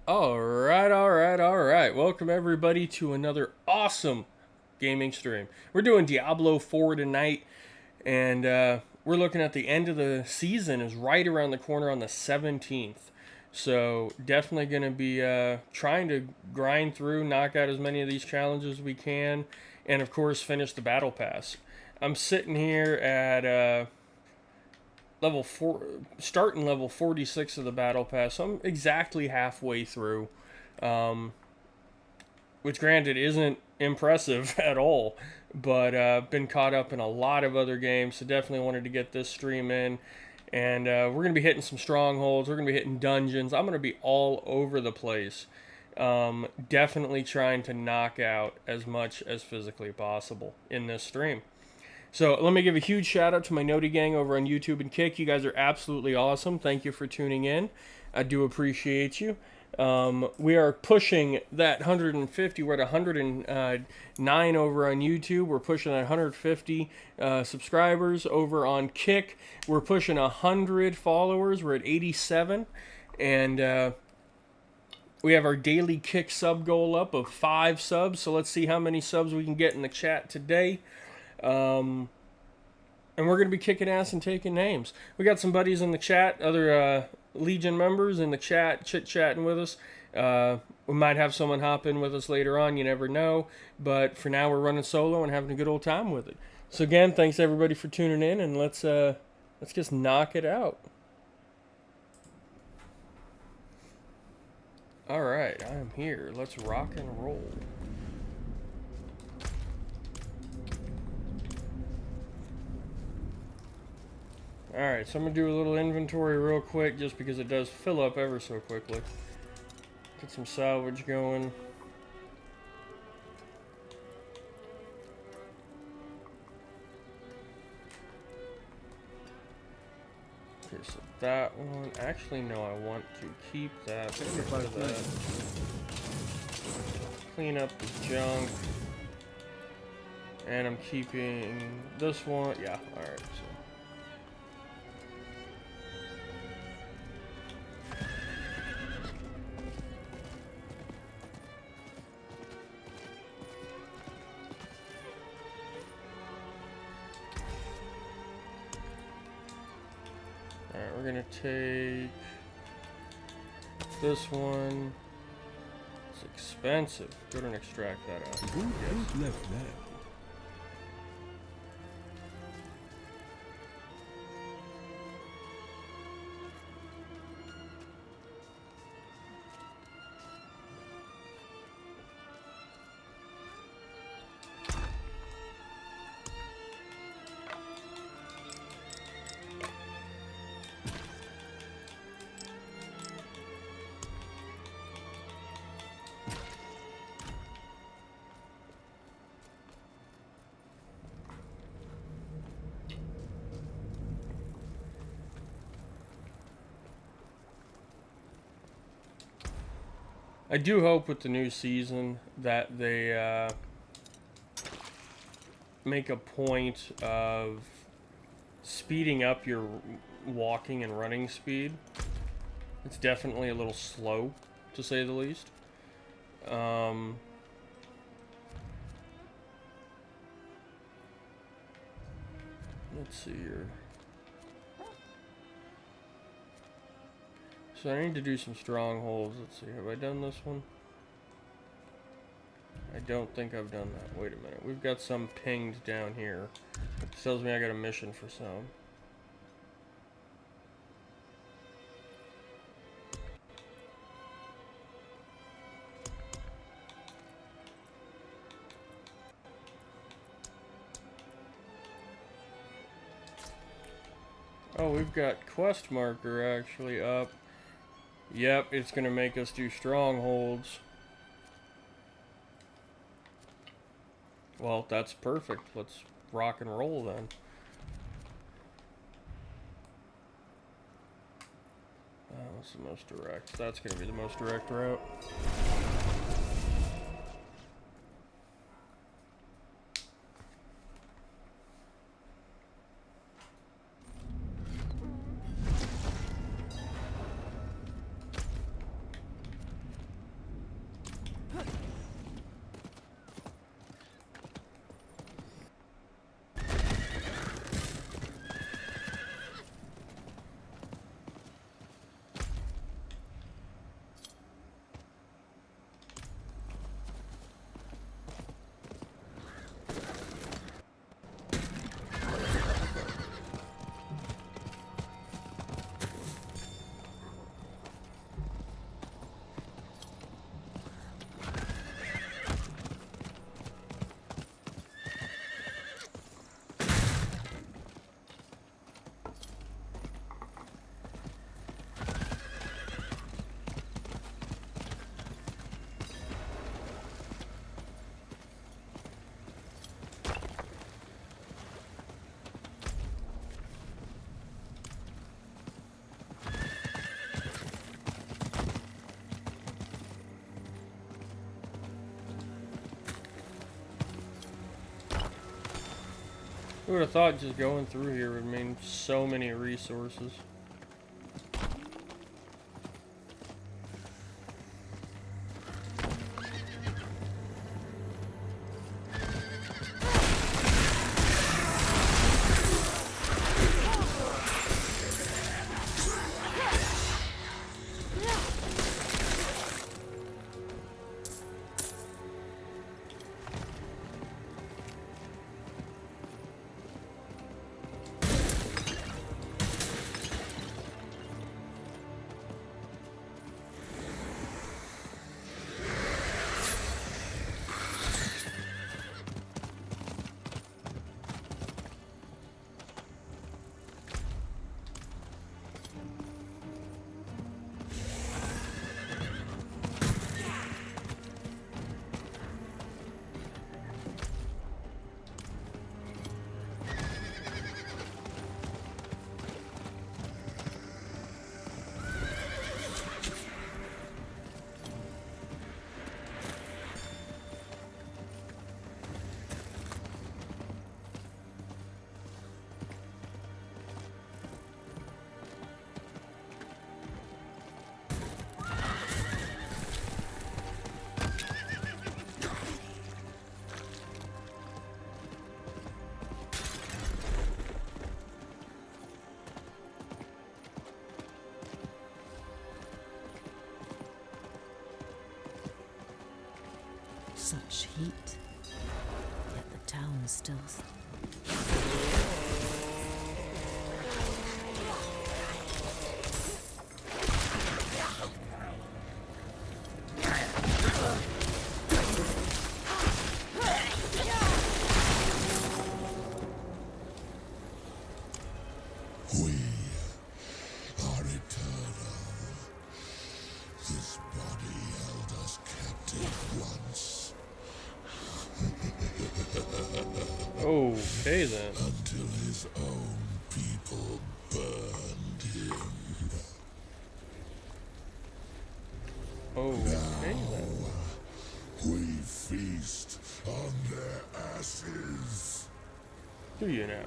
All right, all right, all right. Welcome everybody to another awesome gaming stream. We're doing Diablo 4 tonight, and we're looking at the end of the season is right around the corner on the 17th. So definitely going to be trying to grind through, knock out as many of these challenges as we can, and of course finish the battle pass. I'm sitting here at level 4, starting level 46 of the battle pass. So I'm exactly halfway through, um, which granted isn't impressive at all, but been caught up in a lot of other games, so definitely wanted to get this stream in. And we're going to be hitting some strongholds, we're going to be hitting dungeons. I'm going to be all over the place. Definitely trying to knock out as much as physically possible in this stream. So let me give a huge shout out to my Noti gang over on YouTube and Kick. You guys are absolutely awesome. Thank you for tuning in. I do appreciate you. We are pushing that 150. We're at 109 over on YouTube. We're pushing at 150 subscribers over on Kick. We're pushing 100 followers. We're at 87. And we have our daily Kick sub goal up of 5 subs. So let's see how many subs we can get in the chat today. And we're going to be kicking ass and taking names. We got some buddies in the chat, other Legion members in the chat, chit-chatting with us. We might have someone hop in with us later on, you never know. But for now, we're running solo and having a good old time with it. So again, thanks everybody for tuning in, and let's just knock it out. All right, I am here. Let's rock and roll. Alright, so I'm going to do a little inventory real quick just because it does fill up ever so quickly. Get some salvage going. Okay, so that one. Actually, no, I want to keep that. Get rid of that. Clean up the junk. And I'm keeping this one. Yeah, alright, so. Alright, we're gonna take this one. It's expensive. Go ahead and extract that out. Who left that? I do hope with the new season that they make a point of speeding up your walking and running speed. It's definitely a little slow, to say the least. Let's see here. So I need to do some strongholds. Let's see, have I done this one? I don't think I've done that. Wait a minute. We've got some pinged down here. It tells me I got a mission for some. Oh, we've got quest marker actually up. Yep, it's going to make us do strongholds. Well, that's perfect. Let's rock and roll then. What's the most direct? That's going to be the most direct route. Who would have thought just going through here would mean so many resources? Such heat, yet the town is still... We are eternal. This body held us captive once. Okay then. Until his own people burned him. Okay then. We feast on their ashes. Do you now?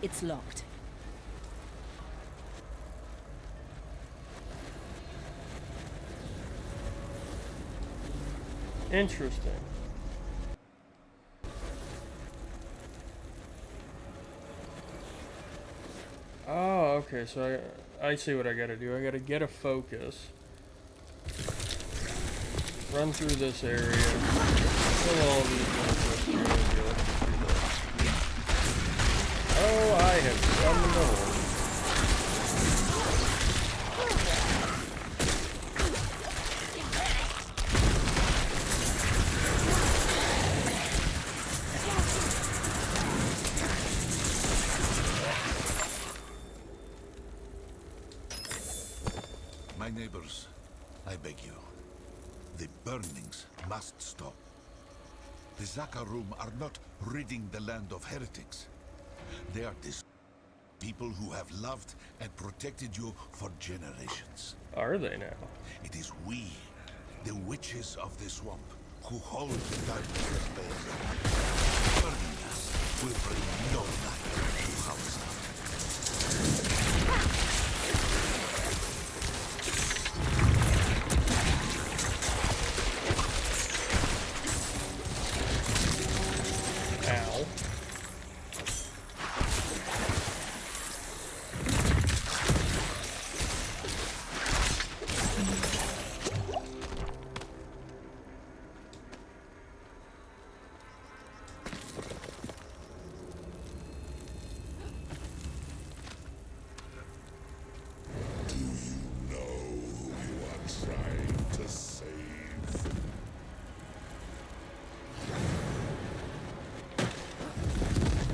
It's locked. Interesting. Oh, okay, so I see what I gotta do. I gotta get a focus. Run through this area. Kill all these motherfuckers. Oh, I have summoned a horde. My neighbors, I beg you. The burnings must stop. The Zakarum are not ridding the land of heretics. They are people who have loved and protected you for generations. Are they now? It is we, the witches of the swamp, who hold the darkness at bay. Burning us will bring no light to House. Ow. Do you know who you are trying to save?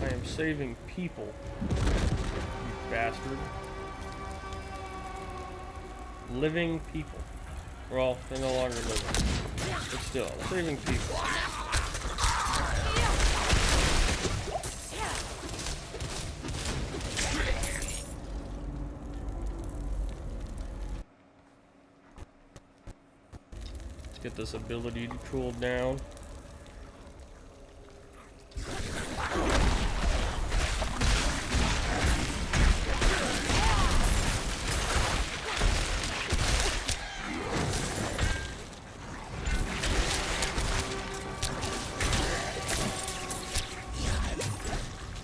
I am saving people. You bastard. living people. Well, they're no longer living. But still, saving people. Let's get this ability to cool down.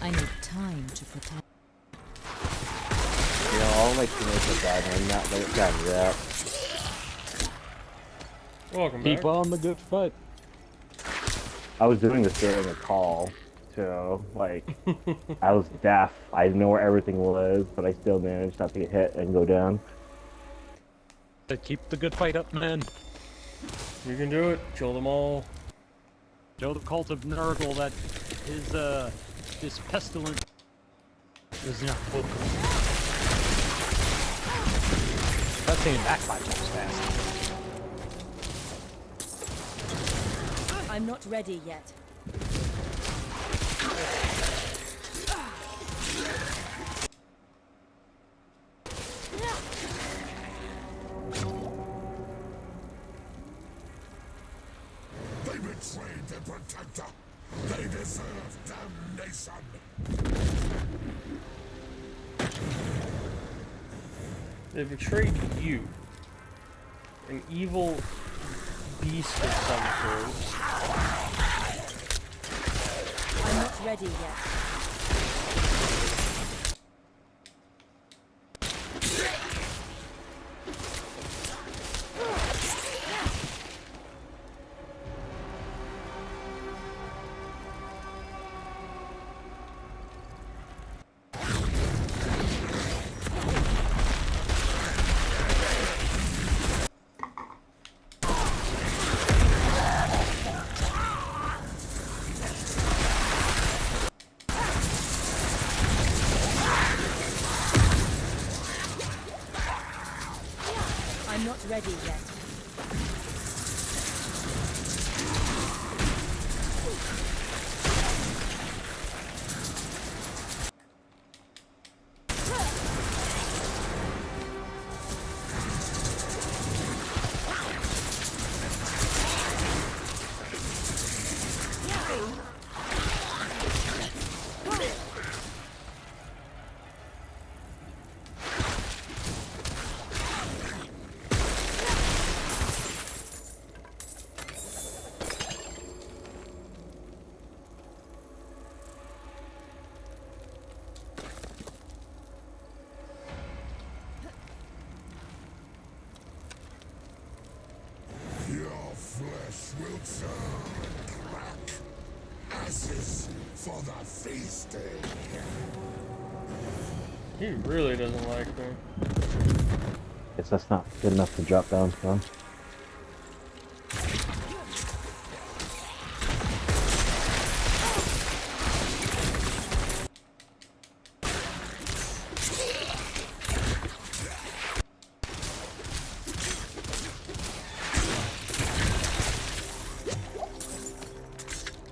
I need time to protect. You know, I'll like to make a bad one, not let it down yet. Welcome back. Keep on the good fight. I was doing this during a call, so like I was deaf. I didn't know where everything was, but I still managed not to get hit and go down. Keep the good fight up, man. You can do it. Kill them all. Joe the Cult of Nurgle, that is, this pestilent is not welcome. That thing backfires fast. I'm not ready yet. They betrayed their protector. They deserve damnation. They betrayed you. An evil beast of some sort. I'm not ready yet. I'm not ready yet. Your flesh will turn black. Ashes for the feasting. He really doesn't like me. Guess that's not good enough to drop down from.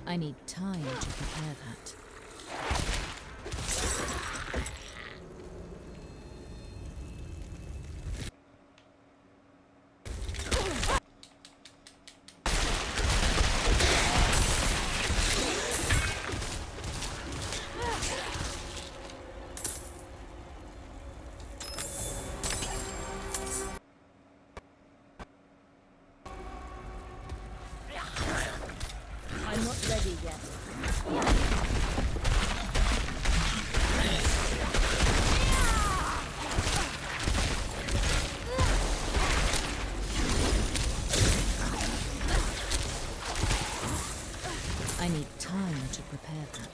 I need time to prepare that. I'm not ready yet. I need time to prepare that.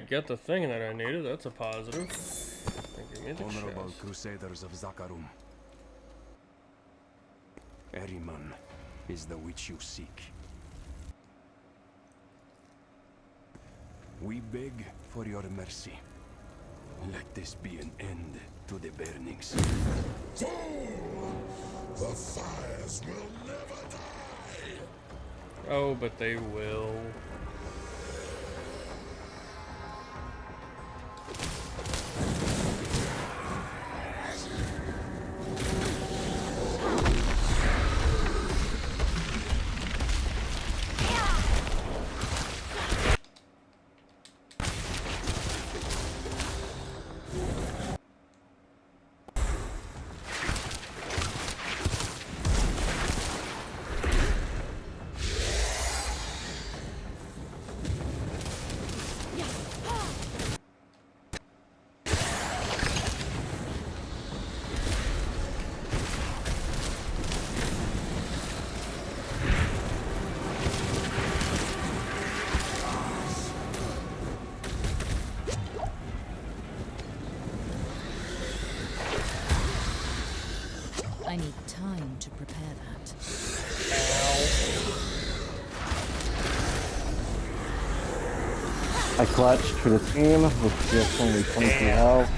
Alright, get the thing that I needed. That's a positive. Give me the Honorable chest. Crusaders of Zakarum. Eriman is the witch you seek. We beg for your mercy. Let this be an end to the burnings. Fool! The fires will never die! Oh, but they will. I need time to prepare that. I clutched for the team with just only 23 health.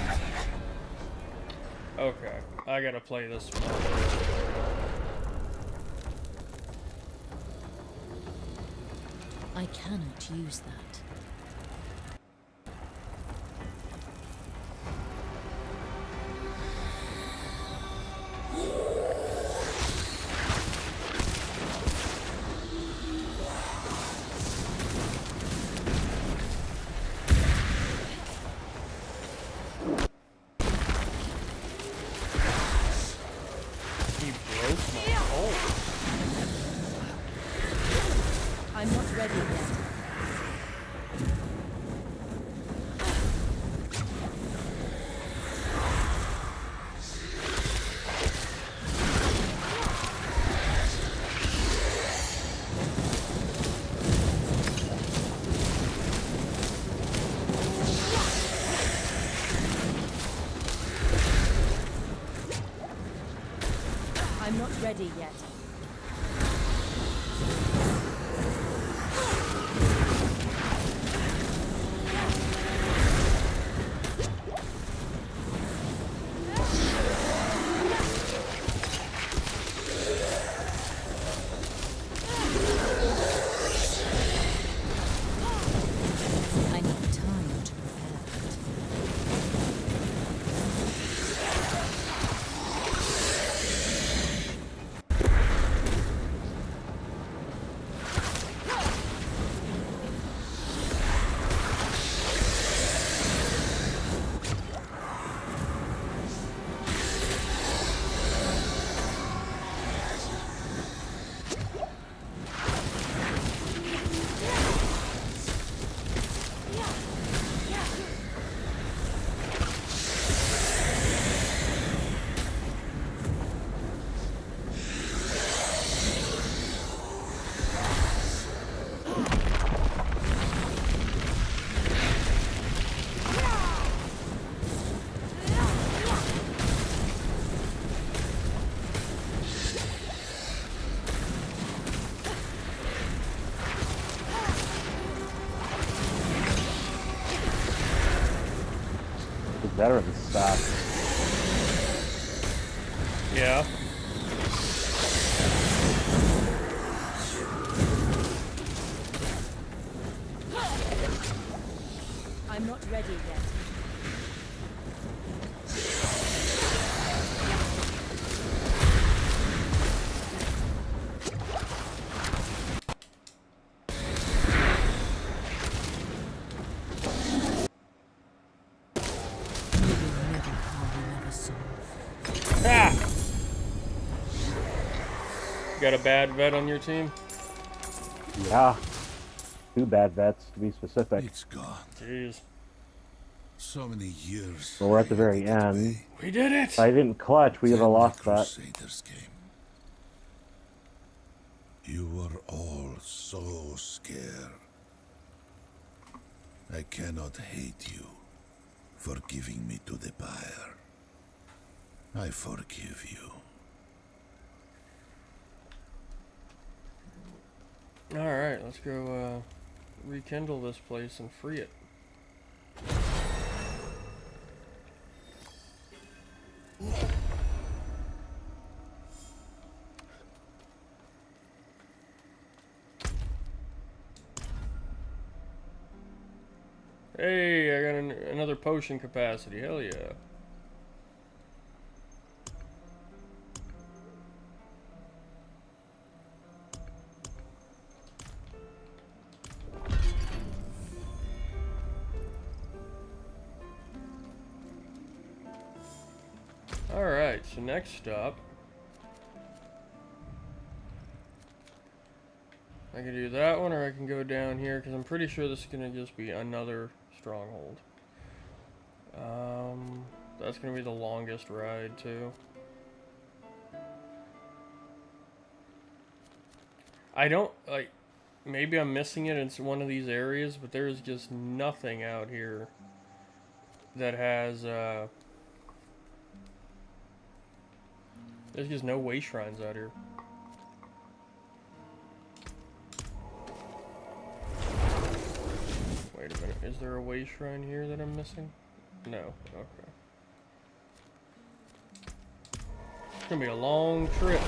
Okay, I gotta play this one. I cannot use that. He broke my ult. I'm not ready yet. I'm not ready yet. I need time to prepare that. The veterans suck. Yeah. I'm not ready yet. You will never have another soul. Ah! Got a bad vet on your team? Yeah. 2 bad vets, to be specific. It's gone. Jeez. So many years. But we're at the I very let it end. away. We did it! If I didn't clutch, we would have Then the lost that. Crusaders came. You were all so scared. I cannot hate you for giving me to the pyre. I forgive you. Alright, let's go rekindle this place and free it. Hey, I got another potion capacity. Hell yeah. Alright, so next stop. I can do that one, or I can go down here, because I'm pretty sure this is going to just be another stronghold. That's going to be the longest ride, too. I don't, like, maybe I'm missing it in one of these areas, but there's just nothing out here that has, there's just no way shrines out here. Wait a minute, is there a way shrine here that I'm missing? No, okay. It's gonna be a long trip.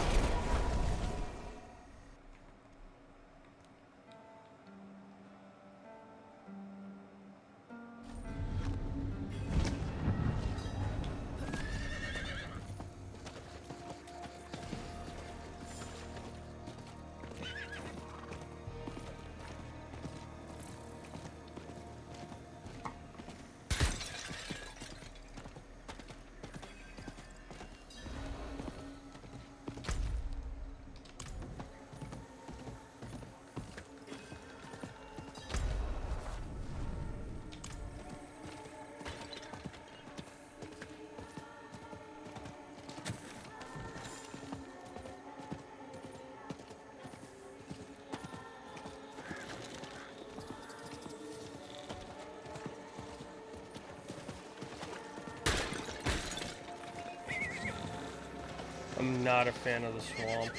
I'm not a fan of the swamp.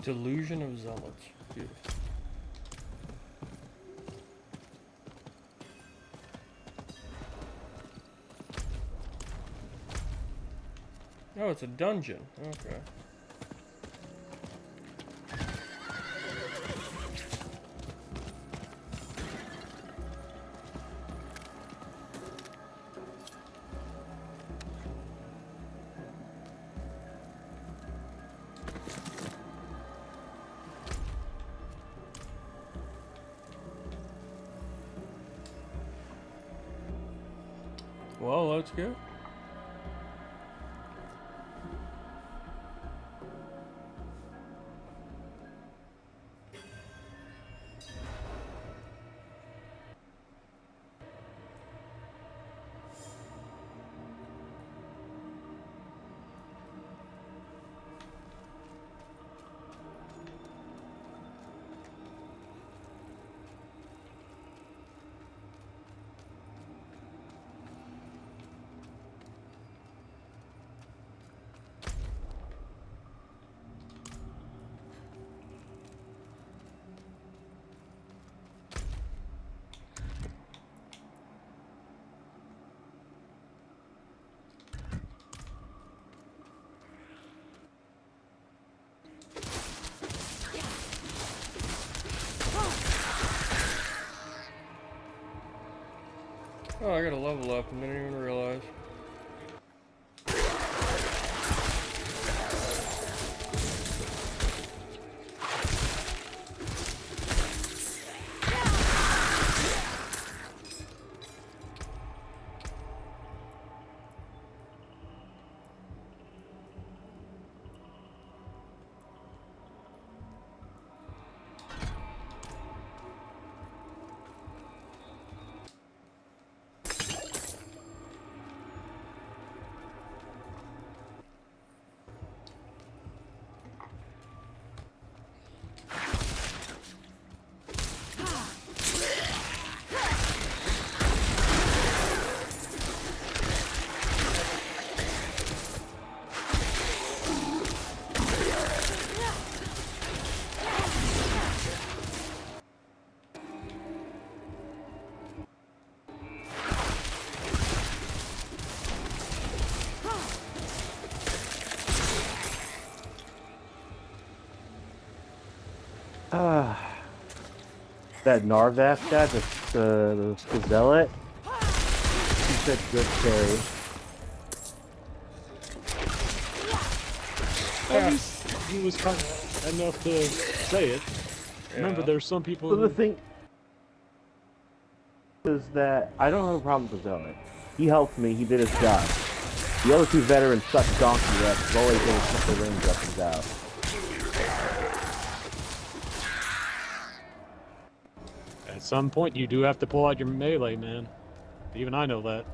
Delusion of Zealots. Beautiful. Oh, it's a dungeon. Okay. Well, let's go. Oh, I got a level up and didn't even realize. That Narvath guy, the zealot, he said good carry. At least he was kind enough to say it. Remember, Yeah. there's some people So the who... thing is that I don't have a problem with the zealot. He helped me. He did his job. The other two veterans suck donkey reps. All they did was put the range weapons out. At some point, you do have to pull out your melee, man. Even I know that.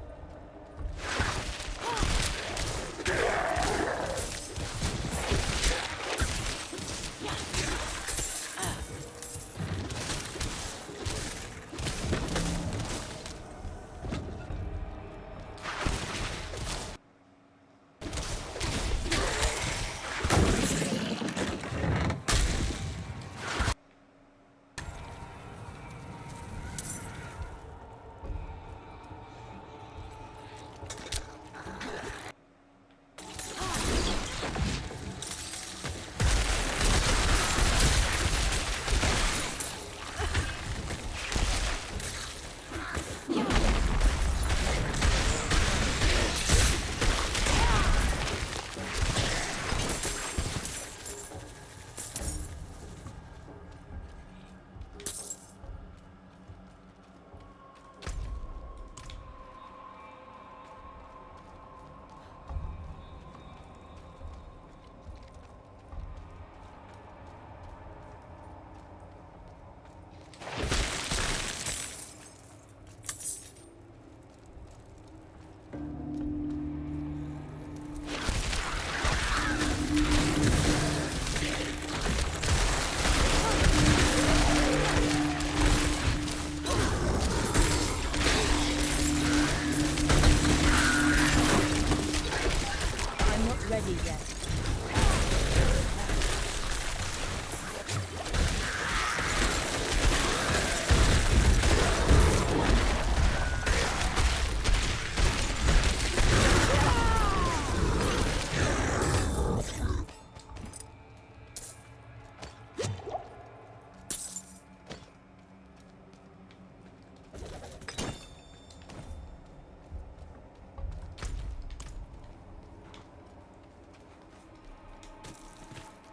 I'm not ready yet.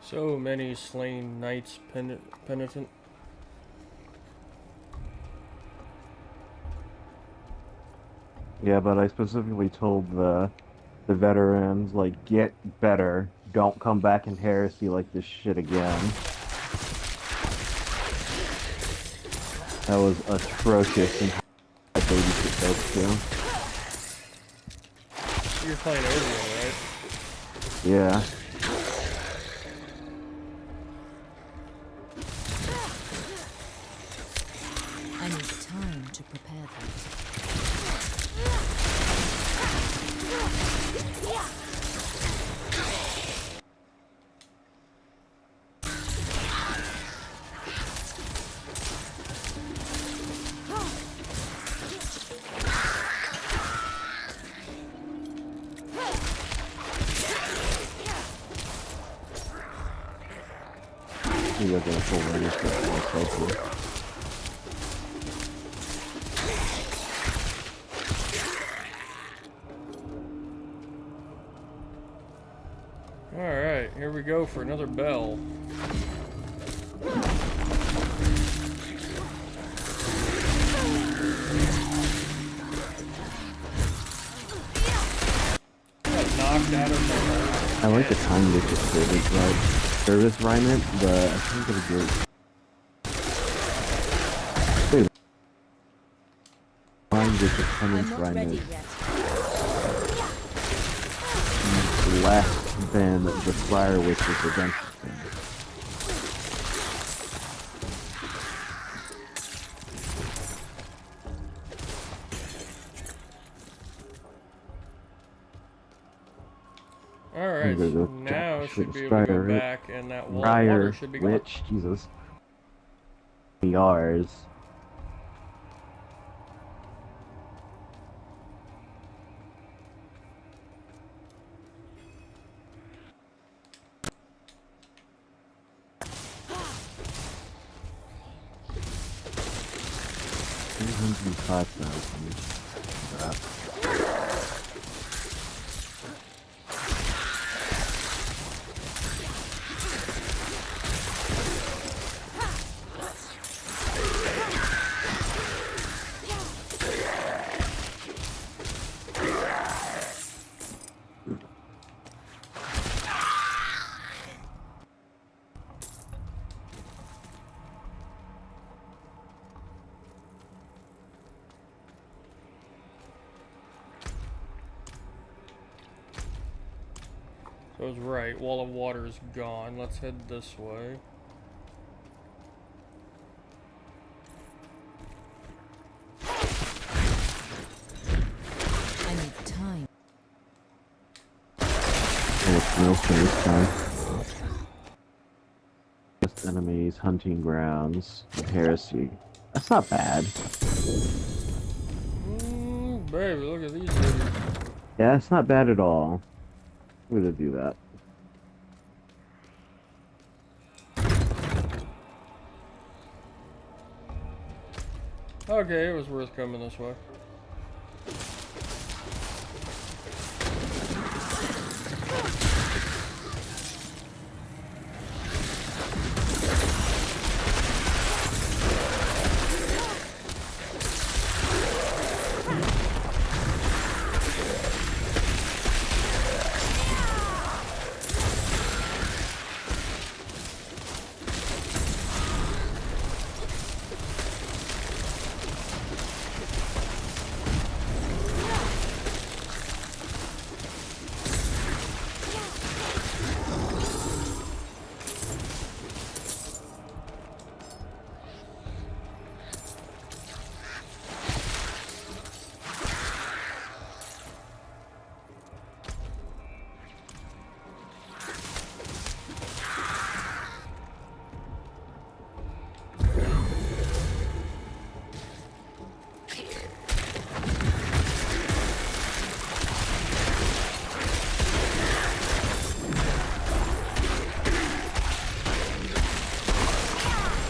So many slain knights penitent. Yeah, but I specifically told the veterans, like, get better. Don't come back in heresy like this shit again. That was atrocious and I babysit folks too. You're playing Oblivion, right? Yeah. I need time to prepare that. You guys are full ready for Alright, here we go for another bell. Got knocked out of my I like the time with the service alignment, but I think it'll do it. Wait. Mine with the penance I'm not ready alignment yet. less than the Friar Witch's redemption. Alright, so now should be able to go back and that wall of water should be gone. Witch, Jesus. Yards. $305,000. So I was right, wall of water is gone. Let's head this way. I need time. It's real face time. Just enemies, hunting grounds, heresy. That's not bad. Baby, look at these dudes. Yeah, it's not bad at all. I'm gonna do that. Okay, it was worth coming this way.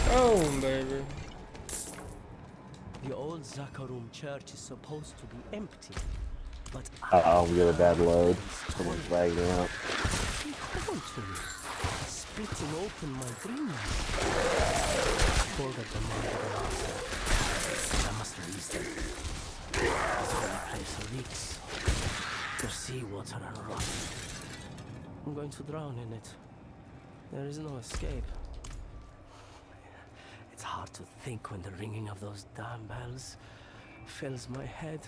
Boom, baby. The old Zakarum church is supposed to be empty, but Uh-oh, we got a bad load. Someone's lagging out. I haven't to me, splitting open my dreams. Forget the murder. I must release them. This holy place reeks. The seawater and rot. I'm going to drown in it. There is no escape. It's hard to think when the ringing of those damn bells fills my head.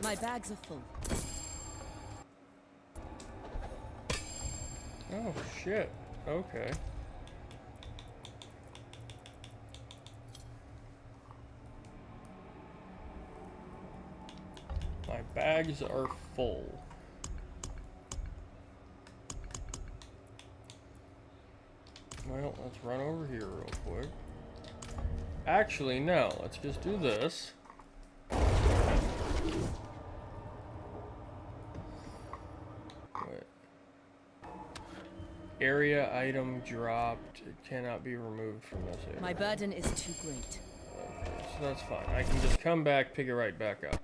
My bags are full. Oh, shit. Okay. My bags are full. Well, let's run over here real quick. Actually, no. Let's just do this. Wait. Area item dropped. It cannot be removed from this area. My burden is too great. Okay, so that's fine. I can just come back, pick it right back up.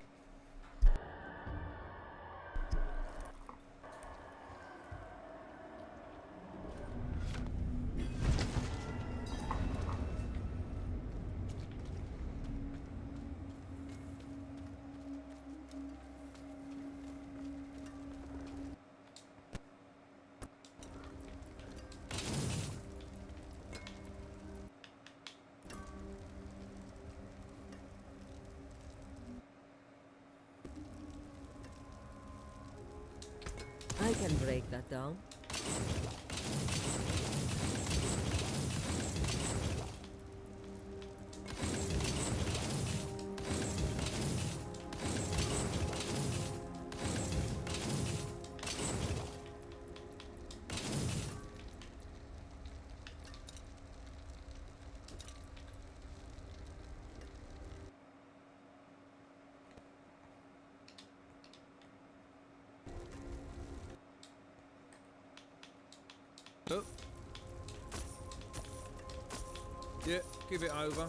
I can break that down. Oh. Yeah, give it over.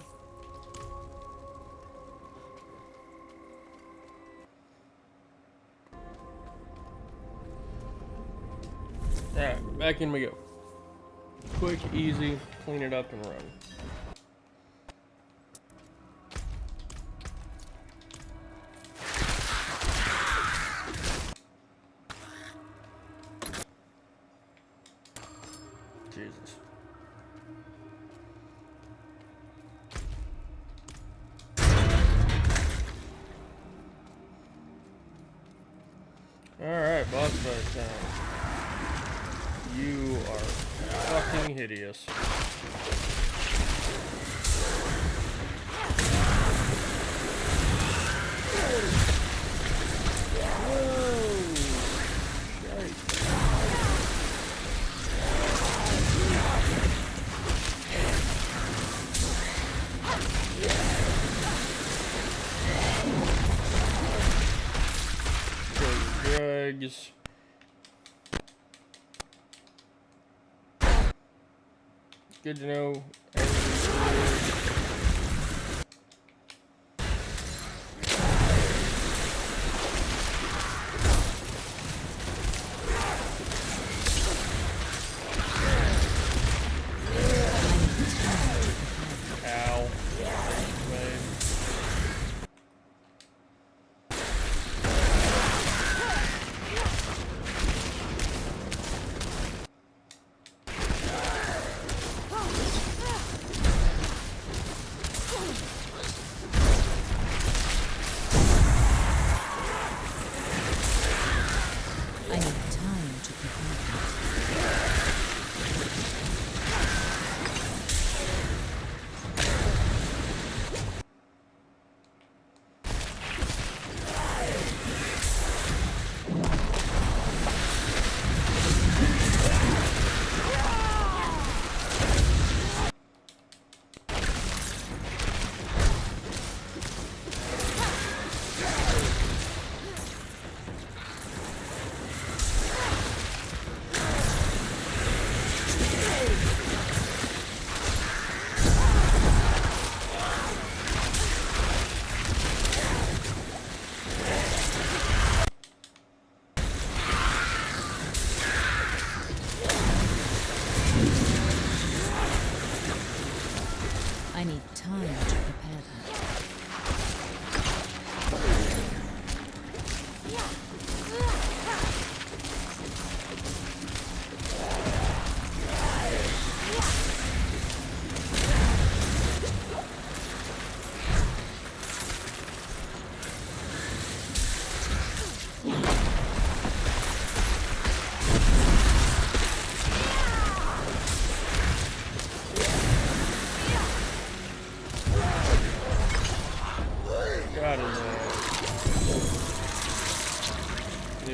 Alright, back in we go. Quick, easy, clean it up and run. Jesus. Alright, boss fight time. You are fucking hideous. Drugs. Good to know. Ow. Right.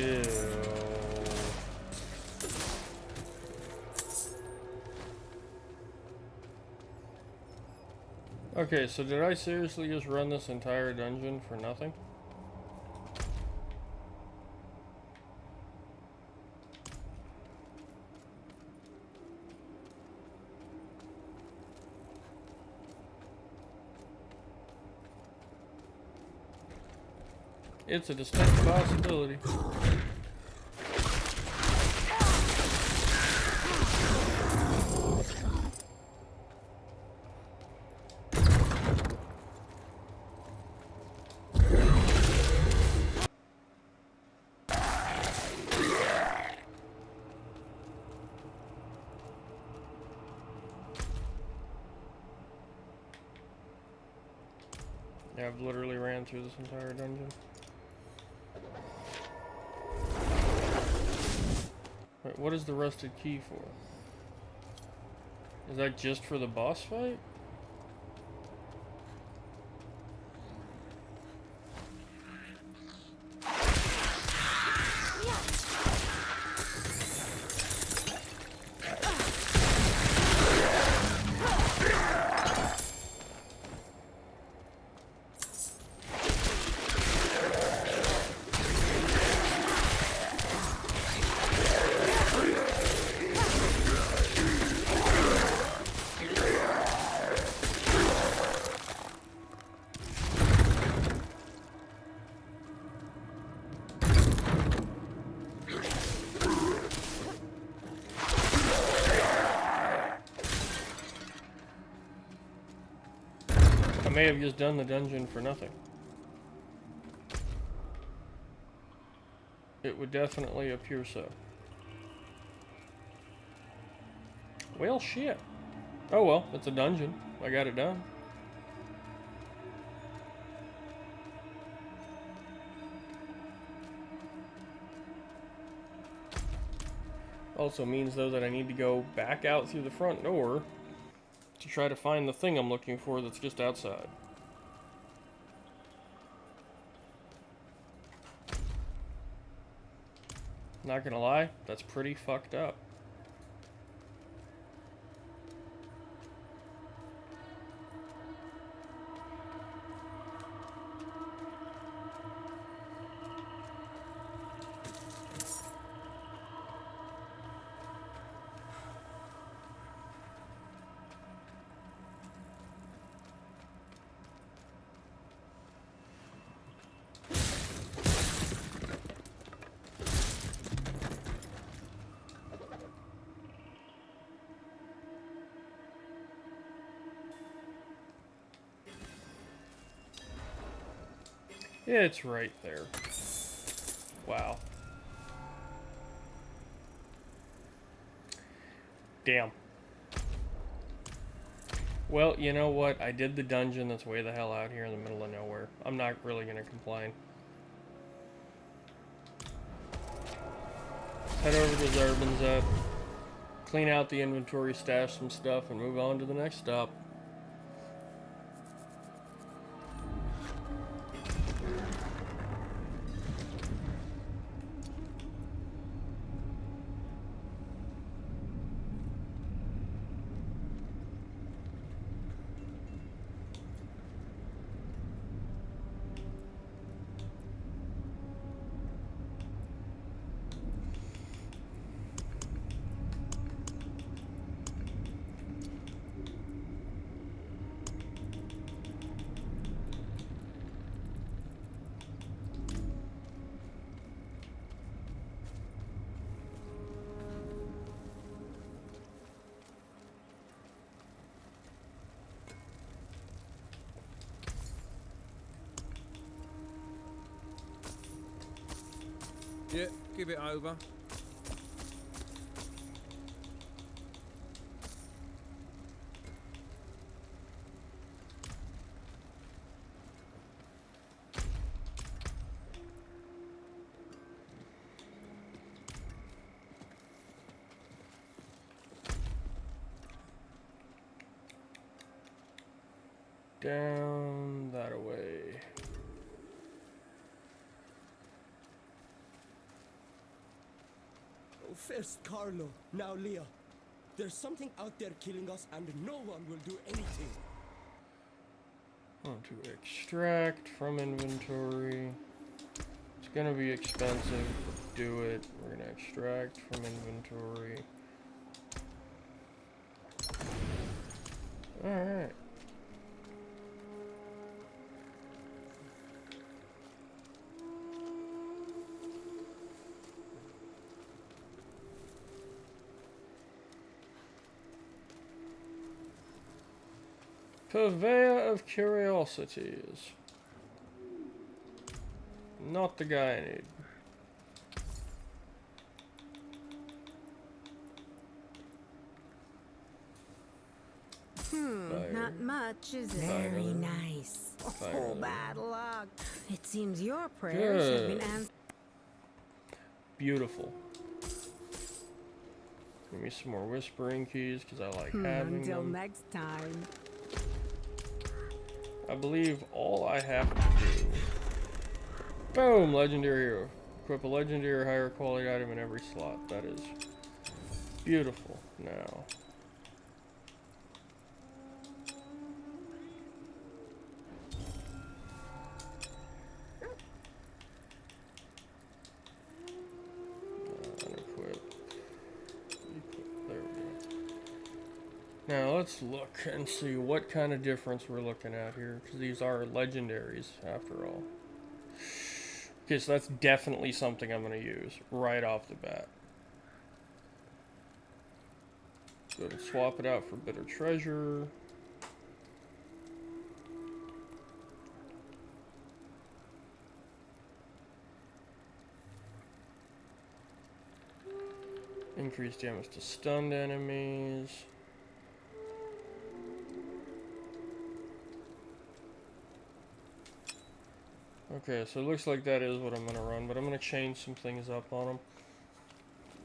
Ew. Okay, so did I seriously just run this entire dungeon for nothing? It's a distinct possibility. Yeah, I've literally ran through this entire dungeon. Wait, what is the rusted key for? Is that just for the boss fight? I may have just done the dungeon for nothing. It would definitely appear so. Well, shit. Oh well, it's a dungeon. I got it done. Also means, though, that I need to go back out through the front door to try to find the thing I'm looking for that's just outside. Not gonna lie, that's pretty fucked up. Yeah, it's right there. Wow. Damn. Well, you know what? I did the dungeon that's way the hell out here in the middle of nowhere. I'm not really gonna complain. Head over to Zurban's up, clean out the inventory, stash some stuff, and move on to the next stop. Yeah, give it over. Down that way. First Carlo, now Leah. There's something out there killing us and no one will do anything. Want to extract from inventory. It's gonna be expensive, but do it. We're gonna extract from inventory. Alright. Purveyor of Curiosities. Not the guy I need. Not much, is it? Very nice. Fire Oh, another. bad luck. It seems your prayers have been Good. answered. Beautiful. Give me some more whispering keys because I like having Until them. next time. I believe all I have to do. Boom! Legendary hero. Equip a legendary or higher quality item in every slot. That is beautiful. Now. Unequip. Equip. There we go. Now let's look and see what kind of difference we're looking at here, because these are legendaries after all. Okay, so that's definitely something I'm going to use right off the bat. Go and swap it out for Bitter Treasure. Increase damage to stunned enemies. Okay, so it looks like that is what I'm going to run, but I'm going to change some things up on them.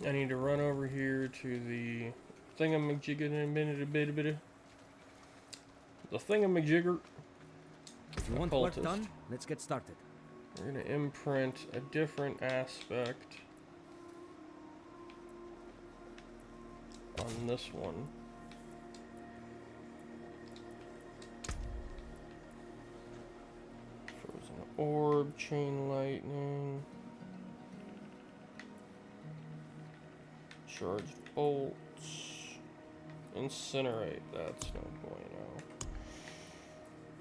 I need to run over here to the thingamajigger in a minute, the thingamajigger. If you want work done, let's get started. We're going to imprint a different aspect on this one. Frozen orb, chain lightning, charged bolts, incinerate. That's no bueno.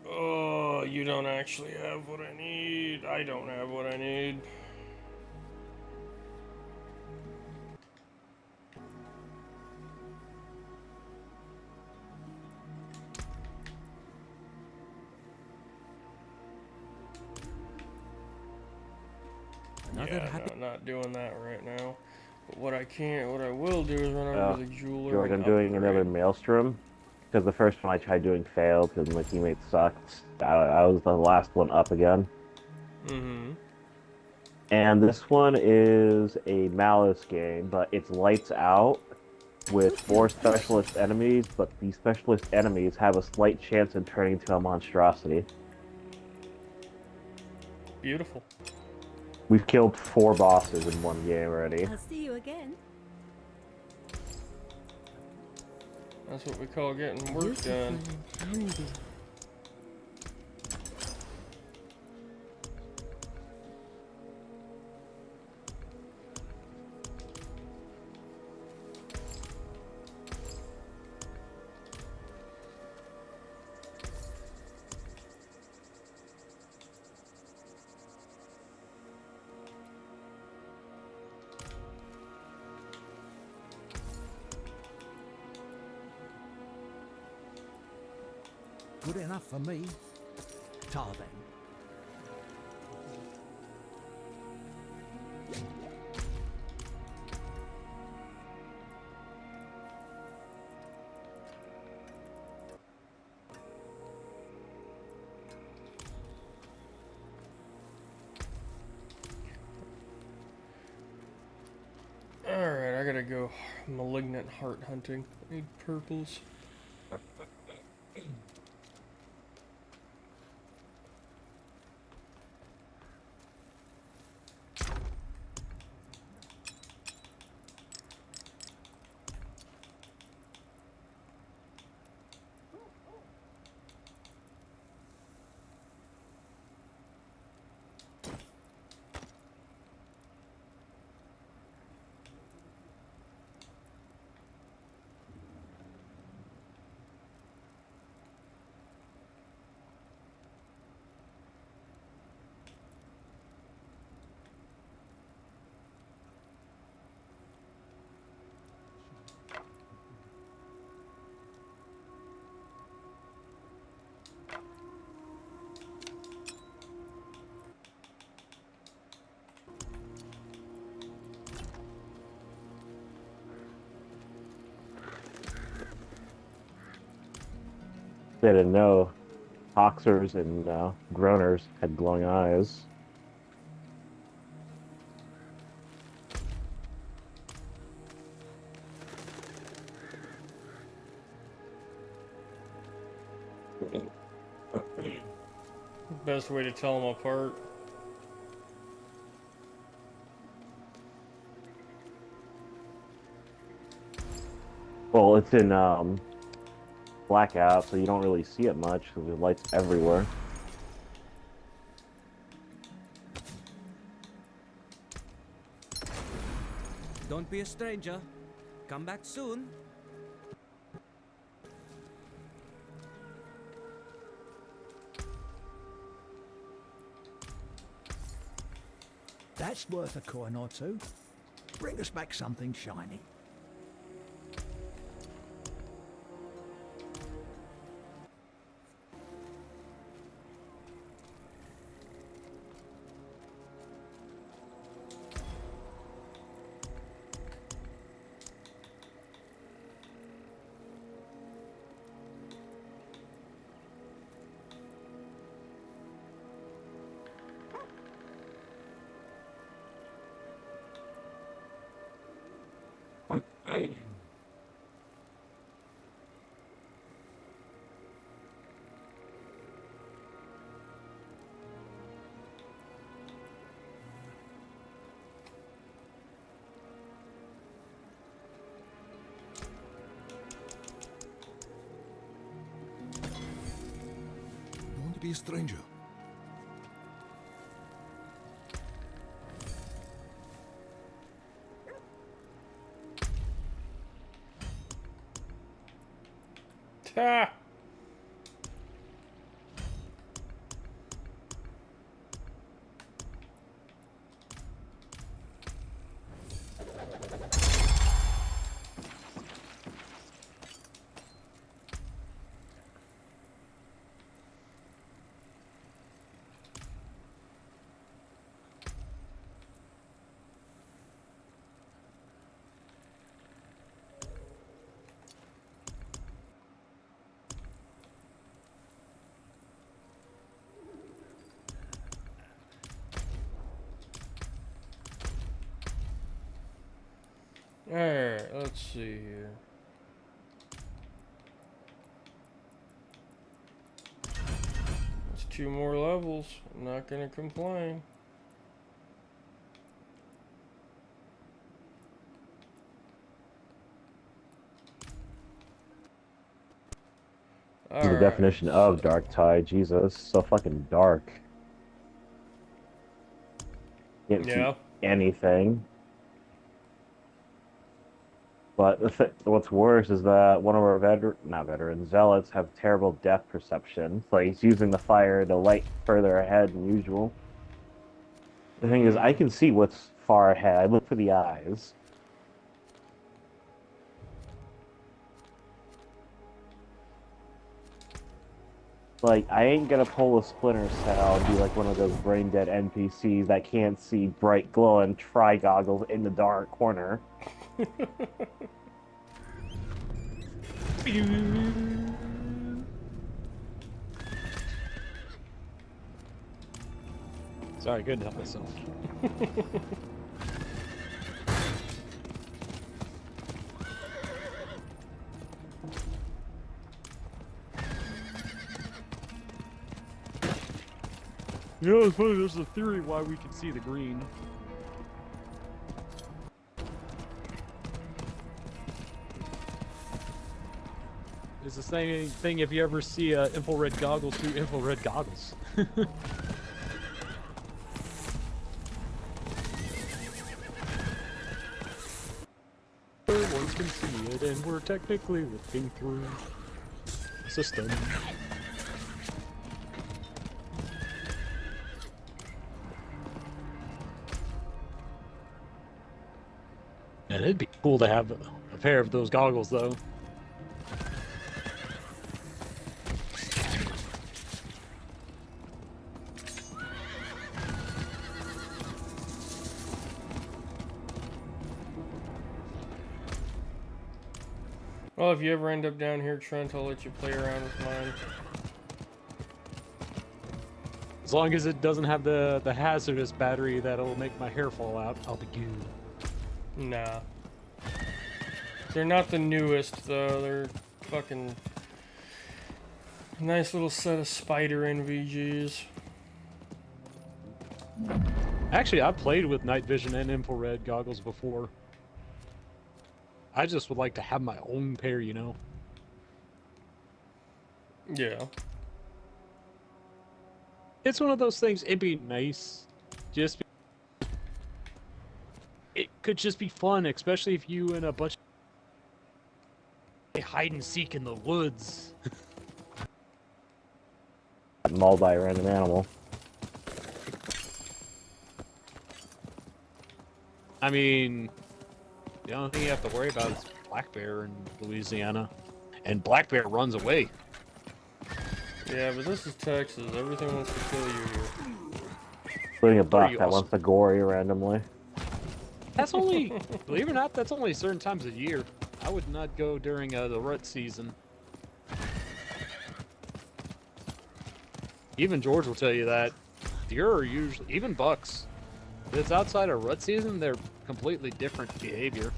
Oh, you don't actually have what I need. I don't have what I need. Yeah, no, not doing that right now. But what I will do is run over to the jeweler. George, I'm and doing upgrade. another Maelstrom. Because the first one I tried doing failed because my teammates sucked. I was the last one up again. Mm-hmm. And this one is a Malice game, but it's lights out with 4 specialist enemies, but these specialist enemies have a slight chance of turning into a monstrosity. Beautiful. We've killed 4 bosses in one game already. I'll see you again. That's what we call getting work done. Handy. Good enough for me. Ta then. Alright, I gotta go malignant heart hunting. I need purples. they didn't know, Hoxers and Groaners had glowing eyes. Best way to tell them apart. Well, it's in blackout, so you don't really see it much because there's lights everywhere. Don't be a stranger. Come back soon. That's worth a coin or two. Bring us back something shiny. You want to be a stranger? Ha! Alright, let's see here. It's 2 more levels. I'm not gonna complain. This is the definition of dark tide. Jesus, so fucking dark. Can't see anything. But what's worse is that one of our veteran zealots have terrible depth perception. So he's using the fire to light further ahead than usual. The thing is, I can see what's far ahead. I look for the eyes. Like, I ain't gonna pull a Splinter Cell and be like one of those brain-dead NPCs that can't see bright glowing tri-goggles in the dark corner. Sorry, couldn't help myself. You know, it's funny, there's a theory why we can see the green. It's the same thing if you ever see infrared goggles through infrared goggles. Ones can see it, and we're technically looking through the system. And it'd be cool to have a pair of those goggles, though. Well, if you ever end up down here, Trent, I'll let you play around with mine. As long as it doesn't have the hazardous battery that'll make my hair fall out, I'll be good. Nah. They're not the newest, though. They're fucking nice little set of spider NVGs. Actually, I played with night vision and infrared goggles before. I just would like to have my own pair, you know? Yeah. It's one of those things, it'd be nice. It could just be fun, especially if you and a bunch of hide and seek in the woods. Mauled by a random animal. I mean, the only thing you have to worry about is black bear in Louisiana. And black bear runs away. Yeah, but this is Texas. Everything wants to kill you here. Including a buck you that also- wants to gore you randomly. That's only, believe it or not, that's only certain times a year. I would not go during the rut season. Even George will tell you that. Deer are usually, even bucks, if it's outside of rut season, they're completely different behavior.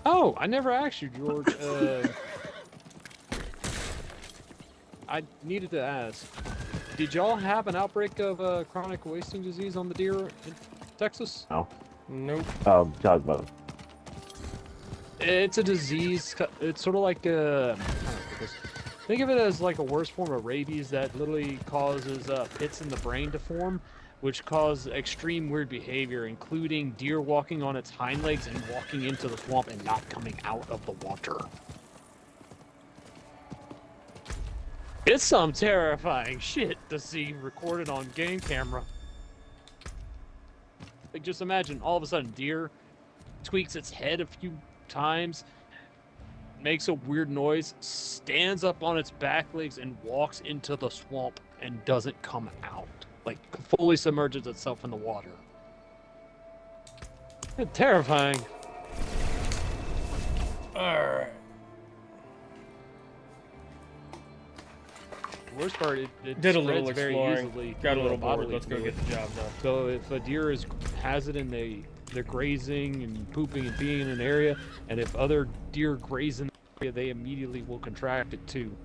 Oh, I never asked you, George. I needed to ask. Did y'all have an outbreak of chronic wasting disease on the deer in Texas? No. Nope. Oh, tugboat. It's a disease. It's sort of like a. Think of it as like a worse form of rabies that literally causes pits in the brain to form, which cause extreme weird behavior, including deer walking on its hind legs and walking into the swamp and not coming out of the water. It's some terrifying shit to see recorded on game camera. Like, just imagine all of a sudden deer tweaks its head a few times, makes a weird noise, stands up on its back legs and walks into the swamp and doesn't come out. Like, fully submerges itself in the water. It's terrifying. Alright. The worst part, it Did a spreads little very exploring. easily. Got a through little bored. bodily Let's go fluid. get the job done. So if a deer has it and they're grazing and pooping and peeing in an area, and if other deer graze in the area, they immediately will contract it too.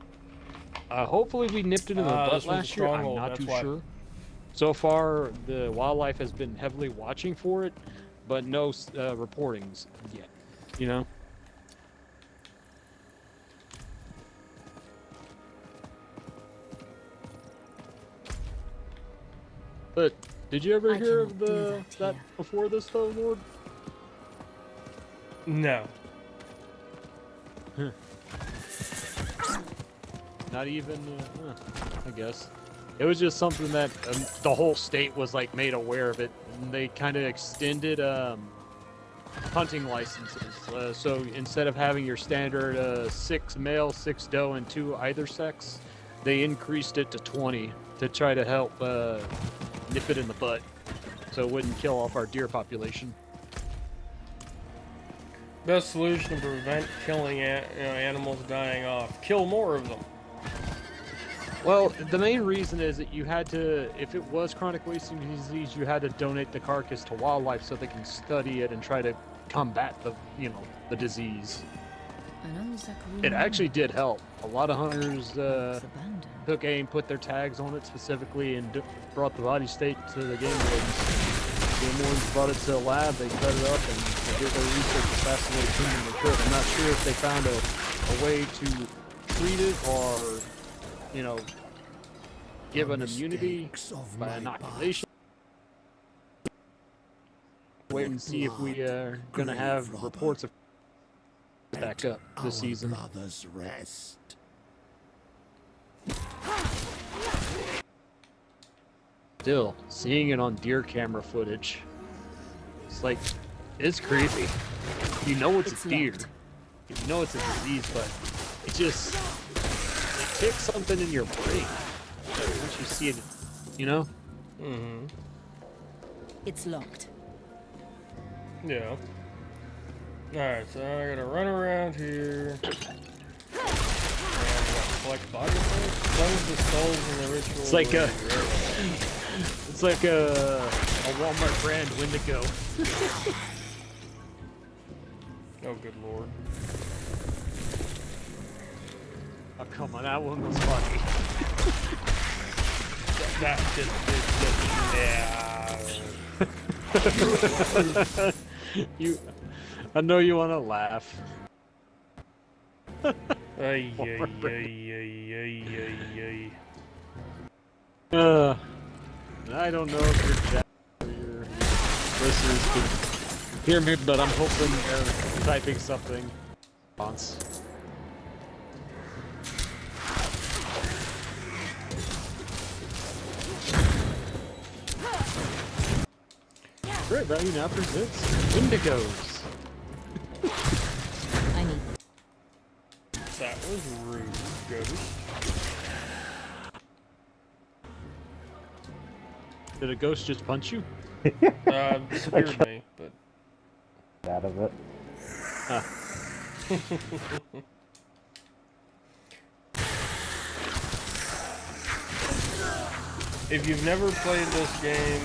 Hopefully we nipped it in the butt this was a last year. I'm stronghold, not that's too why. sure. So far, the wildlife has been heavily watching for it, but no reportings yet. You know? But did you ever I hear of cannot do that here. before this, though, Lord? No. Not even, I guess. It was just something that the whole state was like made aware of it, and they kind of extended hunting licenses. So instead of having your standard 6 male, 6 doe, and 2 either sex, they increased it to 20 to try to help nip it in the butt, so it wouldn't kill off our deer population. Best solution to prevent killing animals dying off. Kill more of them. Well, the main reason is that you had to, if it was chronic wasting disease, you had to donate the carcass to wildlife so they can study it and try to combat the disease. It actually did help. A lot of hunters took aim, put their tags on it specifically, and brought the body state to the game wardens. Game wardens brought it to a lab, they cut it up, and they did their research as fast as they could. I'm not sure if they found a way to treat it or, give an immunity by inoculation. Wait and see if we are going to have reports of back up this season. Brothers rest. Still, seeing it on deer camera footage, it's creepy. You know it's a deer. You know it's a disease, but it ticks something in your brain. once you see it, you know. Mm-hmm. It's locked. Yeah. Alright, so I gotta run around here. And I gotta collect body parts. Some of the skulls in the ritual. It's like were a, rare. it's like a Walmart brand Wendigo. Oh, good lord. Oh come on, that one was funny. That just You, I know you want to laugh. Ay, ay, ay, ay, ay, ay. I don't know if your listeners can hear me, but I'm hoping they're typing something. Response. Great value now presents Wendigos. I need. That was rude, Ghost. Did a ghost just punch you? Scared me, but... Out of it. If you've never played this game,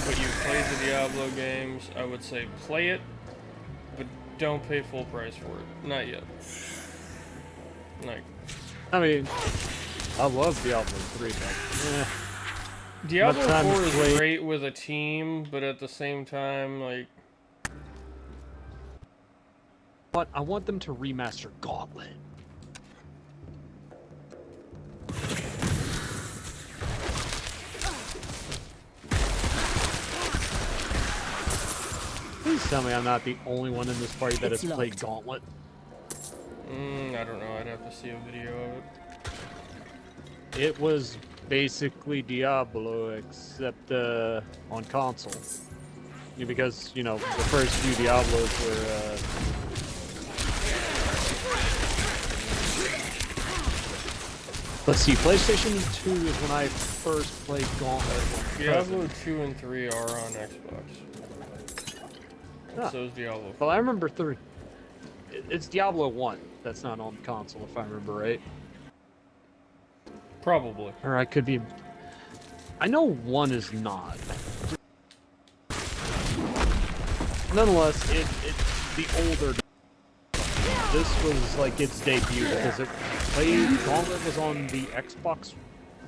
but you've played the Diablo games, I would say play it, but don't pay full price for it. Not yet. Like, I mean, I love Diablo 3, but Diablo By the time 4 you is play- great with a team, but at the same time, like... but I want them to remaster Gauntlet. Please tell me I'm not the only one in this party that has It's played locked. Gauntlet. I don't know, I'd have to see a video of it. It was basically Diablo, except on console. Yeah, because, you know, the first few Diablos were... Let's see, PlayStation 2 is when I first played Gauntlet. Diablo 2 and 3 are on Xbox. Ah. So is Diablo 4. Well, I remember 3. It's Diablo 1 that's not on console, if I remember right. Probably. Or I could be... I know 1 is not. Nonetheless, it's the older... This was like its debut because it played... Gauntlet was on the Xbox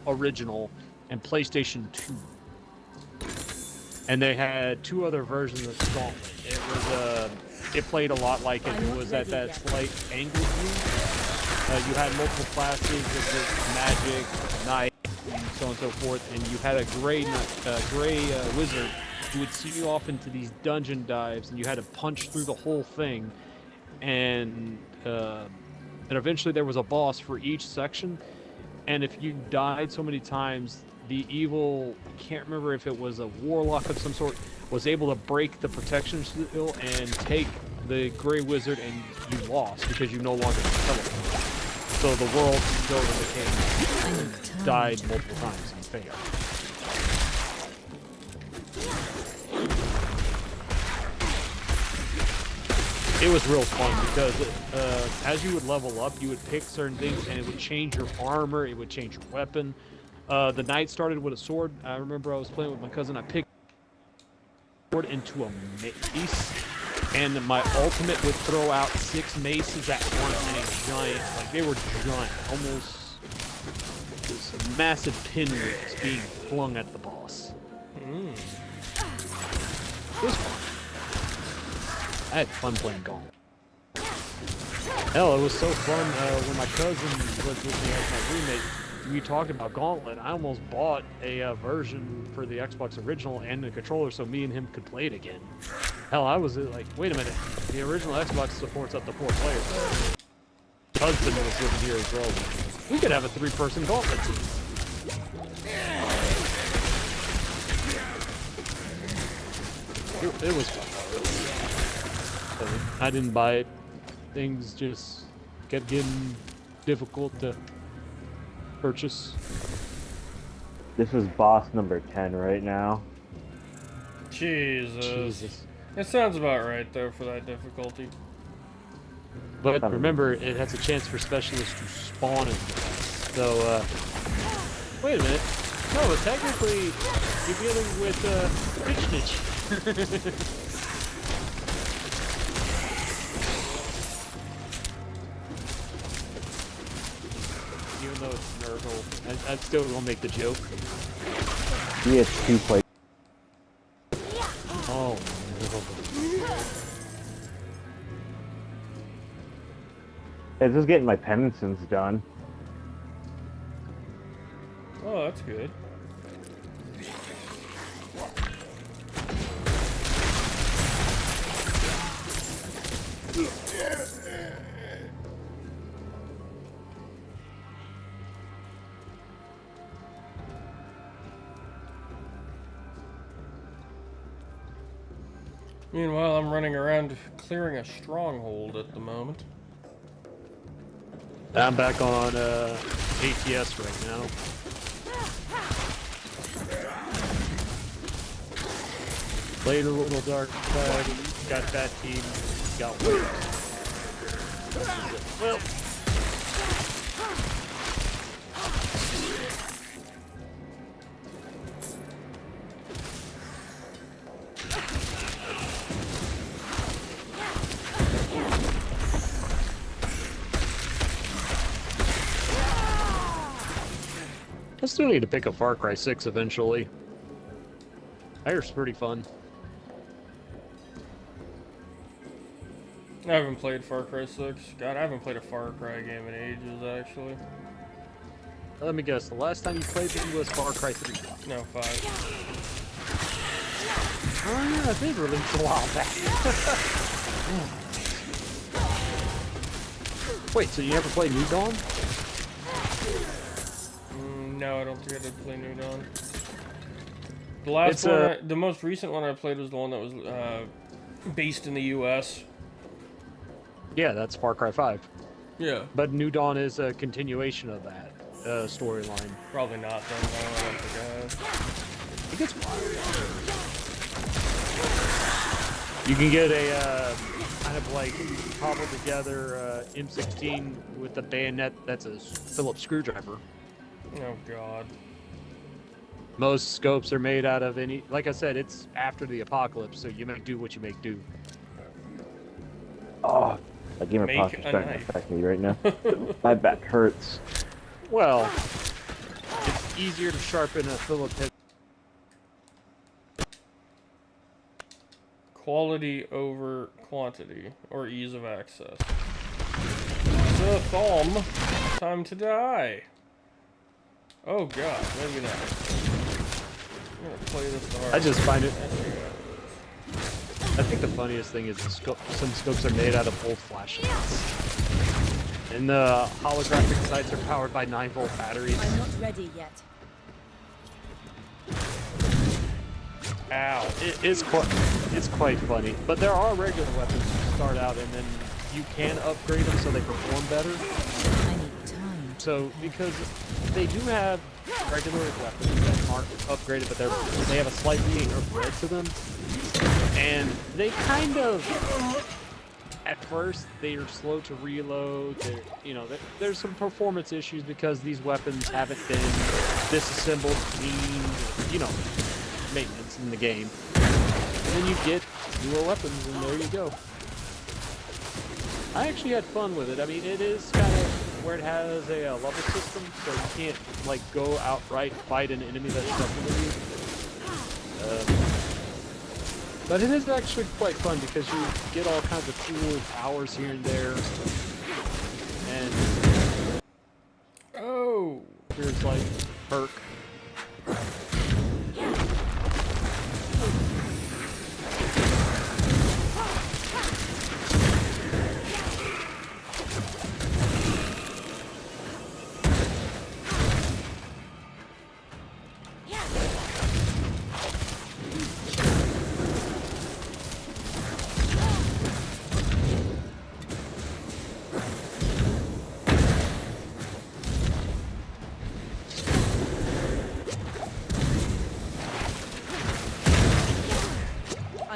original and PlayStation 2. And they had 2 other versions of Gauntlet. It was it played a lot like it. It was at that slight angle view. You had multiple classes with magic, knight, and so on and so forth, and you had a gray wizard who would see you off into these dungeon dives, and you had to punch through the whole thing, and eventually there was a boss for each section, and if you died so many times, the evil, I can't remember if it was a warlock of some sort, was able to break the protection seal and take the gray wizard, and you lost because you no longer could teleport. So the world still in the game died multiple times and failed. It was real fun because as you would level up, you would pick certain things and it would change your armor, it would change your weapon. The knight started with a sword. I remember I was playing with my cousin. I picked a sword into a mace, and my ultimate would throw out 6 maces at once in a giant, like they were giant, almost this massive pinwheels being flung at the boss. It was fun. I had fun playing Gauntlet. Hell, it was so fun when my cousin was with me as my roommate. We talked about Gauntlet. I almost bought a version for the Xbox original and the controller so me and him could play it again. Hell, I was like, wait a minute. The original Xbox supports up to 4 players. My husband was living here as well. We could have a 3-person Gauntlet team. It was fun. I didn't buy it. Things just kept getting difficult to purchase. This is boss number 10 right now. Jesus. It sounds about right, though, for that difficulty. But remember, it has a chance for specialists to spawn in. So, wait a minute. No, but technically, you're dealing with, Pitchnich. Even though it's Nurgle, I'm still gonna make the joke. He has 2 plays. Oh, It's just getting my penances done. Oh, that's good. Meanwhile, I'm running around clearing a stronghold at the moment. I'm back on ATS right now. Played a little dark side, got that team, got wiped. Well, I still need to pick up Far Cry 6 eventually. I hear it's pretty fun. I haven't played Far Cry 6. God, I haven't played a Far Cry game in ages, actually. Let me guess, the last time you played it was Far Cry 3. No, 5. Oh yeah, I did release a while back. Wait, so you never played New Dawn? No, I don't think I did play New Dawn. The last one, the most recent one I played was the one that was based in the U.S. Yeah, that's Far Cry 5. Yeah. But New Dawn is a continuation of that storyline. Probably not, then. No, I don't think I have. It gets wild. You can get a kind of like cobbled together M16 with a bayonet that's a Phillips screwdriver. Oh, God. Most scopes are made out of any... Like I said, it's after the apocalypse, so you make do what you make do. Oh, that game of Posh is starting to affect me right now. My back hurts. Well, it's easier to sharpen a Phillips head. Quality over quantity, or ease of access. The thumb. Time to die. Oh god, maybe not. I'm gonna play this the hard I just find it... I think the funniest thing is some scopes are made out of old flashlights. And the holographic sights are powered by 9-volt batteries. I'm not ready yet. Ow. It's quite funny. But there are regular weapons to start out, and then you can upgrade them so they perform better. I need time. So, because they do have regular weapons that aren't upgraded, but they have a slight upgrade to them. And they kind of, at first, they are slow to reload. There's some performance issues because these weapons haven't been disassembled, cleaned, maintenance in the game. And then you get newer weapons, and there you go. I actually had fun with it. I mean, it is kind of where it has a level system, so you can't, go outright fight an enemy that's jumping at you. But it is actually quite fun because you get all kinds of cool powers here and there. And... Oh! Here's, perk.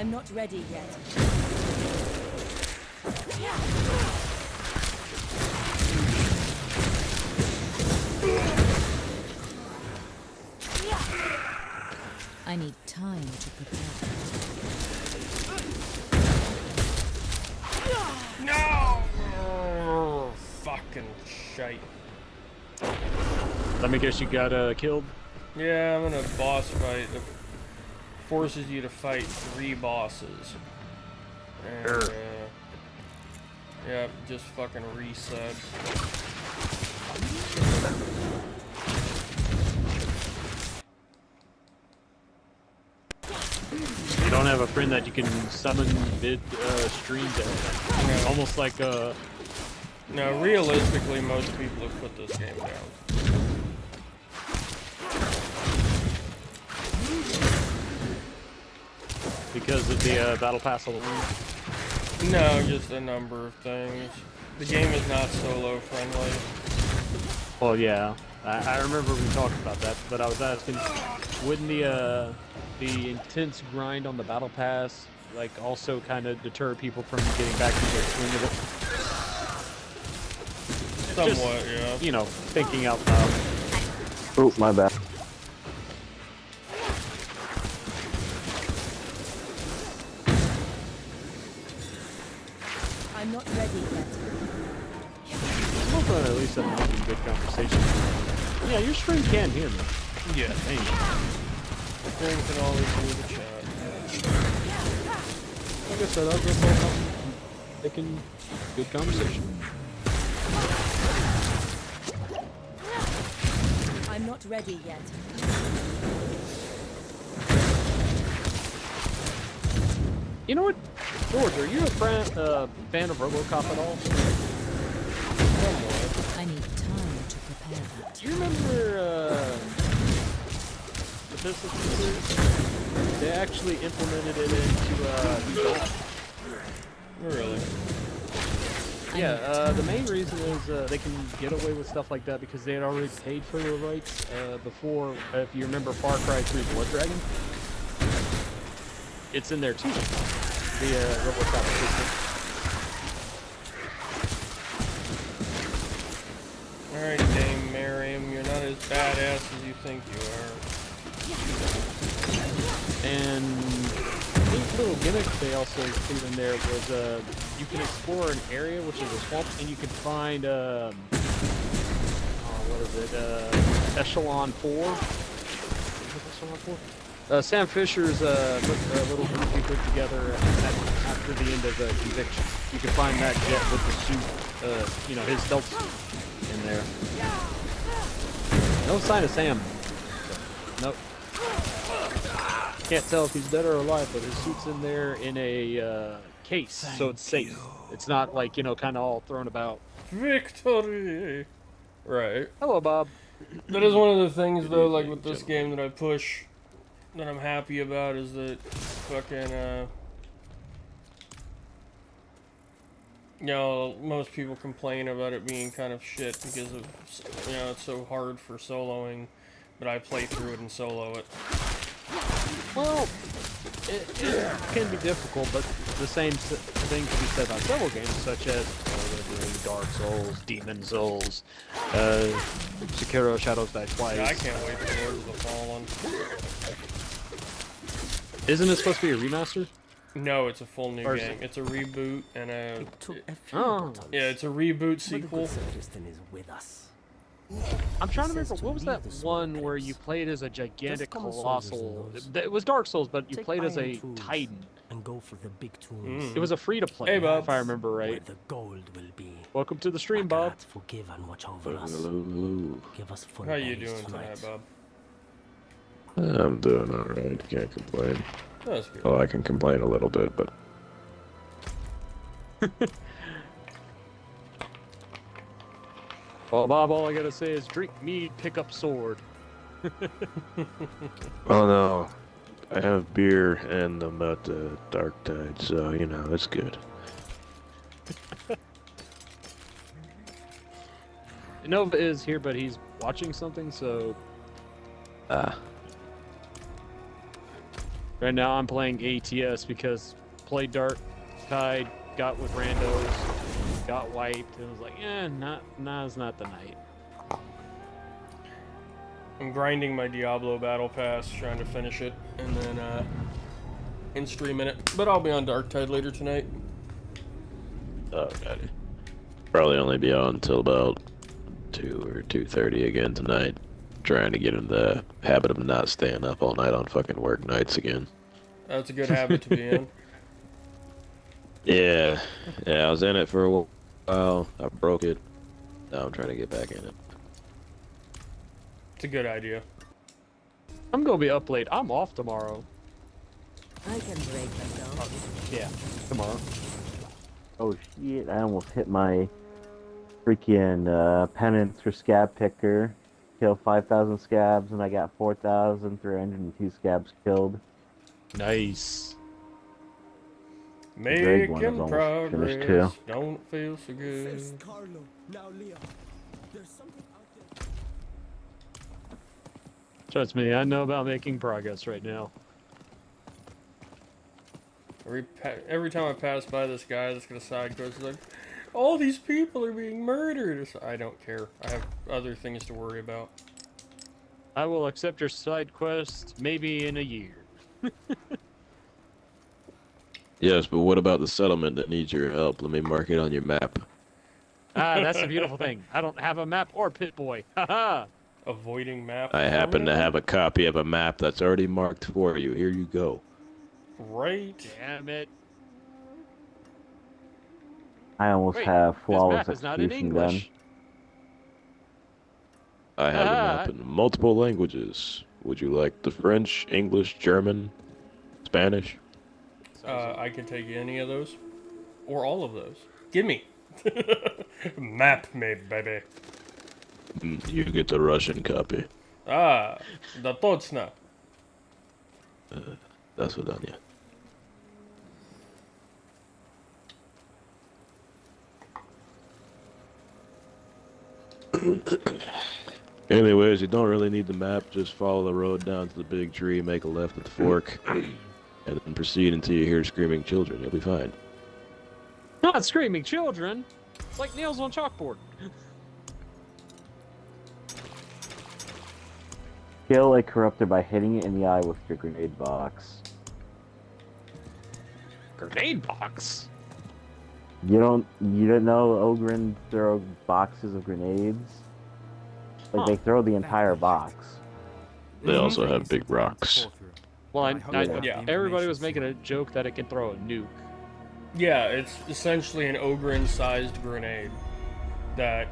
I'm not ready yet. I need time to prepare. No! Oh, fucking shite. Let me guess, you got killed? Yeah, I'm in a boss fight that forces you to fight 3 bosses. And, yeah, just fucking reset. You don't have a friend that you can summon mid stream to. No. Almost like No, realistically, most people have put this game down. because of the battle pass alone. No, just a number of things. The game is not solo friendly. Well, yeah, I remember we talked about that, but I was asking, wouldn't the intense grind on the battle pass like also kind of deter people from getting back into the swing of it? Somewhat, Just, yeah. You know, thinking out loud. Oh, my bad. I'm not ready yet. Well done, at least I'm having good conversation. Yeah, your stream can hear me. Yeah, Dang. Stream can always hear the chat. Like I said, I'll just hold up making good conversation. I'm not ready yet. You know what, George, are you a fan of RoboCop at all? I need time to prepare that. Do you remember the Business Pieces? They actually implemented it into Diablo. Really? Yeah, the main reason is they can get away with stuff like that because they had already paid for the rights before. If you remember Far Cry 3 Blood Dragon, it's in there too. The RoboCop system. Alright, Dame Miriam, you're not as badass as you think you are. And a neat little gimmick they also included in there was you can explore an area which is a swamp, and you can find what is it? Echelon 4. Is it Echelon 4? Sam Fisher's little group he put together after the end of Conviction. You can find that jet with the suit, you know, his stealth suit in there. No sign of Sam. Nope. Can't tell if he's dead or alive, but his suit's in there in a case, so it's safe. It's not like, you know, kind of all thrown about. Victory! Right. Hello, Bob. That is one of the things, though, like with this game that I push, that I'm happy about, is that fucking, you know, most people complain about it being kind of shit because of, you know, it's so hard for soloing, but I play through it and solo it. Well, it can be difficult, but the same thing can be said about several games, such as Dark Souls, Demon Souls, Sekiro Shadows Die Twice. Yeah, I can't wait for Lord of the Fallen. Isn't it supposed to be a remaster? No, it's a full new game. It's a reboot and a... yeah, it's a reboot sequel. Is with us. I'm trying to remember, what was that one where you played as a gigantic colossal... It was Dark Souls, but you played as a Titan. And go for the big tunes. It was a free-to-play, hey, Bob. if I remember right. The gold will be. Welcome to the stream, Bob. Forgive and watch over us. Give us full How you bellies doing tonight. tonight, Bob? I'm doing alright, can't complain. That's good. Well, I can complain a little bit, but... Well, Bob, all I gotta say is drink mead, pick up sword. Oh no, I have beer and I'm about to Dark Tide, so, you know, it's good. Nova is here, but he's watching something, so... Ah. Right now I'm playing ATS because played Dark Tide, got with randos, got wiped, and was like, now's not the night. I'm grinding my Diablo Battle Pass, trying to finish it, and then in streaming it. But I'll be on Dark Tide later tonight. Okay. Probably only be on until about 2 or 2:30 again tonight. Trying to get in the habit of not staying up all night on fucking work nights again. That's a good habit to be in. Yeah, I was in it for a while. I broke it. Now I'm trying to get back in it. It's a good idea. I'm gonna be up late. I'm off tomorrow. I can break myself. Yeah, tomorrow. Oh shit, I almost hit my freaking penance for scab picker. Kill 5,000 scabs, and I got 4,302 scabs killed. Nice. Greg one is Making almost finished, too. progress. Don't feel so good. First Carlo, now Leon. There's something out there. Trust me, I know about making progress right now. Every time I pass by this guy that's gonna side quest, it's like, all these people are being murdered. I don't care. I have other things to worry about. I will accept your side quest maybe in a year. Yes, but what about the settlement that needs your help? Let me mark it on your map. Ah, that's the beautiful thing. I don't have a map or Pit Boy. Haha. Avoiding map. I happen to have a copy of a map that's already marked for you. Here you go. Right. Damn it. I almost Wait, have this flawless map is not in execution done. English. I have a map in multiple languages. Would you like the French, English, German, Spanish? I can take any of those, or all of those. Gimme. Map me, baby. You get the Russian copy. Ah, the точно. That's what done, yeah. Anyways, you don't really need the map. Just follow the road down to the big tree, make a left at the fork, and then proceed until you hear screaming children. You'll be fine. Not screaming children. It's like nails on chalkboard. Kill a corruptor by hitting it in the eye with your grenade box. Grenade box? You don't know Ogrins throw boxes of grenades? Like they throw the entire box. They also have big rocks. Well, Yeah. everybody was making a joke that it can throw a nuke. Yeah, it's essentially an Ogren-sized grenade that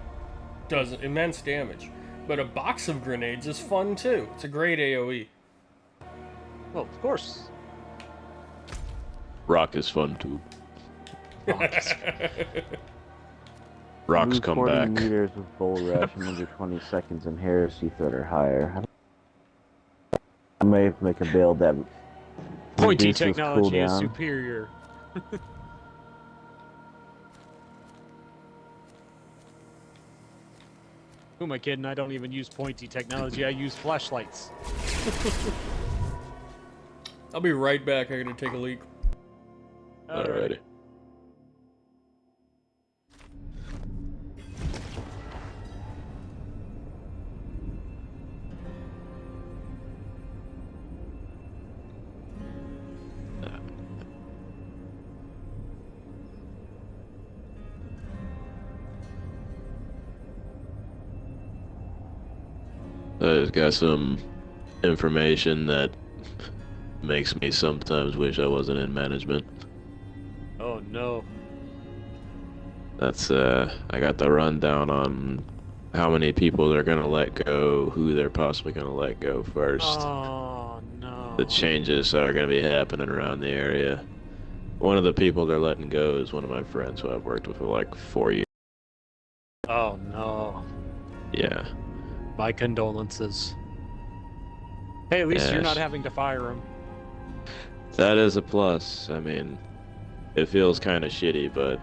does immense damage. But a box of grenades is fun too. It's a great AoE. Well, of course. Rock is fun too. Rocks Move come 40 back. meters with bull rush in under 20 seconds and heresy threat or higher. I may make a build that Pointy reduces technology is cooldown. superior. Who am I kidding? I don't even use pointy technology. I use flashlights. I'll be right back. I gotta take a leak. Alrighty. I just got some information that makes me sometimes wish I wasn't in management. Oh no. That's I got the rundown on how many people they're gonna let go, who they're possibly gonna let go first. Oh no. The changes that are gonna be happening around the area. One of the people they're letting go is one of my friends who I've worked with for like 4 years. Oh no. Yeah. My condolences. Hey, at least you're Yes. not having to fire him. That is a plus. I mean, it feels kind of shitty, but,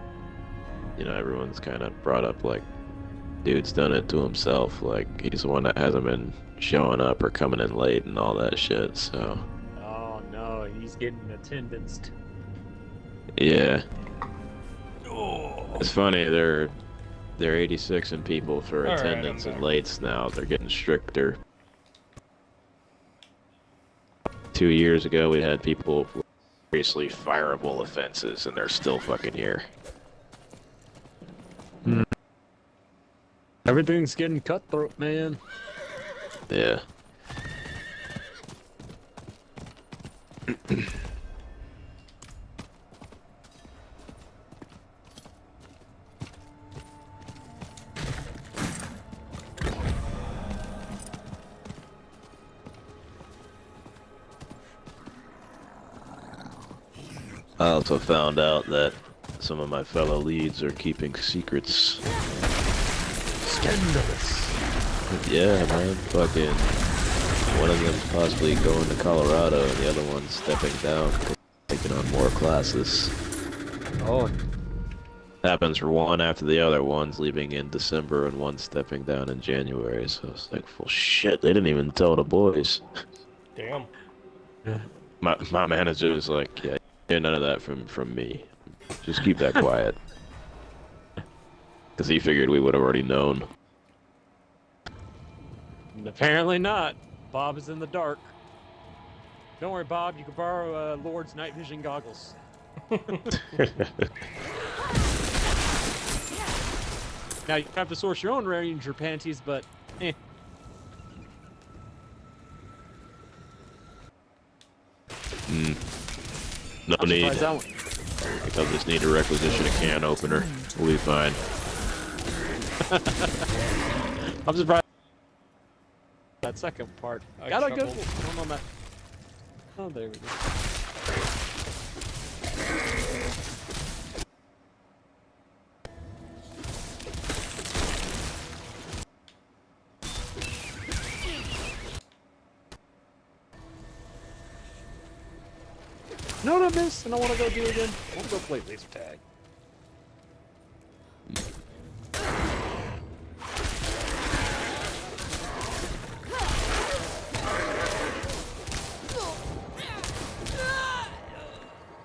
you know, everyone's kind of brought up, like, dude's done it to himself. Like, he's the one that hasn't been showing up or coming in late and all that shit, so. Oh no, he's getting attendanced. Yeah. It's funny, they're 86 in people for All right, attendance I'm and back. lates now. They're getting stricter. 2 years ago, we had people with seriously fireable offenses, and they're still fucking here. Everything's getting cutthroat, man. Yeah. I also found out that some of my fellow leads are keeping secrets. Scandalous. Yeah, man. Fucking. One of them's possibly going to Colorado, and the other one's stepping down, taking on more classes. Oh, Happens for one after the other. One's leaving in December, and one's stepping down in January. So it's like, well, shit. They didn't even tell the boys. Damn. My manager was like, yeah, hear none of that from me. Just keep that quiet. Because he figured we would have already known. apparently not. Bob is in the dark. Don't worry, Bob. You can borrow Lord's night vision goggles. Now you have to source your own Ranger panties, but eh. No I'm need. surprised that one. I'll just need to requisition a can opener. We'll be fine. I'm surprised that second part. I Got a good chuckled. one on that. Oh, there we go. No, no, miss, and I want to go do it again. I want to go play laser tag.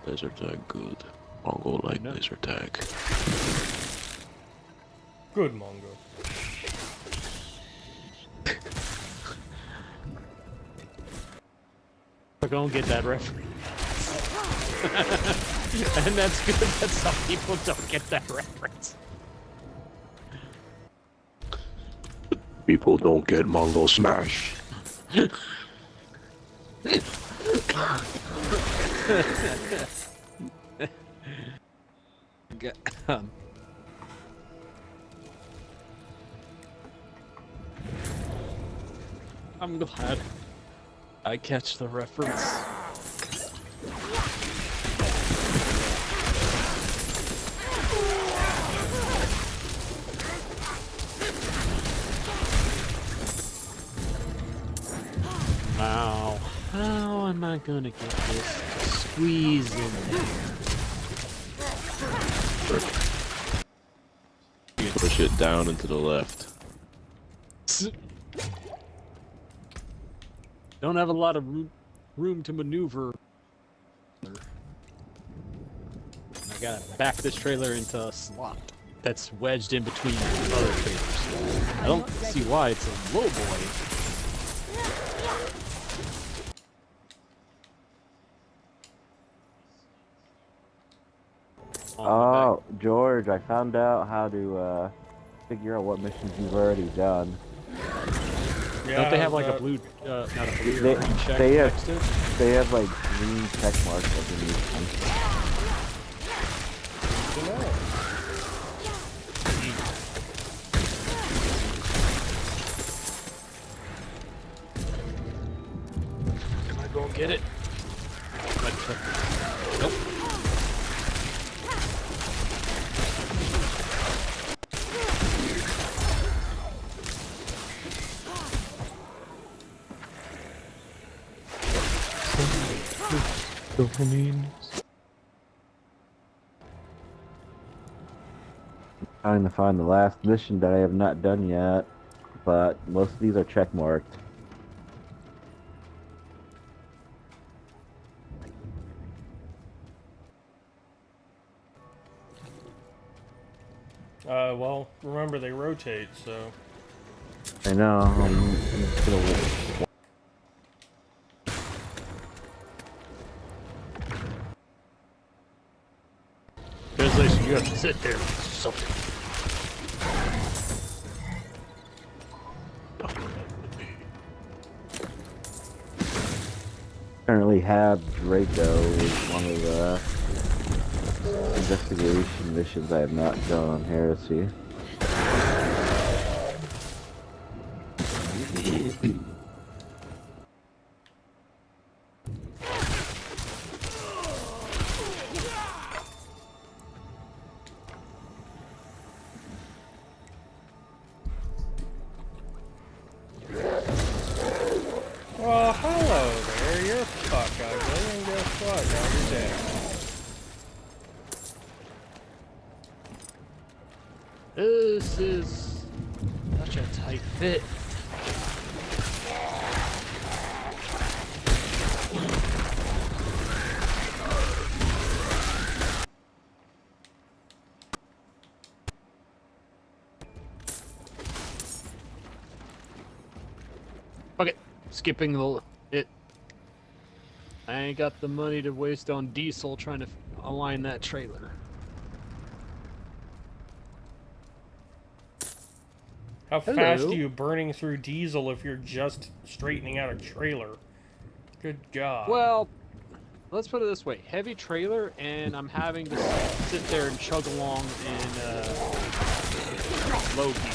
Laser tag good. Mongo like No. laser tag. Good Mongo. I don't get that reference. And that's good that some people don't get that reference. People don't get Mongo Smash. I'm glad I catch the reference. Wow. How am I gonna get this to squeeze in there? Push it down and to the left. Don't have a lot of room to maneuver. I gotta back this trailer into a slot that's wedged in between other trailers. I don't see why it's a low boy. Oh, George, I found out how to figure out what missions you've already done. Yeah, Don't they have like a blue, not a blue, They, or green check they next to it? have they have like green check marks underneath them. Am I gonna get it? Nope. Trying to find the last mission that I have not done yet, but most of these are check marked. Well, remember they rotate, so. I know. I'm just gonna. Translation, you have to sit there. Something. Currently have Draco is one of the investigation missions I have not done on Heresy. Well, hello there. You're fuck ugly, and guess what? Now you're dead. This is such a tight fit. Okay, skipping it. I ain't got the money to waste on diesel trying to align that trailer. How Hello. fast are you burning through diesel if you're just straightening out a trailer? Good God. Well, let's put it this way: heavy trailer, and I'm having to sit there and chug along in low gear.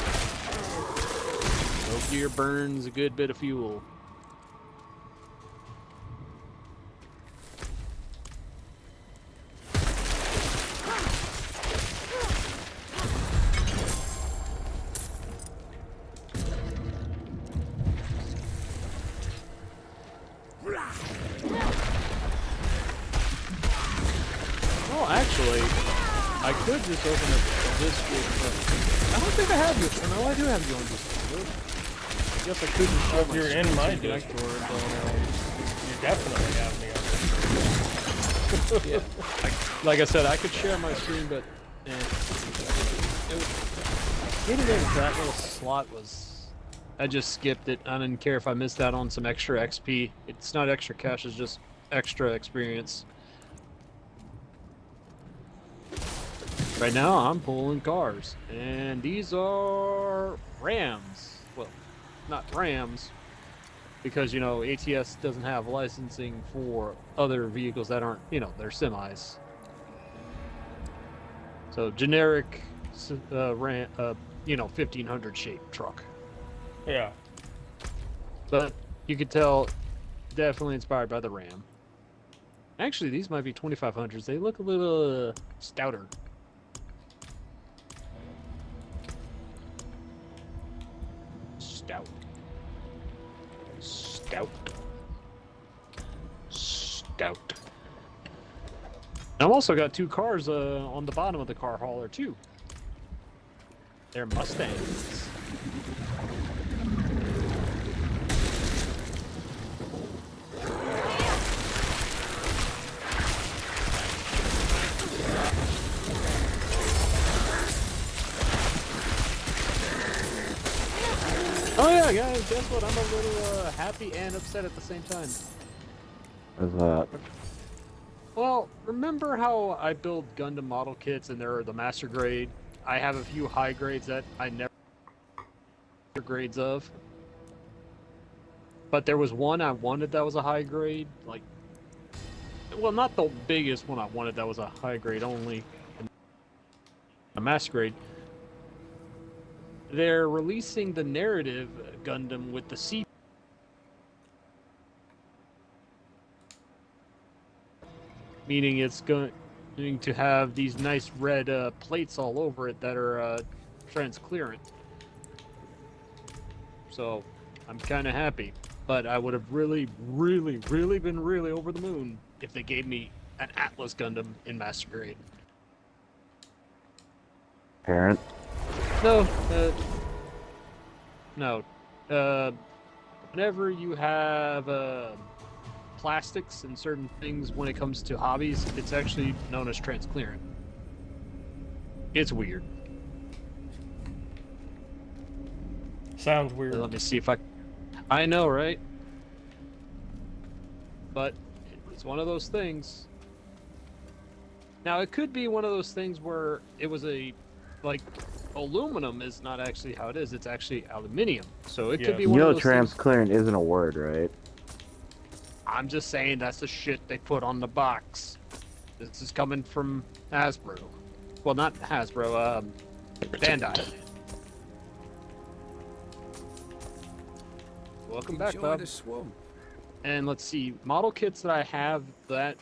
Low gear burns a good bit of fuel. Well, actually, I could just open up this with. I don't think I have you. Oh, no, I do have you on Discord. I guess I could just show If my you're in screen my so you can Discord, then you definitely have me on Discord. Yeah, like I said, I could share my screen, but getting into that little slot was. I just skipped it. I didn't care if I missed out on some extra XP. It's not extra cash, it's just extra experience. Right now, I'm pulling cars, and these are Rams. Well, not Rams, because, you know, ATS doesn't have licensing for other vehicles that aren't, you know, they're semis. So, generic, Ram, you know, 1500 shaped truck. Yeah. But you could tell, definitely inspired by the Ram. Actually, these might be 2500s. They look a little stouter. Stout. Stout. Stout. I've also got two cars on the bottom of the car hauler, too. They're Mustangs. Oh yeah, guys, guess what? I'm a little happy and upset at the same time. What's that? Well, remember how I build Gundam model kits and they're the master grade? I have a few high grades that I never grades of. But there was one I wanted that was a high grade, like, well, not the biggest one I wanted that was a high grade only, a master grade. They're releasing the narrative Gundam with the C. Meaning it's going to have these nice red plates all over it that are transclearant. So I'm kind of happy. But I would have really been really over the moon if they gave me an Atlas Gundam in Master Grade. Parent? No, no. Whenever you have plastics and certain things when it comes to hobbies, it's actually known as transclearant. It's weird. Sounds weird. Let me see if I know, right? But it's one of those things. Now, it could be one of those things where it was like, aluminum is not actually how it is. It's actually aluminium. So it could be You one of know those things. transparent isn't a word, right? I'm just saying that's the shit they put on the box. This is coming from Hasbro. Well, not Hasbro, Bandai. Welcome back, Enjoy Bob. the swamp. And let's see, model kits that I have, that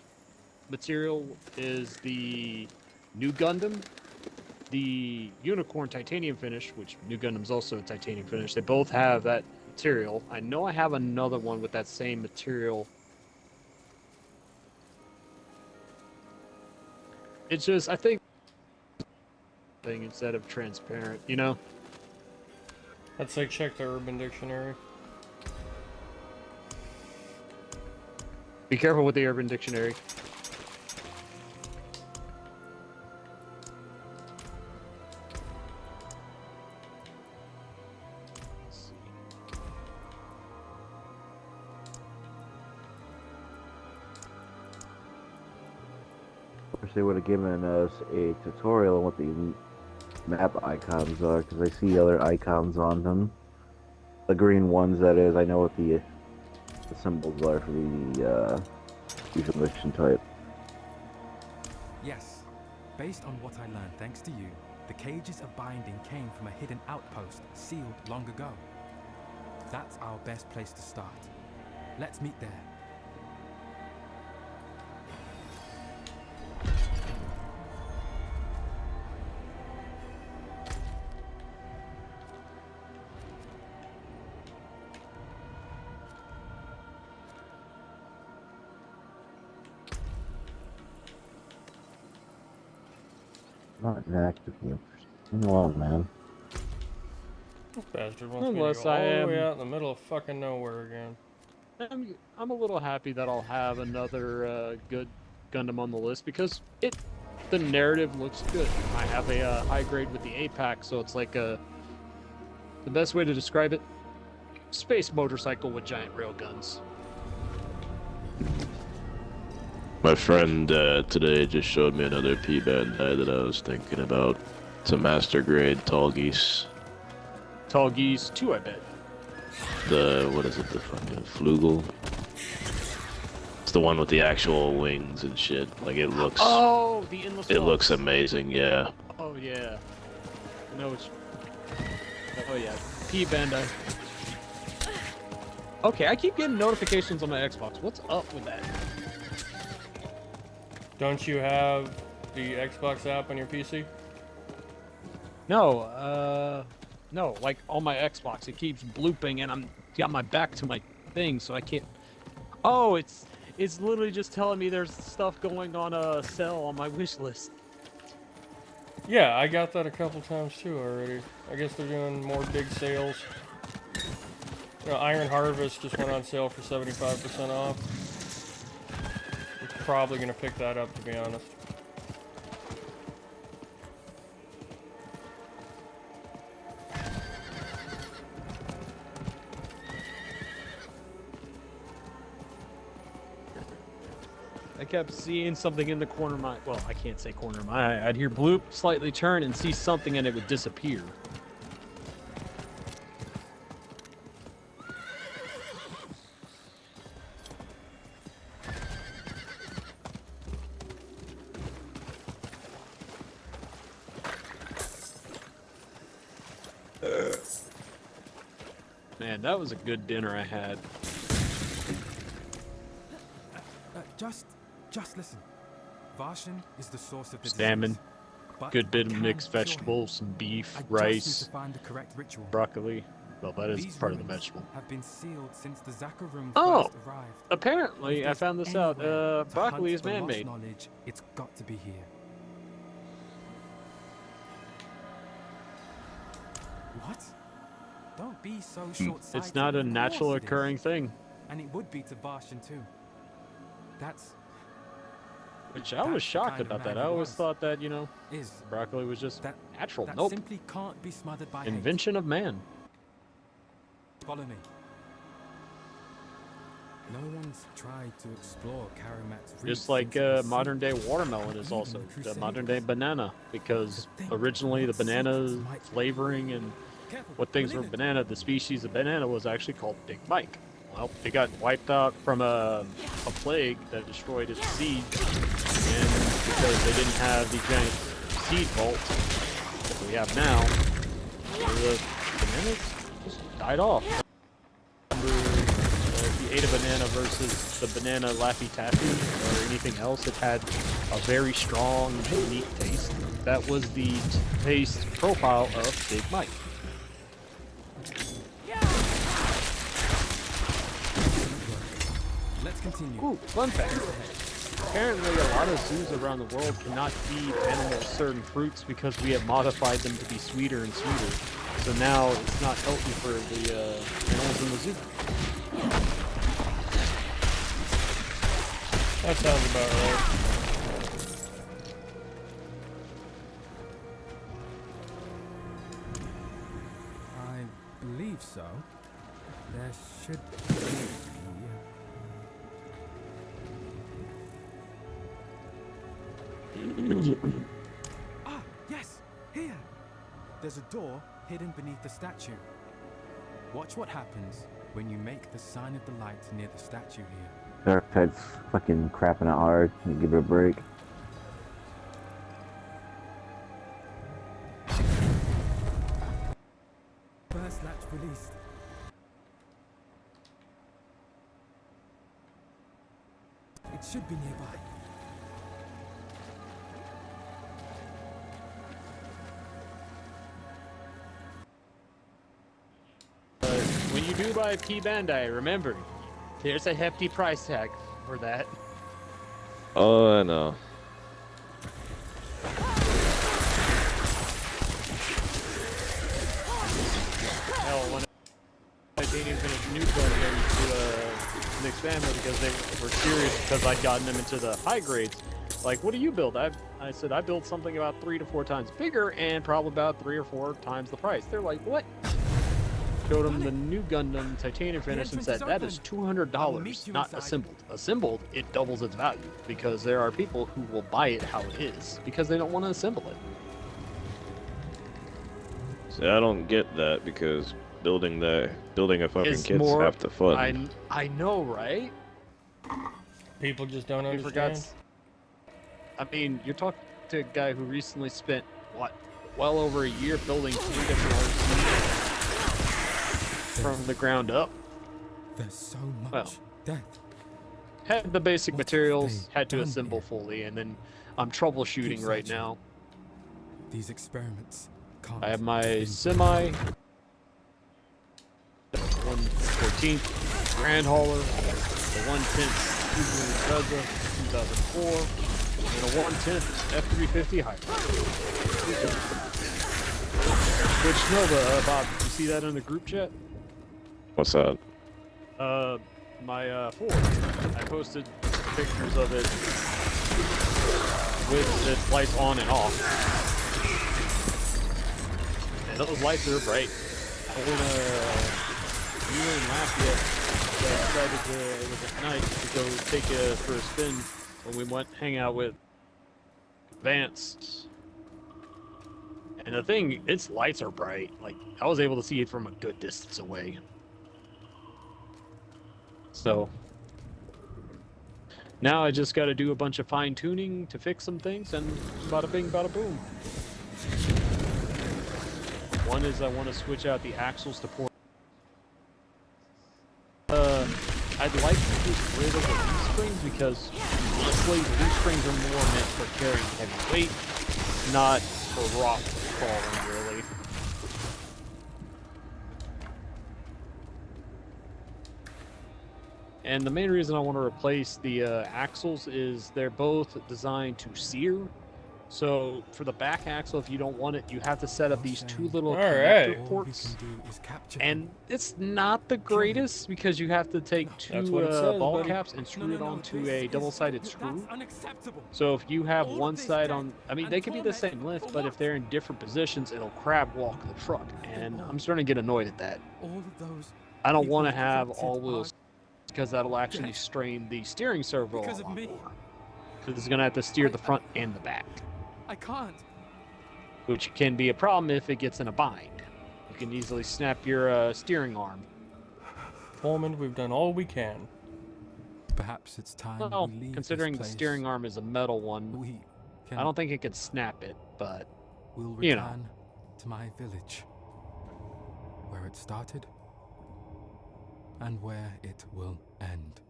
material is the New Gundam, the Unicorn Titanium finish, which New Gundam's also a titanium finish. They both have that material. I know I have another one with that same material. It's just, I think, thing instead of transparent, you know? Let's like check the Urban Dictionary. Be careful with the Urban Dictionary. Wish they would have given us a tutorial on what the map icons are, because I see other icons on them. The green ones, that is. I know what the symbols are for the usual mission type. Yes. Based on what I learned thanks to you, the cages of binding came from a hidden outpost sealed long ago. That's our best place to start. Let's meet there. Not an active game. Well, man. This bastard wants me to Unless go all I the am- way out in the middle of fucking nowhere again. I'm a little happy that I'll have another good Gundam on the list because the narrative looks good. I have a high grade with the APAC, so it's like the best way to describe it, space motorcycle with giant railguns. My friend today just showed me another P-Bandai that I was thinking about. It's a master grade tall geese. Tall geese too, I bet. What is it, the fucking Flugel? It's the one with the actual wings and shit. Like, it looks... Oh, the endless It walls. looks amazing, yeah. Oh yeah. No, it's... Oh yeah. P-Bandai. Okay, I keep getting notifications on my Xbox. What's up with that? Don't you have the Xbox app on your PC? No, no, like on my Xbox, it keeps blooping and I'm got my back to my thing, so I can't. Oh, it's literally just telling me there's stuff going on a sale on my wish list. Yeah, I got that a couple times too already. I guess they're doing more big sales. You know, Iron Harvest just went on sale for 75% off. I'm probably gonna pick that up, to be honest. I kept seeing something in the corner of my, well, I can't say corner of my eye. I'd hear bloop, slightly turn, and see something and it would disappear. Man, that was a good dinner I had. Just listen. Varshan is the source of the Salmon, disease, but good bit of I can mixed cure him. vegetables, some beef, I just rice, need to find the correct ritual. broccoli. Well, that is These part of the ruins vegetable. have been sealed since the Zakarum Oh, first arrived. apparently, If I there's found this out. anywhere to Broccoli hunt is for lost man-made. knowledge, it's got to be here. What? Don't be so short-sighted. It's not a Of natural course it is. occurring thing. And it would be to Varshan too. That's Which I was shocked kind of about man that. I he always was. thought that, you know, is broccoli was just that natural. that Nope. simply can't be smothered by hate. Invention of man. Follow me. No one's tried to explore Karamat's roots Just like into the sea. modern day watermelon is also the modern day banana, because originally the banana flavoring and what things were banana, the species of banana was actually called Big Mike. Well, it got wiped out from a plague that destroyed its seeds, and because they didn't have the giant seed vault that we have now, the bananas just died off. If you ate a banana versus the banana Laffy Taffy or anything else, it had a very strong, unique taste. That was the taste profile of Big Mike. Let's continue. Ooh, fun fact. Apparently, a lot of zoos around the world cannot feed animals certain fruits because we have modified them to be sweeter and sweeter. So now it's not healthy for the animals in the zoo. That sounds about right. I believe so. There should be... Ah, yes! Here! There's a door hidden beneath the statue. Watch what happens when you make the sign of the light near the statue here. Darkseid's fucking crapping out hard. You give it a break. First latch released. It should be nearby. When you do buy a key Bandai, remember, there's a hefty price tag for that. Oh, I know. Hell, when Titanium finished nuke them into Nick's family because they were serious because I'd gotten them into the high grades. Like, what do you build? I said, I build something about 3 to 4 times bigger and probably about 3 or 4 times the price. They're like, what? Showed them the new Gundam Titanium finish and said, that is $200, not assembled. Assembled, it doubles its value because there are people who will buy it how it is because they don't want to assemble it. See, I don't get that because building a fucking It's kit's more- half the fun. I know, right? People just don't You understand. forgot. I mean, you're talking to a guy who recently spent, what, well over a year building 3 different RCs from the ground up. There's so much Well, death. had the basic materials, they had to done assemble here? fully, and then I'm troubleshooting Keep right searching. now. These experiments can't I have my be- semi, 114th Grand Hauler, the 110th Subaru Impreza 2004, and a 110th F350 Hybrid. Which Nova, Bob, did you see that in the group chat? What's that? My Ford. I posted pictures of it with its lights on and off. And those lights are bright. When you weren't laugh yet, I decided it was at night to go take it for a spin when we went hang out with Vance. And the thing, its lights are bright. Like, I was able to see it from a good distance away. So, now I just got to do a bunch of fine tuning to fix some things, and bada bing, bada boom. One is I want to switch out the axles to port. I'd like to get rid of the leaf springs because honestly, the leaf springs are more meant for carrying heavy weight, not for rock crawling, really. And the main reason I want to replace the axles is they're both designed to sear. So for the back axle, if you don't want it, you have to set up these 2 little connector ports. And it's not the greatest because you have to take 2 That's what it says, ball buddy. caps and screw it onto a double-sided screw. That's unacceptable. So if you have one side on, I mean, they could be the same length, but if they're in different positions, it'll crab walk the truck. And I'm starting to get annoyed at that. All of those I don't People want to have have corrupted all wheels because that'll actually dead. strain the steering servo Because a of lot me. more. Because it's going to have to steer the front and the back, I can't. which can be a problem if it gets in a bind. You can easily snap your steering arm. Coleman, we've done all we can. Perhaps it's time Well, we leave considering this the place. steering arm is a metal one, We can. I don't think it could snap it, but We'll you return know. to my village, where it started, and where it will end.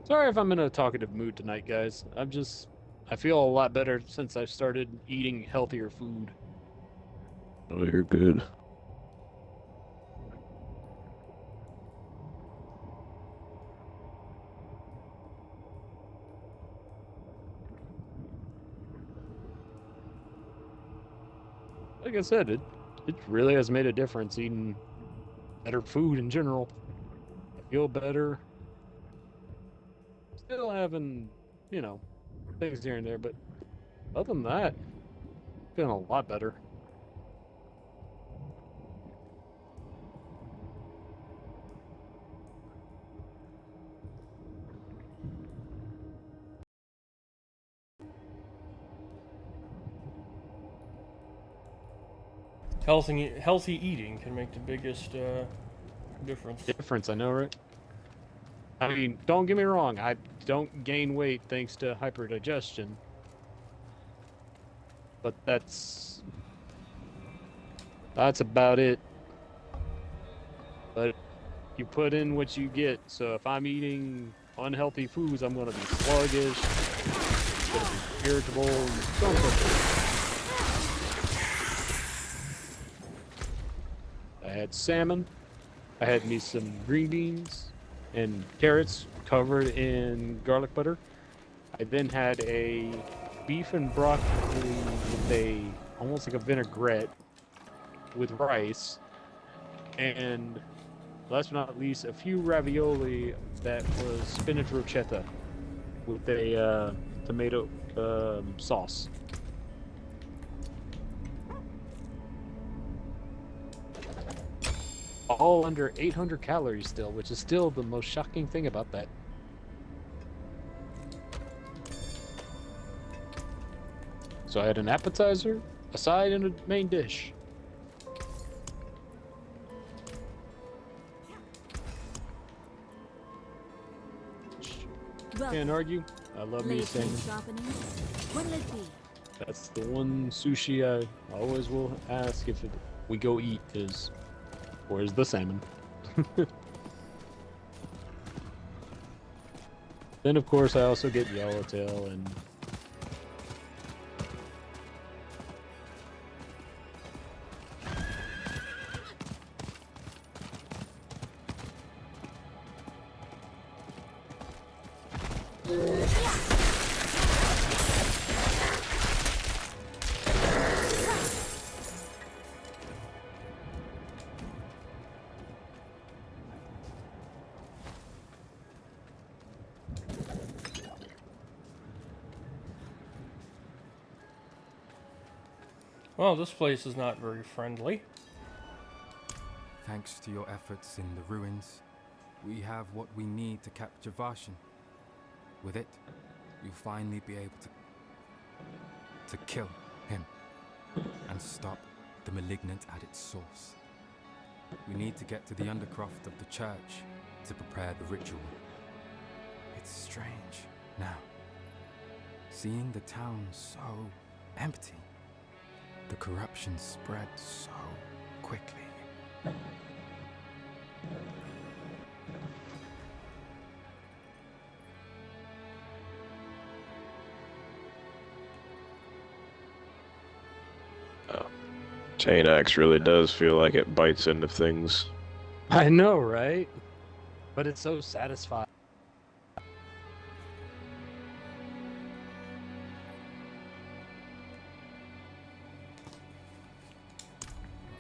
Sorry if I'm in a talkative mood tonight, guys. I feel a lot better since I've started eating healthier food. Oh, you're good. Like I said, it really has made a difference eating better food in general. I feel better. Still having, things here and there, but other than that, feeling a lot better. Healthy eating can make the biggest difference. I know, right? I mean, don't get me wrong, I don't gain weight thanks to hyperdigestion. But that's about it. But you put in what you get, so if I'm eating unhealthy foods, I'm gonna be sluggish, gonna be irritable, and so on and so forth. I had salmon, I had me some green beans and carrots covered in garlic butter. I then had a beef and broccoli with almost like a vinaigrette with rice, and last but not least, a few ravioli that was spinach rochetta with a tomato sauce. All under 800 calories still, which is still the most shocking thing about that. So I had an appetizer, a side, and a main dish. Can't argue. I love me a salmon. What'll it be? That's the one sushi I always will ask if we go eat is, where's the salmon? Then of course I also get yellowtail and Well, this place is not very friendly. Thanks to your efforts in the ruins, we have what we need to capture Varshan. With it, you'll finally be able to kill him and stop the malignant at its source. We need to get to the undercroft of the church to prepare the ritual. It's strange now, seeing the town so empty. The corruption spread so quickly. Chain axe really does feel like it bites into things. I know, right? But it's so satisfying.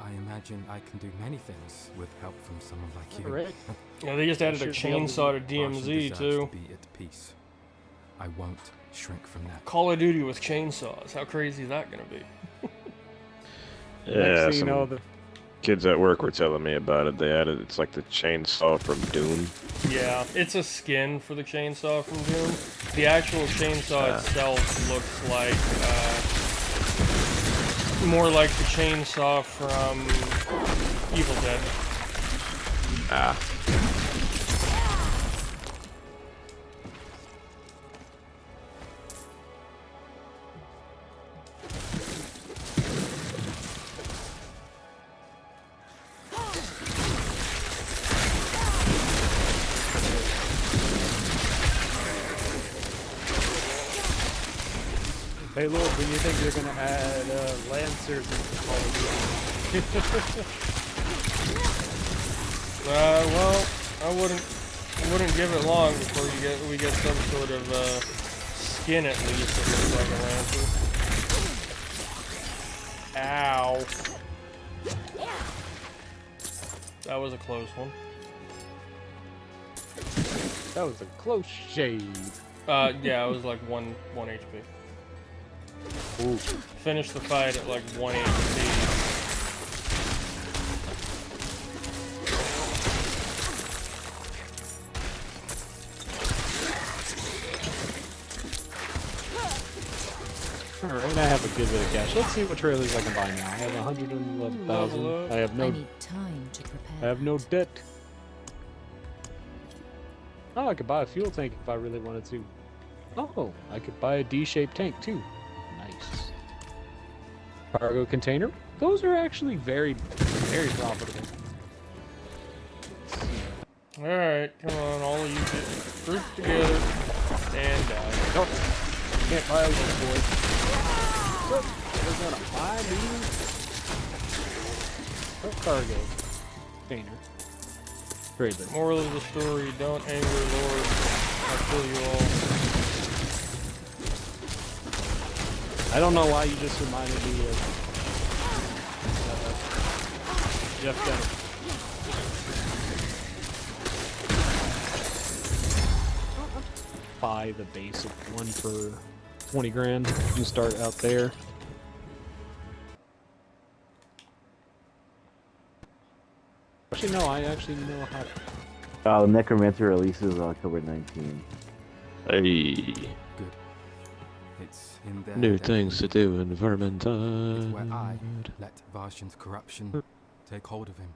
I imagine I can do many things with help from someone like you. Right. Yeah, they just added a Should be able to- chainsaw to Varshan DMZ deserves too. to be at peace. I won't shrink from that. Call of Duty with chainsaws. How crazy is that gonna be? Yeah, thing you know, some kids at work were telling me about it. They added, it's like the chainsaw from Doom. Yeah, it's a skin for the chainsaw from Doom. The actual chainsaw itself looks like, more like the chainsaw from Evil Dead. Ah. Hey, Lord, when you think they're gonna add Lancers into Call of Duty? Well, I wouldn't give it long before we get some sort of skin at least that looks like a lancer. Ow. That was a close one. That was a close shave. Yeah, it was like 1 HP. Ooh. Finished the fight at like 1 HP. Alright, I have a good bit of cash. Let's see what trailers I can buy now. I have 111,000. I have no. I need time to prepare. I have no debt. Oh, I could buy a fuel tank if I really wanted to. Oh, I could buy a D-shaped tank too. Nice. Cargo container. Those are actually very, very profitable. Alright, come on, all of you get grouped together and die. Nope. Can't buy a little boy. So, they're gonna buy me a cargo container. Trailer. Moral of the story, don't anger Lord. I'll kill you all. I don't know why you just reminded me of Jeff Denham. Buy the basic one for 20 grand. You start out there. Actually, no, I actually know how to. Necromancer releases October 19th. Hey. Good. It's in there. New that things to do in Vermintide. It's where I let Varshan's corruption take hold of him.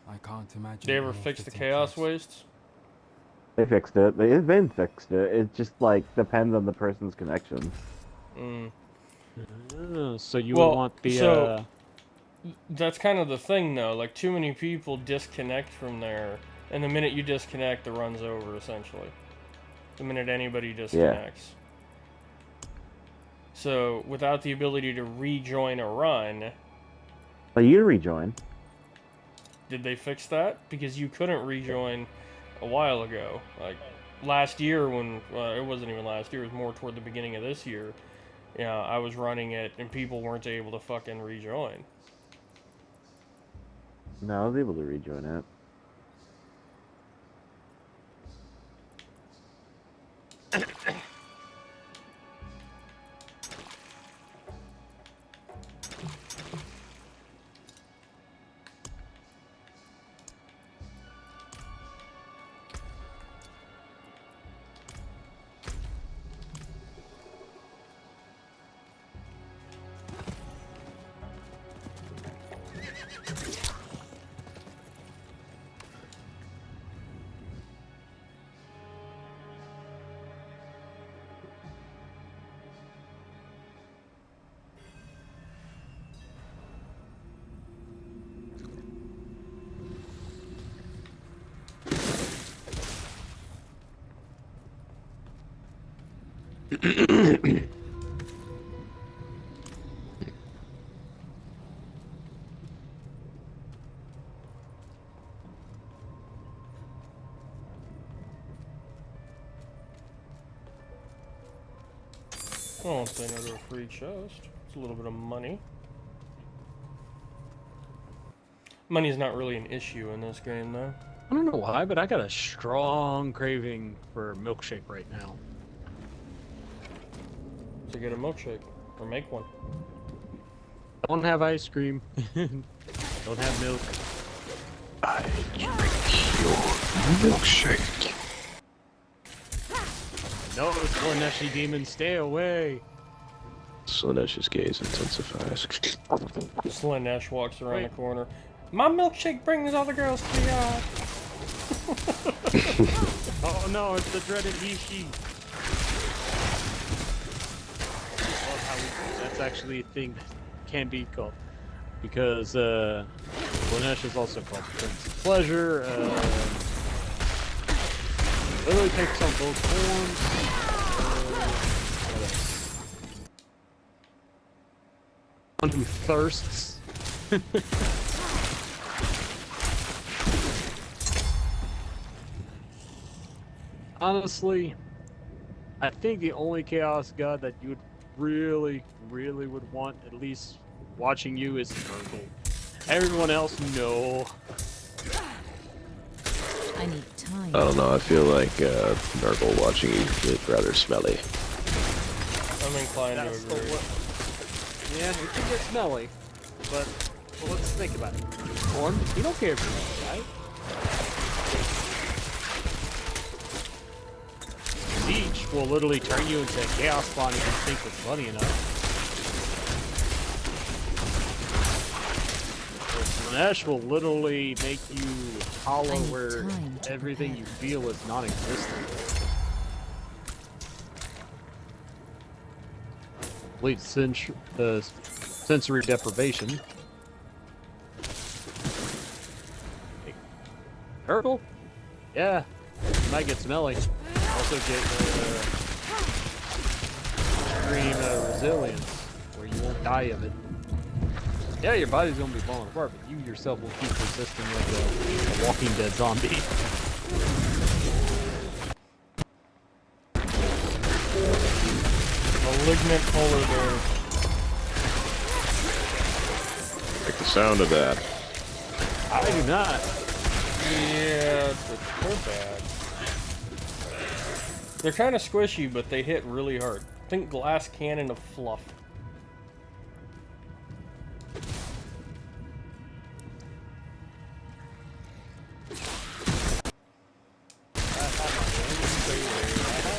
I can't imagine. Did they ever fix the chaos wastes? They fixed it. They've been fixed it. It just like depends on the person's connection. So you would want the. That's kind of the thing, though. Like, too many people disconnect from there, and the minute you disconnect, the run's over, essentially. The minute anybody disconnects. Yeah. So, without the ability to rejoin a run... But you rejoin. Did they fix that? Because you couldn't rejoin a while ago. Like, last year when... it wasn't even last year, it was more toward the beginning of this year. Yeah, I was running it, and people weren't able to fucking rejoin. No, I was able to rejoin it. I won't say no to a free chest. It's a little bit of money. Money's not really an issue in this game, though. I don't know why, but I got a strong craving for milkshake right now. to get a milkshake or make one. Don't have ice cream. Don't have milk. I drink your milkshake. No, Slaneshi demon, stay away. Slanesh's gaze intensifies. Slanesh walks around the corner. My milkshake brings all the girls to the yard. Oh no, it's the dreaded Ishi. That's actually a thing that can be called. Because Slanesh is also called Prince of Pleasure. Literally takes on both forms. One who thirsts. Honestly, I think the only Chaos God that you would really would want, at least watching you, is Nurgle. Everyone else, no. I need time. I don't know, I feel like Nurgle watching you get rather smelly. I'm inclined to agree. Yeah, it can get smelly, but well, let's think about it. Form, you don't care if you know, right? Siege will literally turn you into a chaos spawn if you think it's funny enough. Slanesh will literally make you hollow where everything you feel is non-existent. Complete sensory deprivation. Turtle? Yeah, you might get smelly. Also get extreme resilience, where you won't die of it. Yeah, your body's gonna be falling apart, but you yourself will keep resisting like a Walking Dead zombie. Malignant polar bear. Like the sound of that. I do not. Yeah, they're bad. They're kind of squishy, but they hit really hard. Think glass cannon of fluff.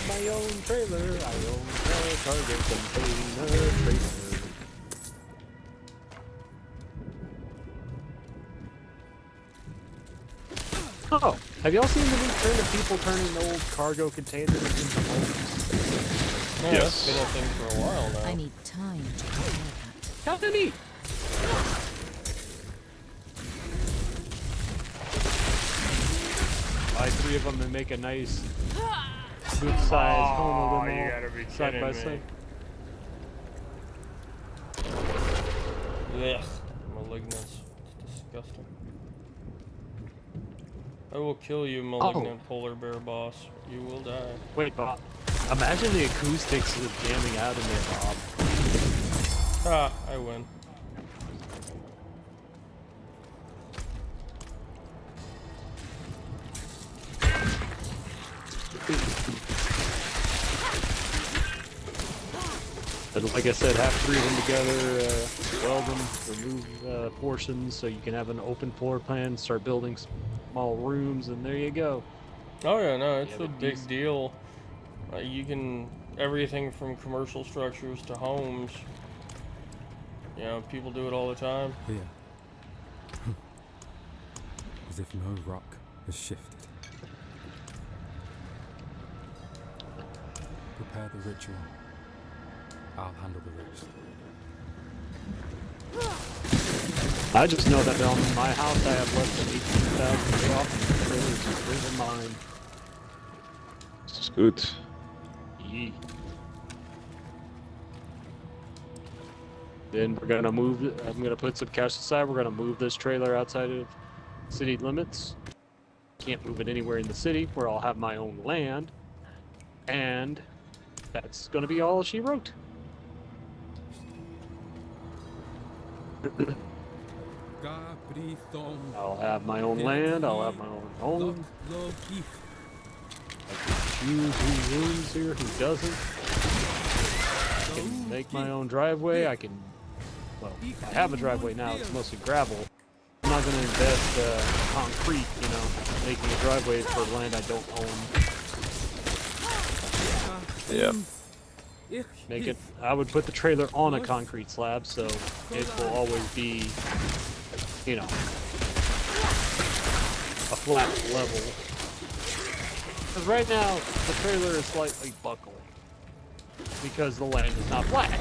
My own trailer, I own a cargo container trailer. Oh, have y'all seen the new trend of people turning old cargo containers into homes? Yeah, that's been a thing for a while now. I need time to prepare that. How neat! Buy 3 of them and make a nice, good-sized home of them all side by side. Ugh, malignance. It's disgusting. I will kill you, malignant polar bear boss. You will die. Wait, Bob. Imagine the acoustics of jamming out in there, Bob. Ah, I win. But like I said, have 3 of them together, weld them, remove portions so you can have an open floor plan, start building small rooms, and there you go. Oh yeah, no, it's a big deal. You can, everything from commercial structures to homes. You know, people do it all the time. Here. As if no rock has shifted. Prepare the ritual. I'll handle the rest. I just know that on my house I have less than 18,000 off trailers just live in mine. This is good. Yee. Then we're gonna move, I'm gonna put some cash aside, we're gonna move this trailer outside of city limits. Can't move it anywhere in the city where I'll have my own land. And that's gonna be all she wrote. I'll have my own land, I'll have my own home. I can choose who rooms here, who doesn't. can make my own driveway. I can, well, I have a driveway now. It's mostly gravel. I'm not going to invest concrete, you know, making a driveway for land I don't own. Yeah. Make it. I would put the trailer on a concrete slab, so it will always be, you know, a flat level. Because right now the trailer is slightly buckling because the land is not flat.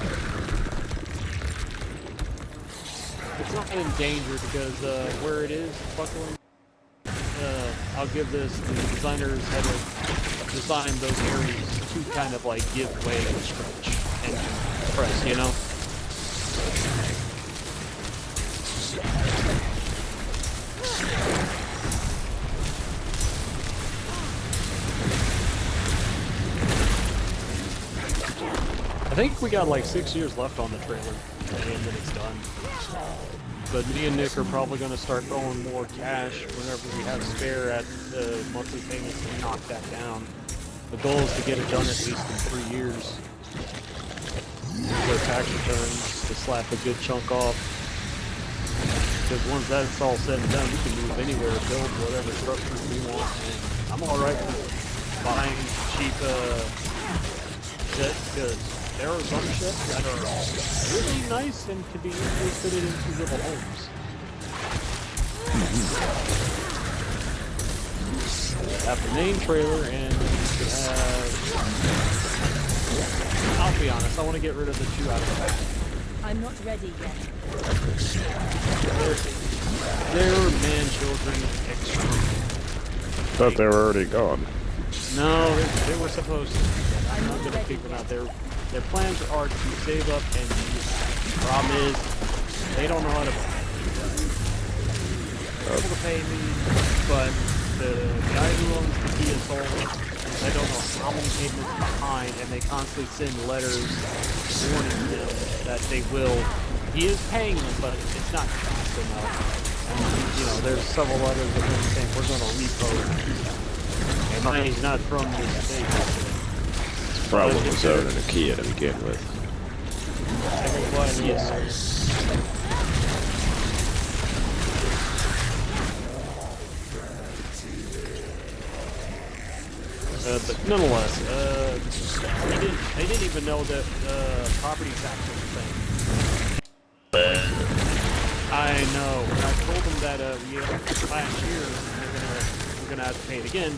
It's not in danger because where it is buckling, I'll give this, the designers had to design those areas to kind of like give way and stretch and press, you know? I think we got like 6 years left on the trailer, and then it's done. But me and Nick are probably going to start throwing more cash whenever we have spare at the monthly payments to knock that down. The goal is to get it done at least in 3 years. So tax returns to slap a good chunk off. Because once that's all said and done, we can move anywhere, build whatever structures we want. And I'm alright with buying cheap shit, because there are some ships that are really nice and can be easily fitted into little homes. Have the main trailer, and you could have... I'll be honest, I want to get rid of the two out of the back. I'm not ready yet. They're man-children extra. Thought they were already gone. No, they were supposed to. I'm not going to figure them out. Their plans are to save up and use. The problem is, they don't know how to pay. They're able to pay me, but the guy who owns the Kia Soul, I don't know how many payments behind, and they constantly send letters warning them that they will. He is paying them, but it's not fast enough. And, you know, there's several letters of him saying we're going to repo. And money's not from this state. Probably was owning a Kia to begin with. Yes. But nonetheless, they didn't even know that property tax was a thing. I know. And I told them that last year we're gonna have to pay it again.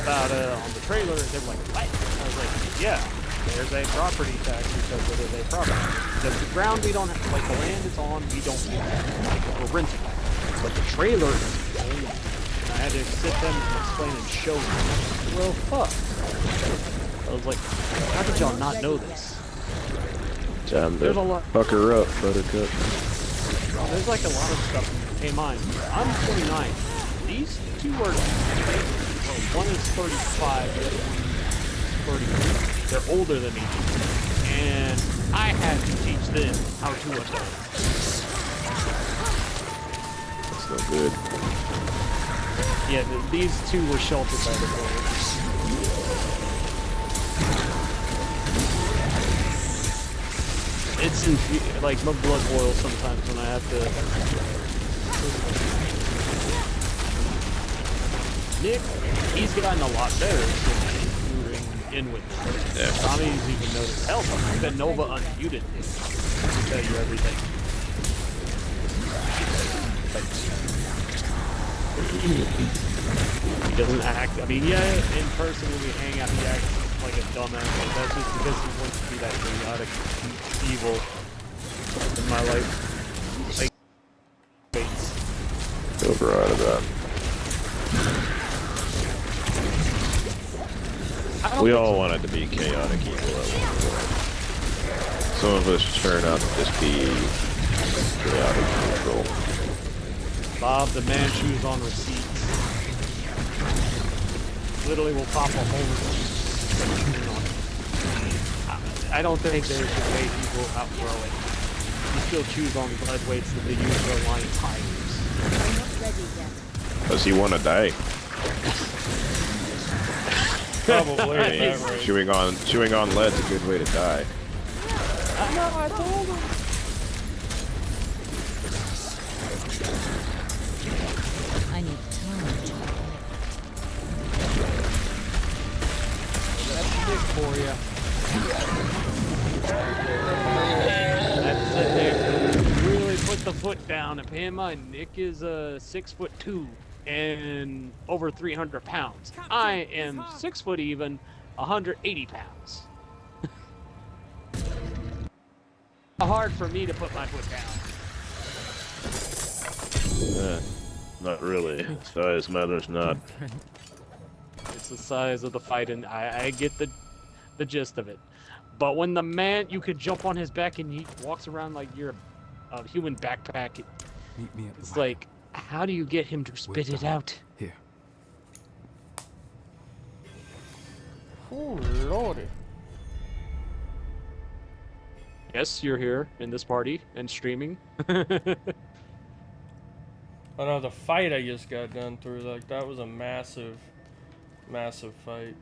About on the trailer, they were like, what? I was like, yeah, there's a property tax because it is a property. The ground we don't have, like the land it's on, we don't get like we're renting it. But the trailer is owned. And I had to sit them and explain and show them. Well, fuck. I was like, how did y'all not know this? Time to pucker up, buttercup. There's like a lot of stuff. Hey, mine. I'm 29. These two are... One is 35, the other one is 33. They're older than me. And I had to teach them how to adult. That's no good. Yeah, these two were sheltered by the village. It's like my blood boils sometimes when I have to... Nick, he's gotten a lot better since moving in with me. Yeah. Tommy's even noticed. Hell, even Nova unmuted Nick to tell you everything. He doesn't act, I mean, yeah, in person when we hang out, he acts like a dumbass, but that's just because he wants to be that chaotic evil in my life. Like, Override of that. We all wanted to be chaotic evil at one point. Some of us turn out to just be chaotic neutral. Bob, the man shoes on receipts. Literally will pop a hole in I don't think there's a way people outgrow it. You still choose on lead weights that they use for line tires. I'm not ready yet. Does he want to die? Probably I at mean, that rate. chewing on lead's a good way to die. I know, I told him. I need time to prepare. That's Nick for you. That's it there. Really put the foot down and pay in mind, Nick is 6'2" and over 300 pounds. I am 6 foot even, 180 pounds. Hard for me to put my foot down. Not really. Size matters not. It's the size of the fight, and I get the gist of it. But when the man, you could jump on his back and he walks around like you're a human backpack, Meet me at the it's wagon. like, how do you get him to spit it out? Here. Oh, lordy. Yes, you're here in this party and streaming. Oh no, the fight I just got done through, like, that was a massive, massive fight.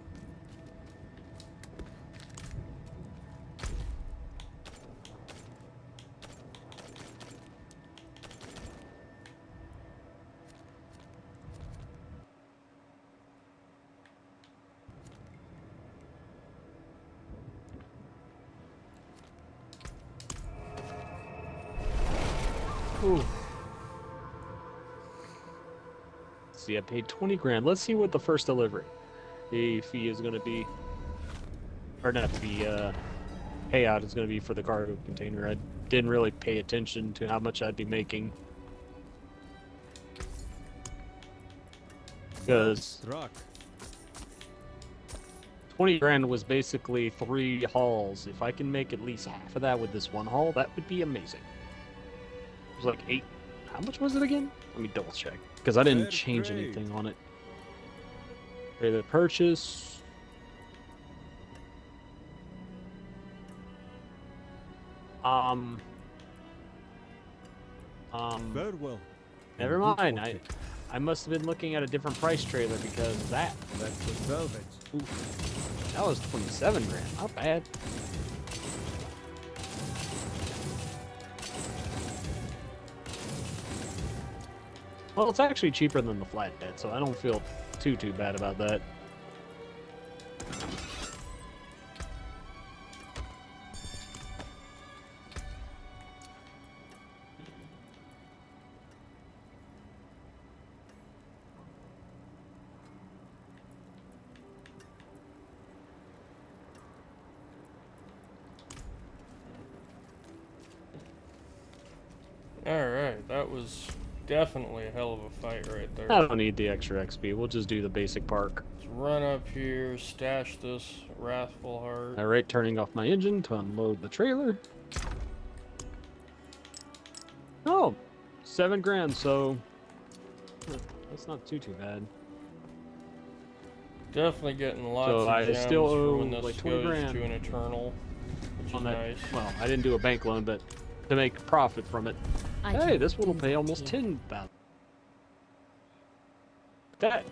Ooh. See, I paid 20 grand. Let's see what the first delivery fee is going to be. Or not the payout is going to be for the cargo container. I didn't really pay attention to how much I'd be making. Because 20 grand was basically 3 hauls. If I can make at least half of that with this one haul, that would be amazing. It was like 8. How much was it again? Let me double check. Because I didn't change anything on it. Okay, the purchase. Farewell. Never mind. I must have been looking at a different price trailer because that's the velvet. Oof. That was 27 grand. Not bad. Well, it's actually cheaper than the flatbed, so I don't feel too bad about that. Alright, that was definitely a hell of a fight right there. I don't need the extra XP. We'll just do the basic park. Let's run up here, stash this Wrathful Heart. Alright, turning off my engine to unload the trailer. Oh, 7 grand, so that's not too bad. Definitely getting lots So of I gems still for owe when this like 20 goes grand to an Eternal, which is on that. nice. Well, I didn't do a bank loan, but to make profit from it. Hey, this one will pay almost 10,000. That.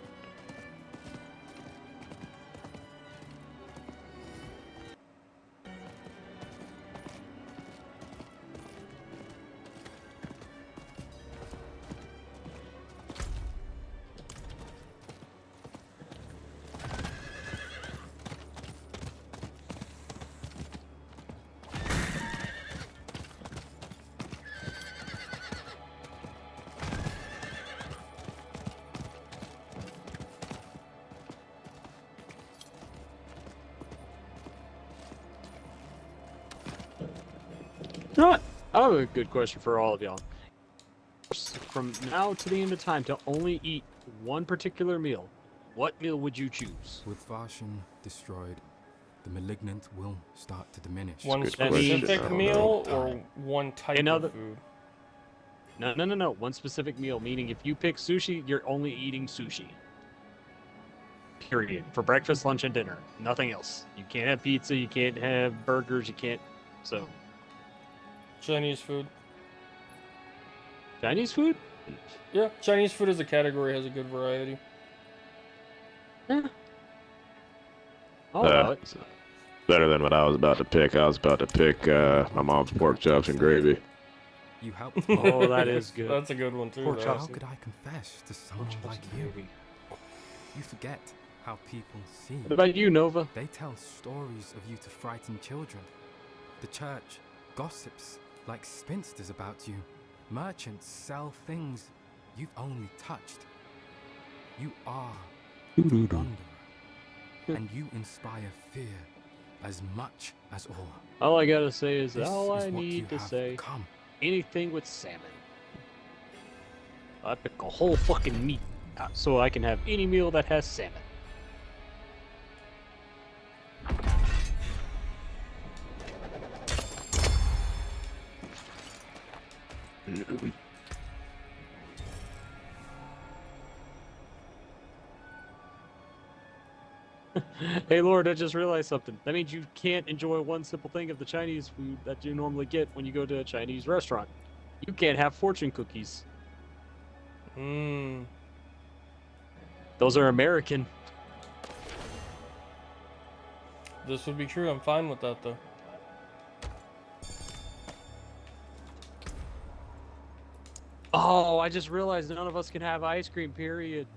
I have a good question for all of y'all. From now to the end of time, to only eat one particular meal, what meal would you choose? With Varshan destroyed, the malignant will start to diminish. One specific meal or one type of food? No. One specific meal, meaning if you pick sushi, you're only eating sushi. Period. For breakfast, lunch, and dinner. Nothing else. You can't have pizza, you can't have burgers, you can't... So... Chinese food. Chinese food? Yeah, Chinese food as a category has a good variety. Yeah. I'll allow it. It's better than what I was about to pick. I was about to pick my mom's pork chops and gravy. You helped. Oh, that is good. That's a good one too. Pork though. chops. How could I confess to someone like you? You forget how people see you. What about you, Nova? They tell stories of you to frighten children. The church gossips like spinsters about you. Merchants sell things you've only touched. You are a wanderer, and you inspire fear as much as awe. All I gotta say is This all is I what you need to have say. become. Anything with salmon. I pick a whole fucking meat so I can have any meal that has salmon. Hey Lord, I just realized something. That means you can't enjoy one simple thing of the Chinese food that you normally get when you go to a Chinese restaurant. You can't have fortune cookies. Mmm. Those are American. This would be true. I'm fine with that though. Oh, I just realized none of us can have ice cream, period.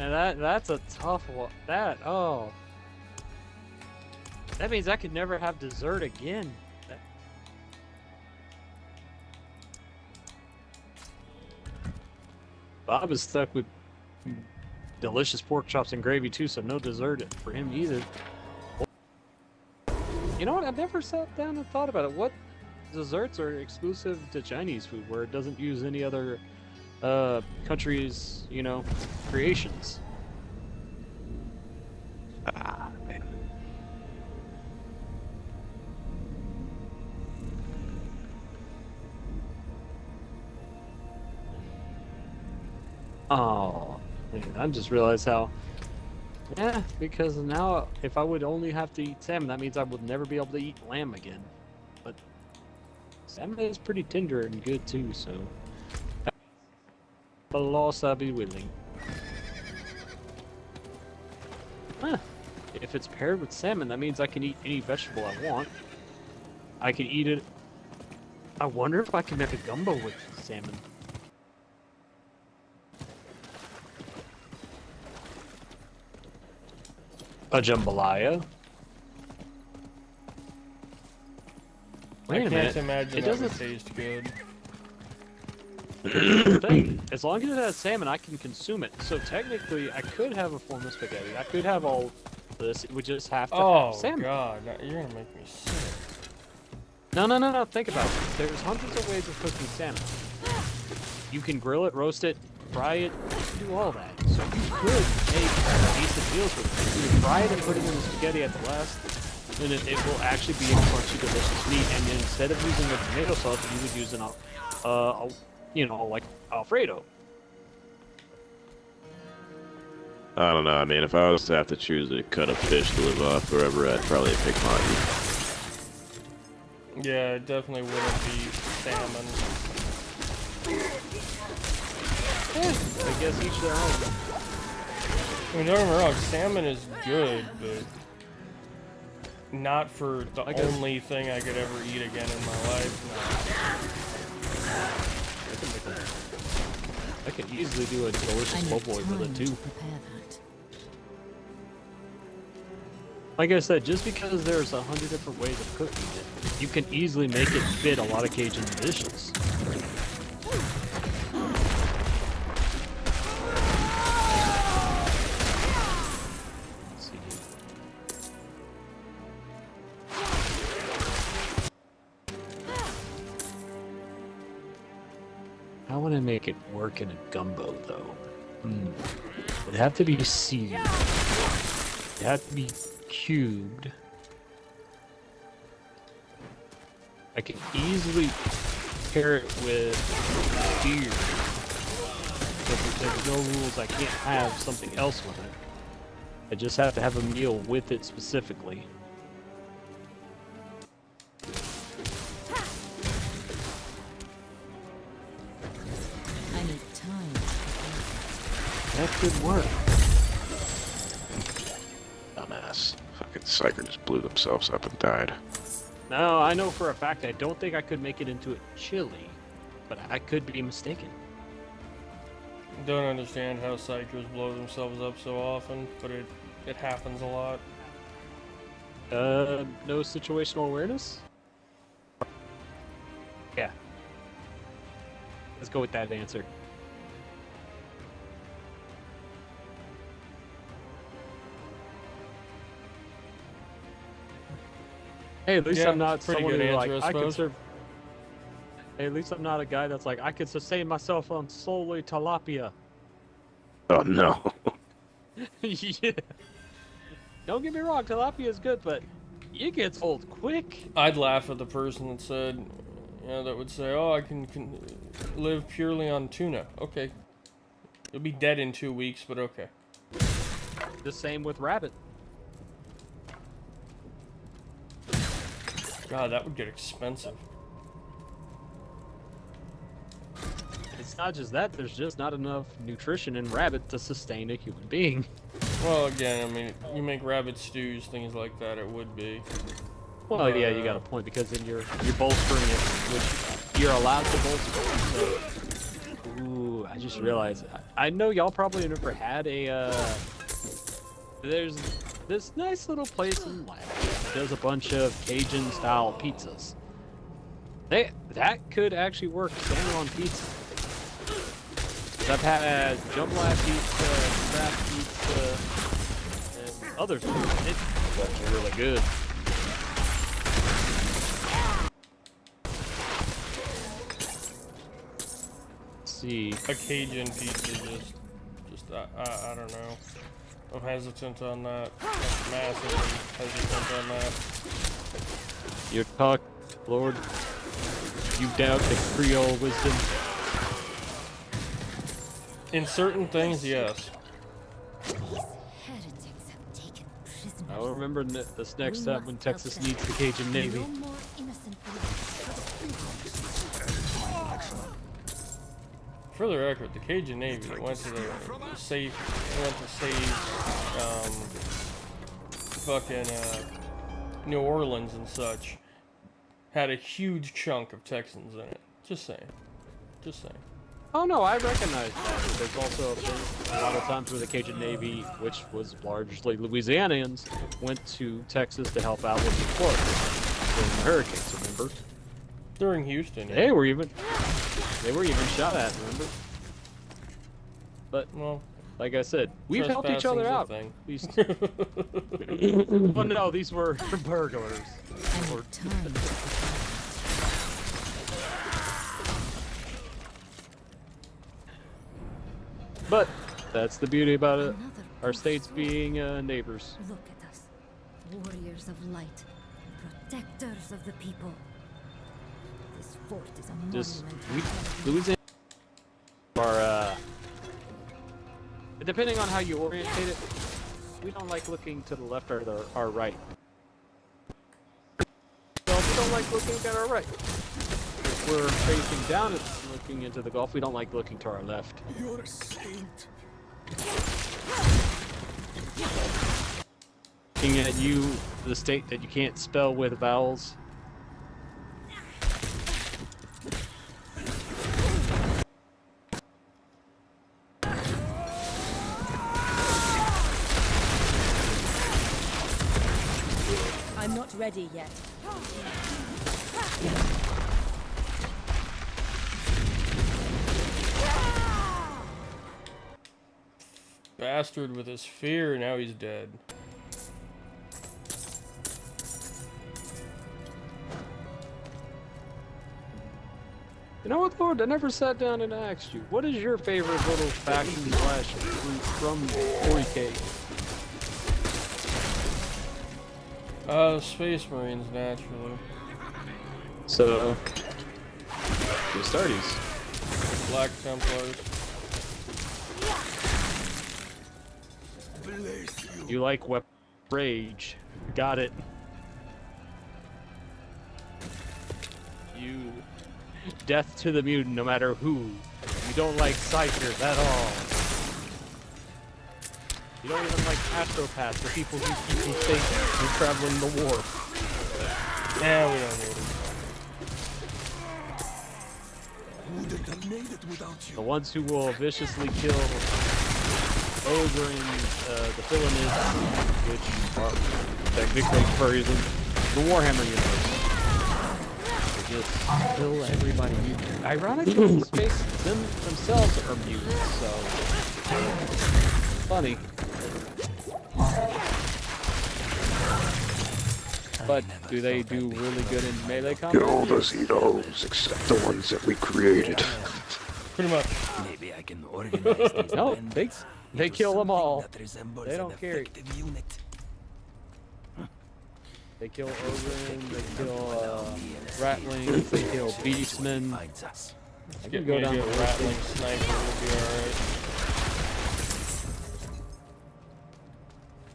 And that's a tough one. That means I could never have dessert again. Bob is stuck with delicious pork chops and gravy too, so no dessert for him either. You know what? I've never sat down and thought about it. What desserts are exclusive to Chinese food where it doesn't use any other countries', you know, creations? Ah, man. Oh, man, I just realized how. Yeah, because now if I would only have to eat salmon, that means I would never be able to eat lamb again. But salmon is pretty tender and good too, so. The loss I'll be willing. Huh. If it's paired with salmon, that means I can eat any vegetable I want. I can eat it. I wonder if I can make a gumbo with salmon. A jambalaya? Wait a minute. I can't imagine it that doesn't would taste good. Here's the thing. As long as it has salmon, I can consume it. So technically, I could have a form of spaghetti. I could have all this. It would just have to have salmon. Oh god, you're gonna make me sick. No. Think about it. There's hundreds of ways of cooking salmon. You can grill it, roast it, fry it, you can do all that. So you could make decent meals with it. You can fry it and put it in the spaghetti at the last, and it will actually be a crunchy, delicious meat. And then instead of using a tomato sauce, you would use an, you know, like Alfredo. I don't know. I mean, if I was to have to choose a cut of fish to live off forever, I'd probably pick maki. Yeah, it definitely wouldn't be salmon. Yeah, I guess each their own. I mean, don't get me wrong, salmon is good, but not for the only thing I could ever eat again in my life. No. I could easily do a delicious po' boy with it too. Like I said, just because there's 100 different ways of cooking it, you can easily make it fit a lot of Cajun dishes. Let's see. How would I make it work in a gumbo, though? It'd have to be seasoned. It'd have to be cubed. I can easily pair it with beer. But there's no rules I can't have something else with it. I just have to have a meal with it specifically. That could work. Dumbass. Fucking psyker just blew themselves up and died. No, I know for a fact I don't think I could make it into a chili, but I could be mistaken. Don't understand how psychers blow themselves up so often, but it happens a lot. No situational awareness? Yeah. Let's go with that answer. Hey, at least Yeah, I'm not pretty someone good who answer, like I I could suppose. serve. Hey, at least I'm not a guy that's like I could sustain myself on solely tilapia. Oh no. Yeah. Don't get me wrong, tilapia is good, but it gets old quick. I'd laugh at the person that said, that would say, "Oh, I can live purely on tuna." Okay, you'll be dead in 2 weeks, but okay. The same with rabbit. God, that would get expensive. It's not just that, there's just not enough nutrition in rabbit to sustain a human being. Well, again, I mean, you make rabbit stews, things like that, it would be. Well, yeah, you got a point, because then you're bolstering it, which you're allowed to bolster. So, ooh, I just realized. I know y'all probably never had a. There's this nice little place in Lab that does a bunch of Cajun-style pizzas. That could actually work standalone pizza. I've had jambalaya pizza, craft pizza, and other food. It's actually really good. Let's see. A Cajun pizza, just I don't know. I'm hesitant on that. I'm massively hesitant on that. You talk, Lord. You doubt the Creole wisdom. In certain things, yes. I'll remember this next time when Texas needs the Cajun Navy. For the record, the Cajun Navy that went to save New Orleans and such had a huge chunk of Texans in it. Just saying. Just saying. Oh no, I recognize that. There's also a lot of times where the Cajun Navy, which was largely Louisianians, went to Texas to help out with the Florida during the hurricanes, remember? During Houston, yeah. They were even shot at, remember? But, well, like I said, we've helped each other out. At least. Well, no, these were burglars. Or... But that's the beauty about it. Our states being neighbors. Look at us, warriors of light, protectors of the people. This fort is a monument. Louisiana are, depending on how you orientate it, we don't like looking to the left or our right. So we don't like looking at our right. If we're facing down and looking into the Gulf, we don't like looking to our left. You're a saint. Looking at you, the state that you can't spell with vowels. I'm not ready yet. Bastard with his fear, now he's dead. You know what, Lord? I never sat down and asked you. What is your favorite little faction slash group from 40K? Space Marines, naturally. So, the Astartes. Black Templars. You like weapon rage. Got it. You... Death to the mutant, no matter who. You don't like Psychers at all. You don't even like astropaths, the people who keep you safe when traveling the war. Yeah, we don't need Wouldn't have made it without you. The ones who will viciously kill Ogre and the Villainous, which are technically versions of the Warhammer universe. They just kill everybody. Ironically, the space themselves are mutants, so funny. But do they do really good in melee combat? Kill the Xenos, except the ones that we created. Pretty much. Maybe I can organize these No, bandits they into kill them something all. that resembles They an don't care. effective unit. They kill Ogren, they kill Ratlings, they kill Beastmen. I can Get go me down a the good list. rattling sniper will be alright.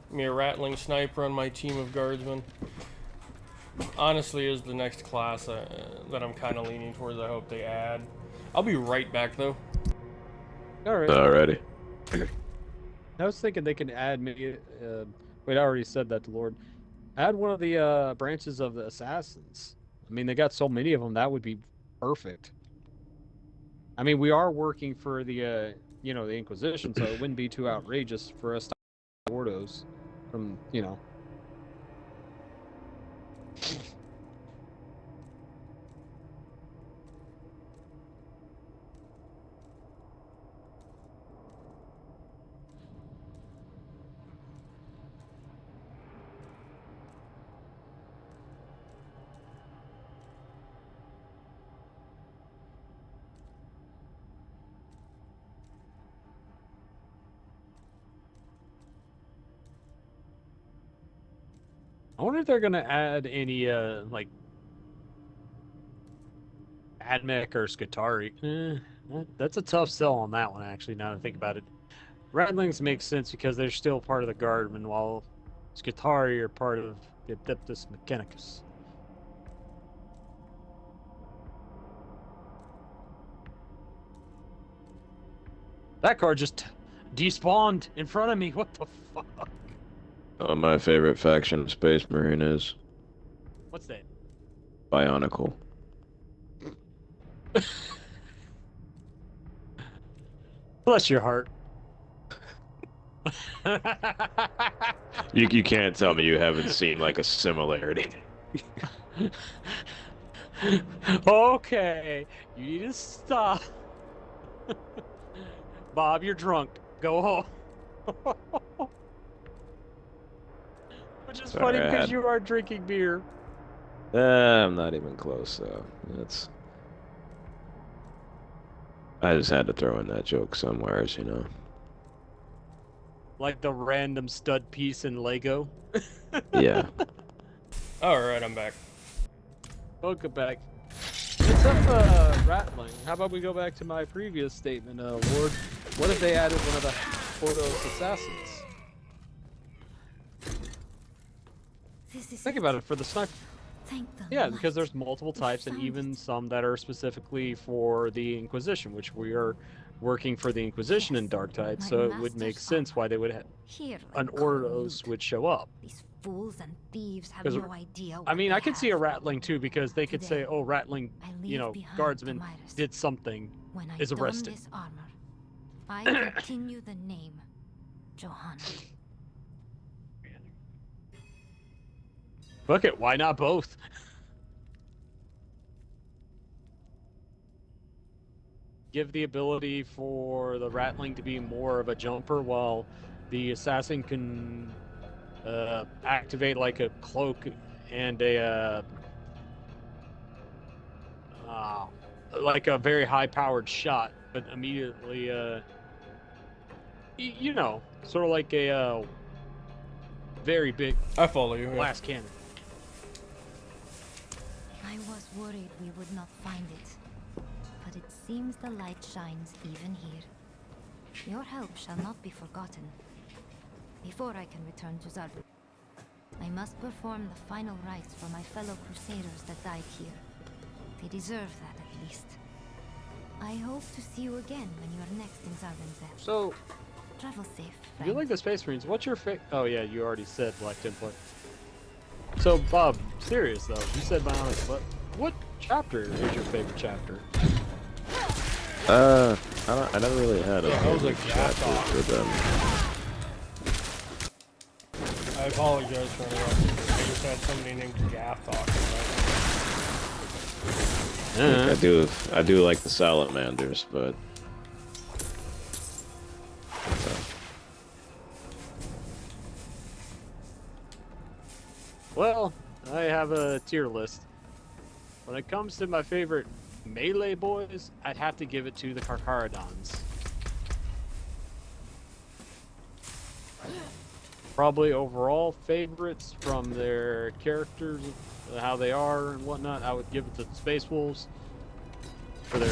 Give me a rattling sniper on my team of guardsmen. Honestly, is the next class that I'm kind of leaning towards. I hope they add. I'll be right back though. Alright. Alrighty. I was thinking they can add maybe. Wait, I already said that to Lord. Add one of the branches of the assassins. I mean, they got so many of them. That would be perfect. I mean, we are working for the the Inquisition, so it wouldn't be too outrageous for us to have Ordos from I wonder if they're gonna add any like Admech or Skitarii. That's a tough sell on that one, actually. Now that I think about it, Ratlings makes sense because they're still part of the Guardmen, while Skitarii are part of the Adeptus Mechanicus. That card just despawned in front of me. What the fuck? My favorite faction of Space Marine is What's that? Bionicle. Bless your heart. You can't tell me you haven't seen like a similarity. Okay, you need to stop. Bob, you're drunk. Go home. Which is funny Sorry, because you are drinking beer. I'm not even close, so that's. I just had to throw in that joke somewheres, you know. Like the random stud piece in Lego. Yeah. Alright, I'm back. Welcome back. What's up, Rattling? How about we go back to my previous statement, Lord? What if they added one of the Portos assassins? Think about it for the sniper. Yeah, because there's multiple types, and even some that are specifically for the Inquisition, which we are working for the Inquisition in Dark Tide, so it would make sense why they would have an Ordos would show up. These fools and thieves have no idea. I mean, I could see a Rattling too, because they could say, "Oh, Rattling, guardsman did something, is arrested." This armor, I continue the name, Johanna. Fuck it, why not both? Give the ability for the Rattling to be more of a jumper, while the assassin can activate like a cloak and a like a very high-powered shot, but immediately sort of like a very big I follow you. blast cannon. I was worried we would not find it, but it seems the light shines even here. Your help shall not be forgotten. Before I can return to Zarbud, I must perform the final rites for my fellow crusaders that died here. They deserve that at least. I hope to see you again when you are next in Zarbenzev. So, Travel safe. If you like the Space Marines, what's your Oh yeah, you already said Black Templar. So Bob, serious though, you said Bionic, but what chapter is your favorite chapter? I never really had a favorite chapter for them. I apologize for interrupting. I just had somebody named Gaff talking about. I do like the salamanders, but Well, I have a tier list. When it comes to my favorite melee boys, I'd have to give it to the Carcharodons. Probably overall favorites from their characters, how they are and whatnot, I would give it to the Space Wolves for their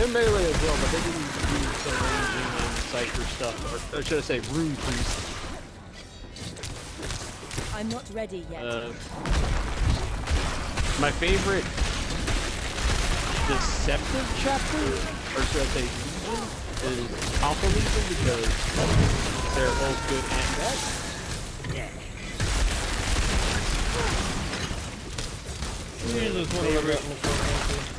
melee as well, but they didn't do some ranging and Cypher stuff, or should I say Rune Priest. I'm not ready yet. My favorite deceptive chapter, or should I say Legion, is Alpha Legion because they're both good and bad. Yeah. Jesus, what have I gotten myself into?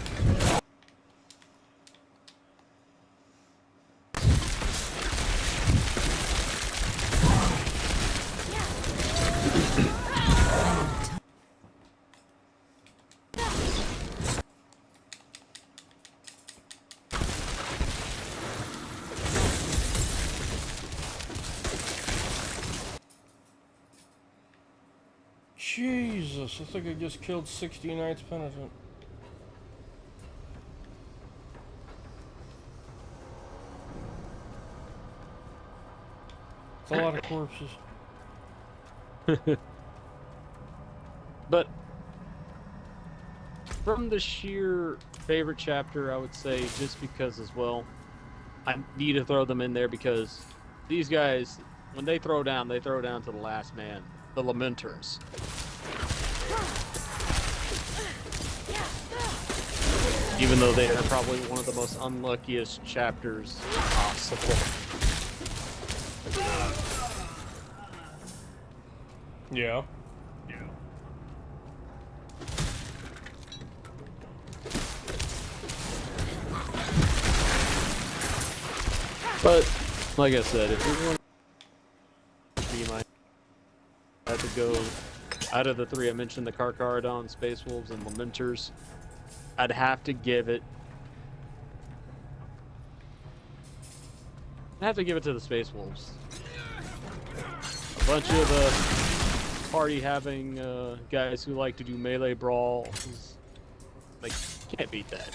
Jesus, I think I just killed 60 Knights Penitent. It's a lot of corpses. But from the sheer favorite chapter, I would say just because as well, I need to throw them in there because these guys, when they throw down to the last man, the Lamenters. Even though they are probably one of the most unluckiest chapters possible. Yeah. But, like I said, if you want to be I have to go out of the three I mentioned, the Carcharodon, Space Wolves, and Lamenters. I'd have to give it to the Space Wolves. A bunch of party-having guys who like to do melee brawls. Like, can't beat that.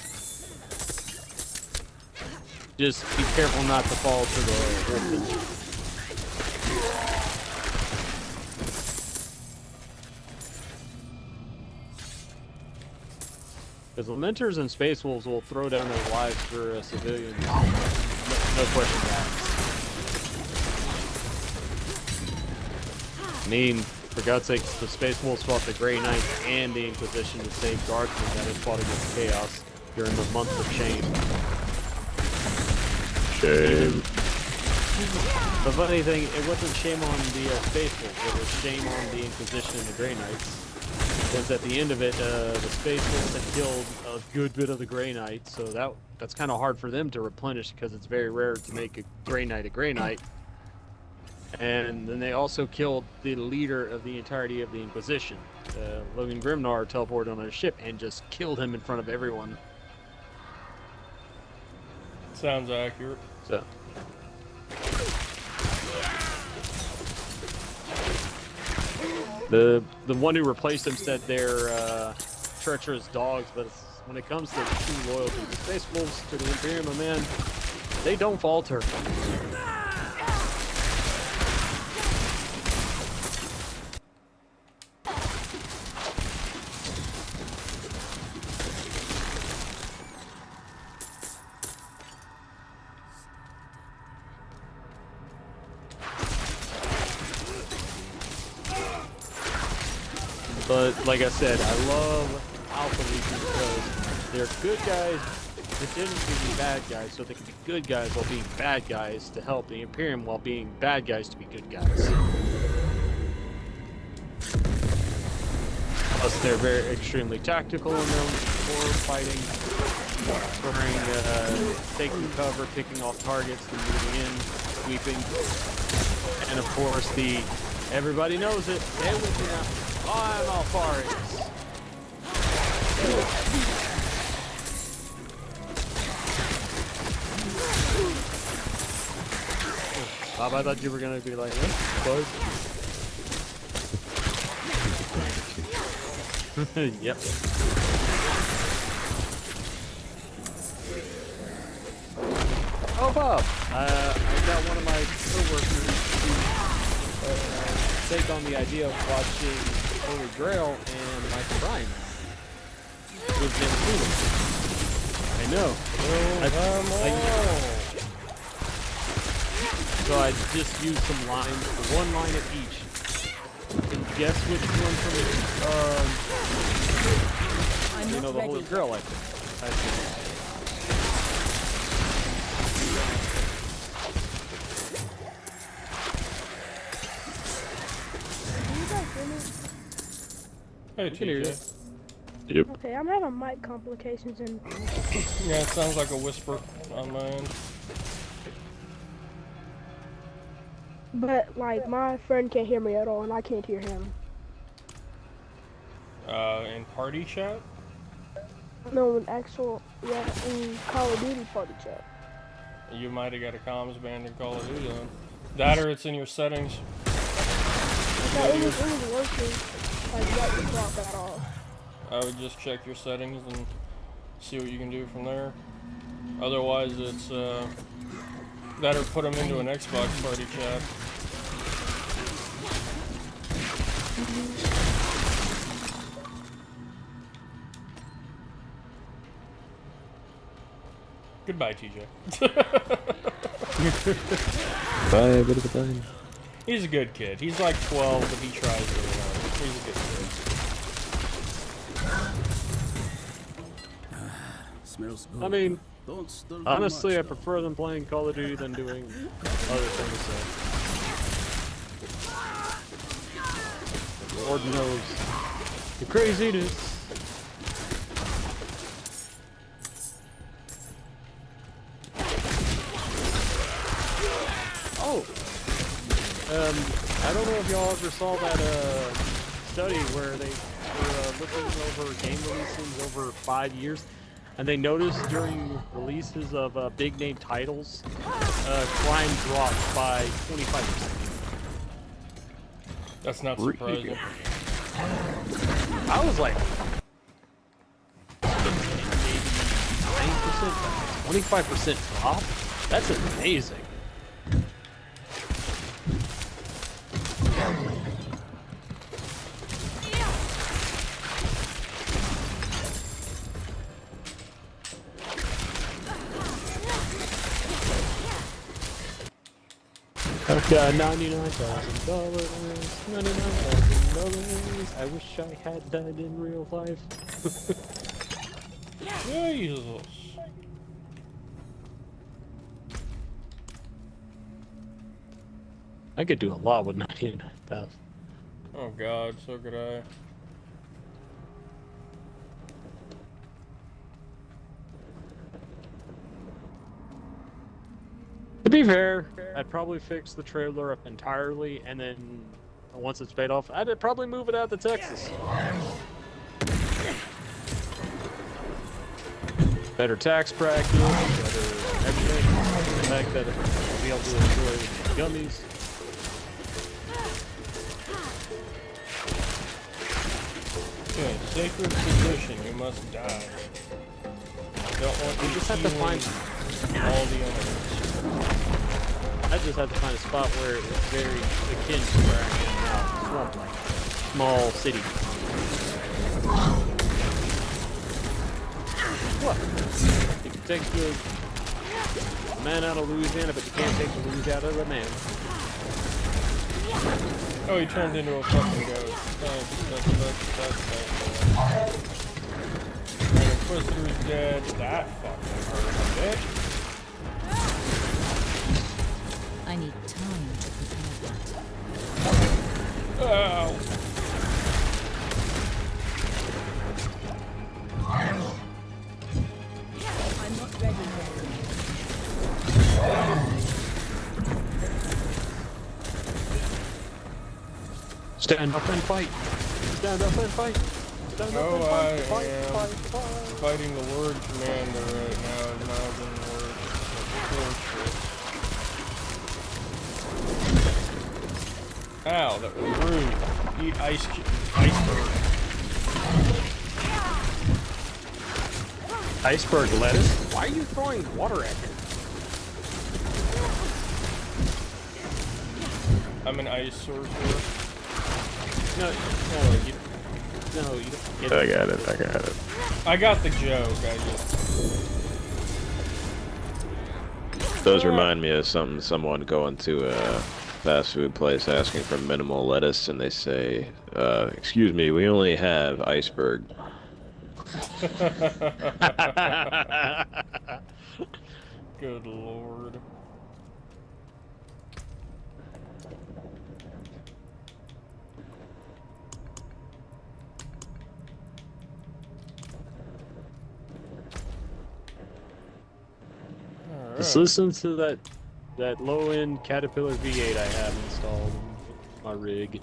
Just be careful not to fall to the wolf. Because Lamenters and Space Wolves will throw down their lives for civilians. No question asked. I mean, for God's sake, the Space Wolves fought the Grey Knights and the Inquisition to save guardsmen that had fought against Chaos during the months of shame. Shame. The funny thing, it wasn't shame on the Space Wolves, it was shame on the Inquisition and the Grey Knights. Because at the end of it, the Space Wolves had killed a good bit of the Grey Knights, so that's kind of hard for them to replenish because it's very rare to make a Grey Knight. And then they also killed the leader of the entirety of the Inquisition. Logan Grimnar teleported on a ship and just killed him in front of everyone. Sounds accurate. So. The one who replaced him said they're treacherous dogs, but when it comes to true loyalty, the Space Wolves to the Imperium, man, they don't falter. But like I said, I love Alpha Legion because they're good guys pretending to be bad guys so they can be good guys while being bad guys to help the Imperium while being bad guys to be good guys. Plus, they're very extremely tactical in their war fighting, taking cover, picking off targets, and moving in, sweeping, and of course everybody knows it. Stay with me now. I'm Alfarius. Bob, I thought you were gonna be like, close. Yep. Oh, Bob! I got one of my coworkers to take on the idea of watching Holy Grail and Michael Bryan now. With them too. I know. So I just used some lines, one line of each. And guess which one from the Holy Grail I think. Hey, TJ. Yep. Okay, I'm having mic complications and. Yeah, it sounds like a whisper on my end. But like my friend can't hear me at all, and I can't hear him. In party chat? No, in Call of Duty party chat. You might have got a comms band in Call of Duty then. That or it's in your settings. No, it was working. Like right to drop that off. I would just check your settings and see what you can do from there. Otherwise, it's that or put them into an Xbox party chat. Goodbye, TJ. Bye, bit of a time. He's a good kid. He's like 12, but he tries really hard. He's a good kid. Smells good. I mean, Don't stir honestly, I much, prefer them playing Call of Duty than doing other things. So. Lord knows the craziness. Oh, I don't know if y'all ever saw that study where they were looking over game releases over 5 years. And they noticed during releases of big name titles, crime dropped by 25%. That's not surprising. I was like, maybe 9%, 25% drop? That's amazing. I've got $99,000, $99,000. I wish I had that in real life. Jesus. I could do a lot with 99,000. Oh God, so could I. To be fair, I'd probably fix the trailer up entirely, and then once it's paid off, I'd probably move it out to Texas. Better tax bracket, better everything. The fact that I'll be able to enjoy gummies. Okay, sacred position, you must die. Don't want You just have to find all the others. I just have to find a spot where it's very akin to where I am now. Swamp like small city. What? You can take the man out of Louisiana, but you can't take the Louisiana out of the man. Oh, he turned into a fucking goat. That's Twister's dead. That fucking hurt a bit. I need time to prepare that. Ow. I'm not ready yet. Stand up and fight. Stand up and fight. Stand up and fight. Fight. Fighting the Lord Commander right now. Mouthing the word. Ow, that was rude. Eat iceberg. Iceberg lettuce? Why are you throwing water at me? I'm an ice sorcerer. No, you don't get I got it. I got the joke, Those remind me of someone going to a fast food place asking for minimal lettuce, and they say, excuse me, we only have iceberg. Good lord. Just listen to that low-end Caterpillar V8 I have installed in my rig.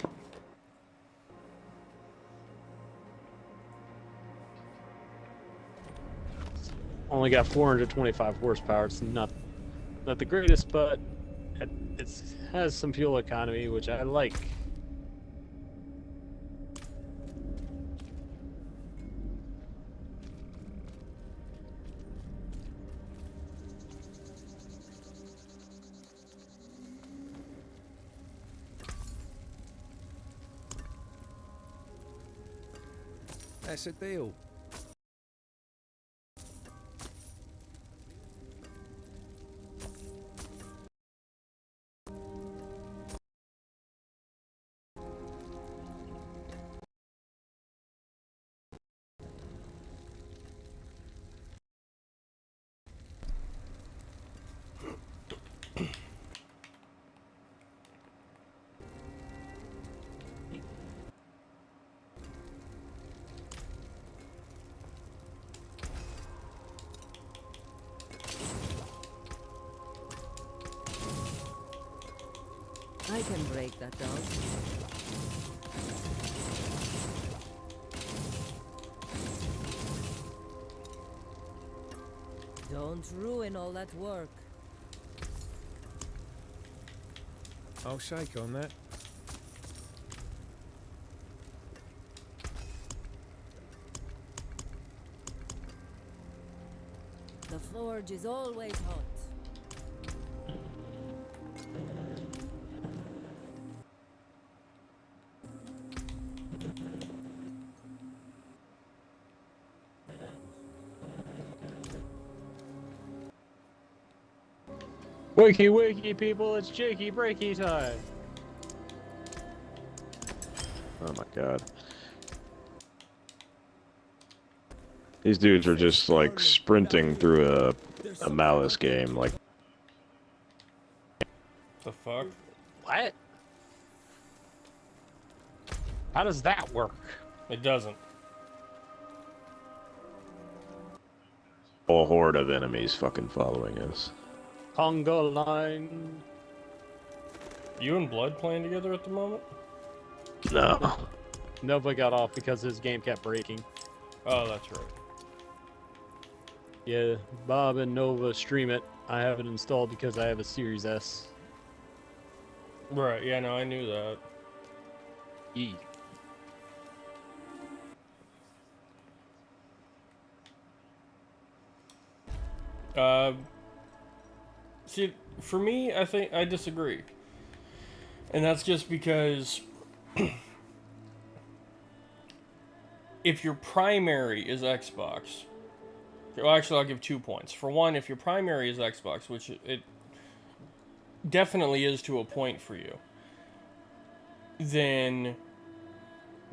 Only got 425 horsepower. It's not the greatest, but it has some fuel economy, which I like. That's a deal. I can break that down. Don't ruin all that work. I'll shake on that. The forge is always hot. Wakey, wakey, people! It's Jakey Breaky time. Oh my god. These dudes are just like sprinting through a Malice game, like. The fuck? What? How does that work? It doesn't. A horde of enemies fucking following us. Conga line. You and Blood playing together at the moment? No. Nova got off because his game kept breaking. Oh, that's right. Yeah, Bob and Nova stream it. I have it installed because I have a Series S. Right, yeah, no, I knew that. E. See, for me, I think I disagree. And that's just because if your primary is Xbox, well, actually, I'll give 2 points. For one, if your primary is Xbox, which it definitely is to a point for you, then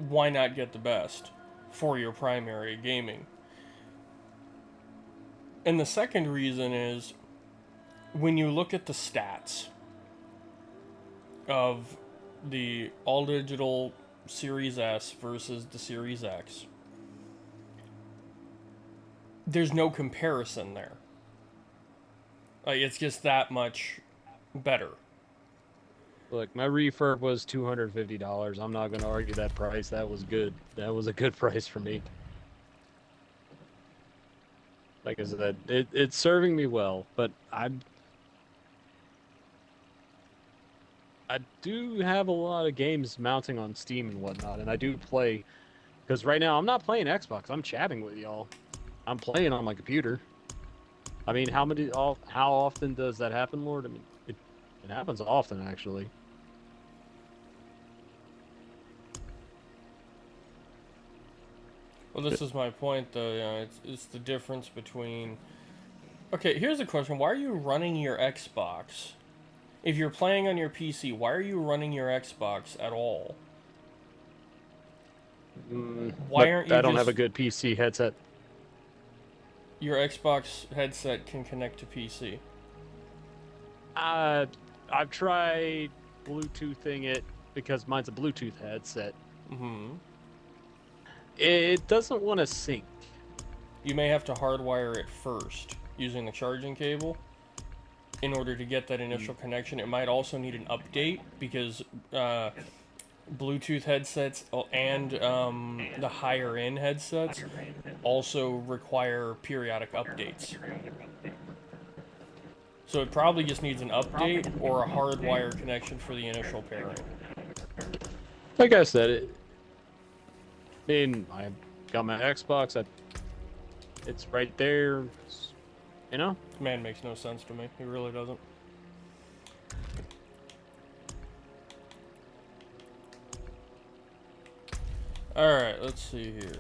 why not get the best for your primary gaming? And the second reason is when you look at the stats of the all digital Series S versus the Series X, there's no comparison there. Like, it's just that much better. Look, my refurb was $250. I'm not going to argue that price. That was good. That was a good price for me. Like I said, it's serving me well, but I do have a lot of games mounting on Steam and whatnot, and I do play, because right now I'm not playing Xbox. I'm chatting with y'all. I'm playing on my computer. I mean, how often does that happen, Lord? I mean, it happens often, actually. Well, this is my point, though. It's the difference between... Okay, here's a question. Why are you running your Xbox? If you're playing on your PC, why are you running your Xbox at all? Why aren't you I don't have a good PC headset. Your Xbox headset can connect to PC. I've tried Bluetoothing it because mine's a Bluetooth headset. Mm-hmm. It doesn't want to sync. You may have to hardwire it first using the charging cable in order to get that initial connection. It might also need an update because Bluetooth headsets and the higher end headsets also require periodic updates. So it probably just needs an update or a hardwire connection for the initial pairing. Like I said, I mean, I got my Xbox. It's right there. You know? Man, makes no sense to me. He really doesn't. Alright, let's see here.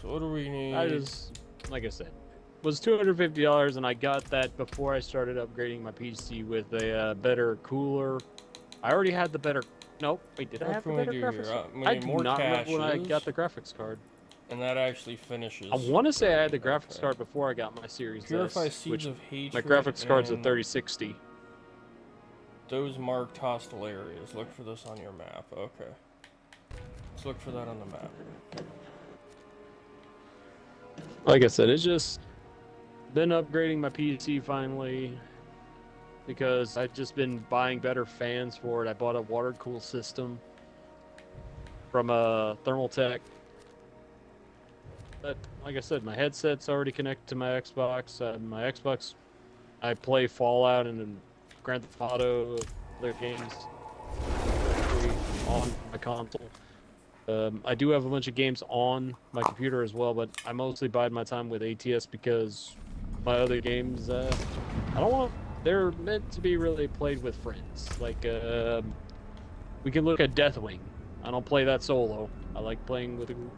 So what do we need? I just, like I said, was $250, and I got that before I started upgrading my PC with a better cooler. I already had the better... Nope, wait, did I have the better graphics card? I do not remember when I got the graphics card. And that actually finishes. I want to say I had the graphics card before I got my Series Purify S, seeds which of hatred. my graphics card's a 3060. Those marked hostile areas. Look for this on your map. Okay. Let's look for that on the map. Like I said, it's just been upgrading my PC finally because I've just been buying better fans for it. I bought a water cool system from Thermaltech. But like I said, my headset's already connected to my Xbox. My Xbox, I play Fallout and Grand Theft Auto, other games on my console. I do have a bunch of games on my computer as well, but I mostly bide my time with ATS because my other games, I don't want. They're meant to be really played with friends. Like, we can look at Deathwing. I don't play that solo. I like playing with a group.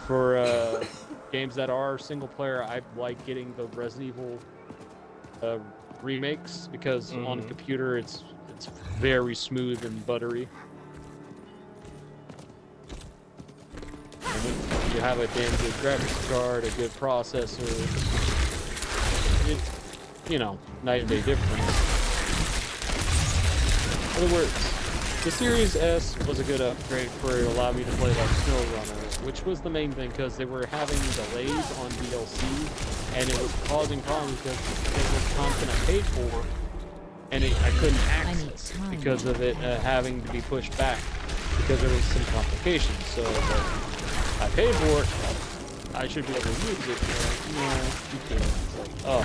For games that are single player, I like getting the Resident Evil remakes because on computer it's very smooth and buttery. And when you have a damn good graphics card, a good processor, it's, you know, night and day difference. In other words, the Series S was a good upgrade for it allowed me to play like SnowRunner, which was the main thing because they were having delays on DLC, and it was causing problems because it was content I paid for, and I couldn't access because of it having to be pushed back because there was some complications. So I paid for it, I should be able to use it. But no, you can't. It's like, oh.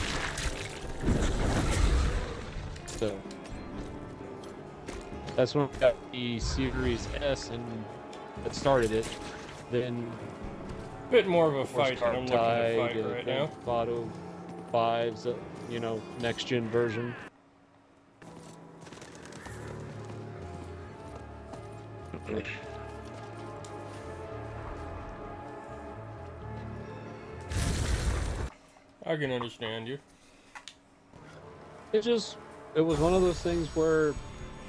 So that's when I got the Series S and that started it. Then bit more of a fight than I'm looking to fight right now. Auto 5's, you know, next gen version. I can understand you. It was one of those things where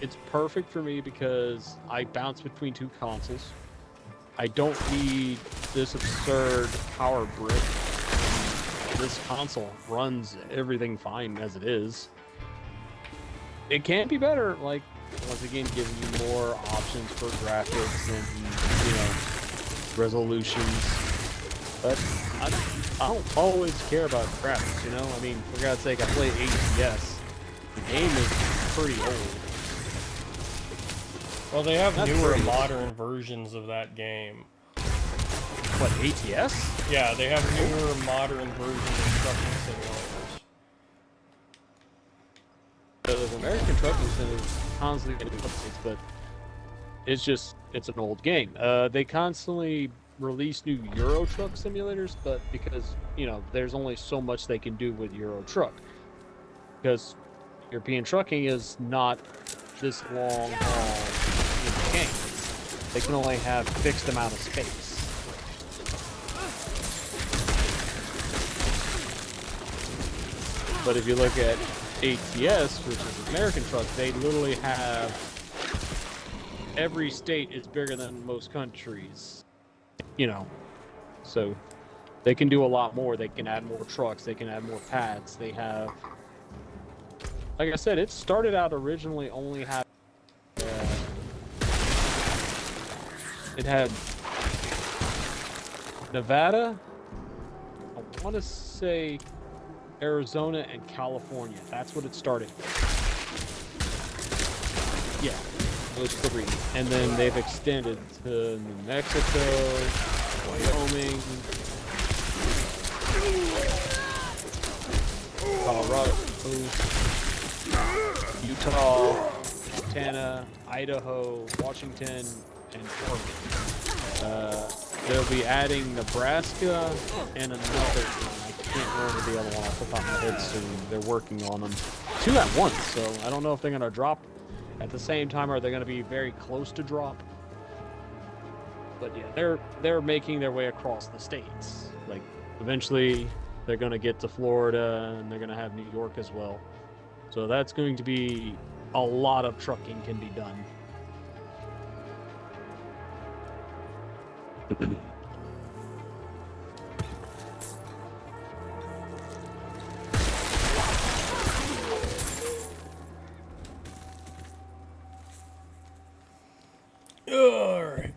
it's perfect for me because I bounce between 2 consoles. I don't need this absurd power brick. This console runs everything fine as it is. It can be better, like, once again, giving you more options for graphics and, resolutions. But I don't always care about graphics, I mean, for God's sake, I play ATS. The game is pretty old. Well, they have newer modern versions of that game. What, ATS? Yeah, they have newer modern versions of trucking simulators. The American Trucking Sim is constantly getting updates, but it's an old game. They constantly release new Euro Truck simulators, but because, there's only so much they can do with Euro Truck. Because European trucking is not this long haul game. They can only have fixed amount of space. But if you look at ATS, which is American Truck, they literally have every state is bigger than most countries. So they can do a lot more. They can add more trucks. They can add more pads. They have, like I said, it started out originally only having it had Nevada, I want to say Arizona, and California. That's what it started with. Yeah, those 3. And then they've extended to New Mexico, Wyoming, Colorado, Utah, Montana, Idaho, Washington, and Oregon. They'll be adding Nebraska and another one. I can't remember the other one off the top of my head soon. They're working on them 2 at once, so I don't know if they're going to drop at the same time or they're going to be very close to drop. But yeah, they're making their way across the states. Like, eventually they're going to get to Florida and they're going to have New York as well. So that's going to be a lot of trucking can be done. All right.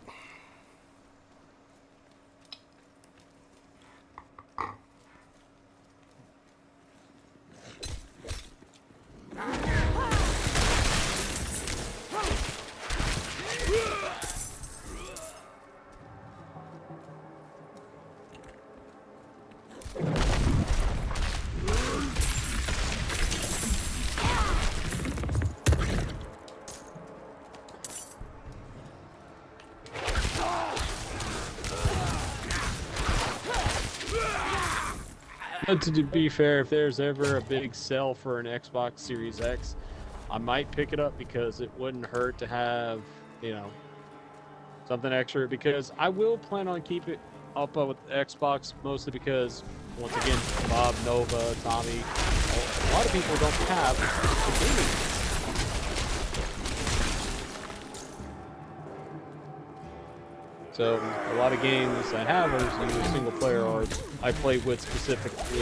To be fair, if there's ever a big sale for an Xbox Series X, I might pick it up because it wouldn't hurt to have, something extra. Because I will plan on keeping it up with Xbox, mostly because, once again, Bob, Nova, Tommy, a lot of people don't have the gaming. So a lot of games I have are either single player or I play with specifically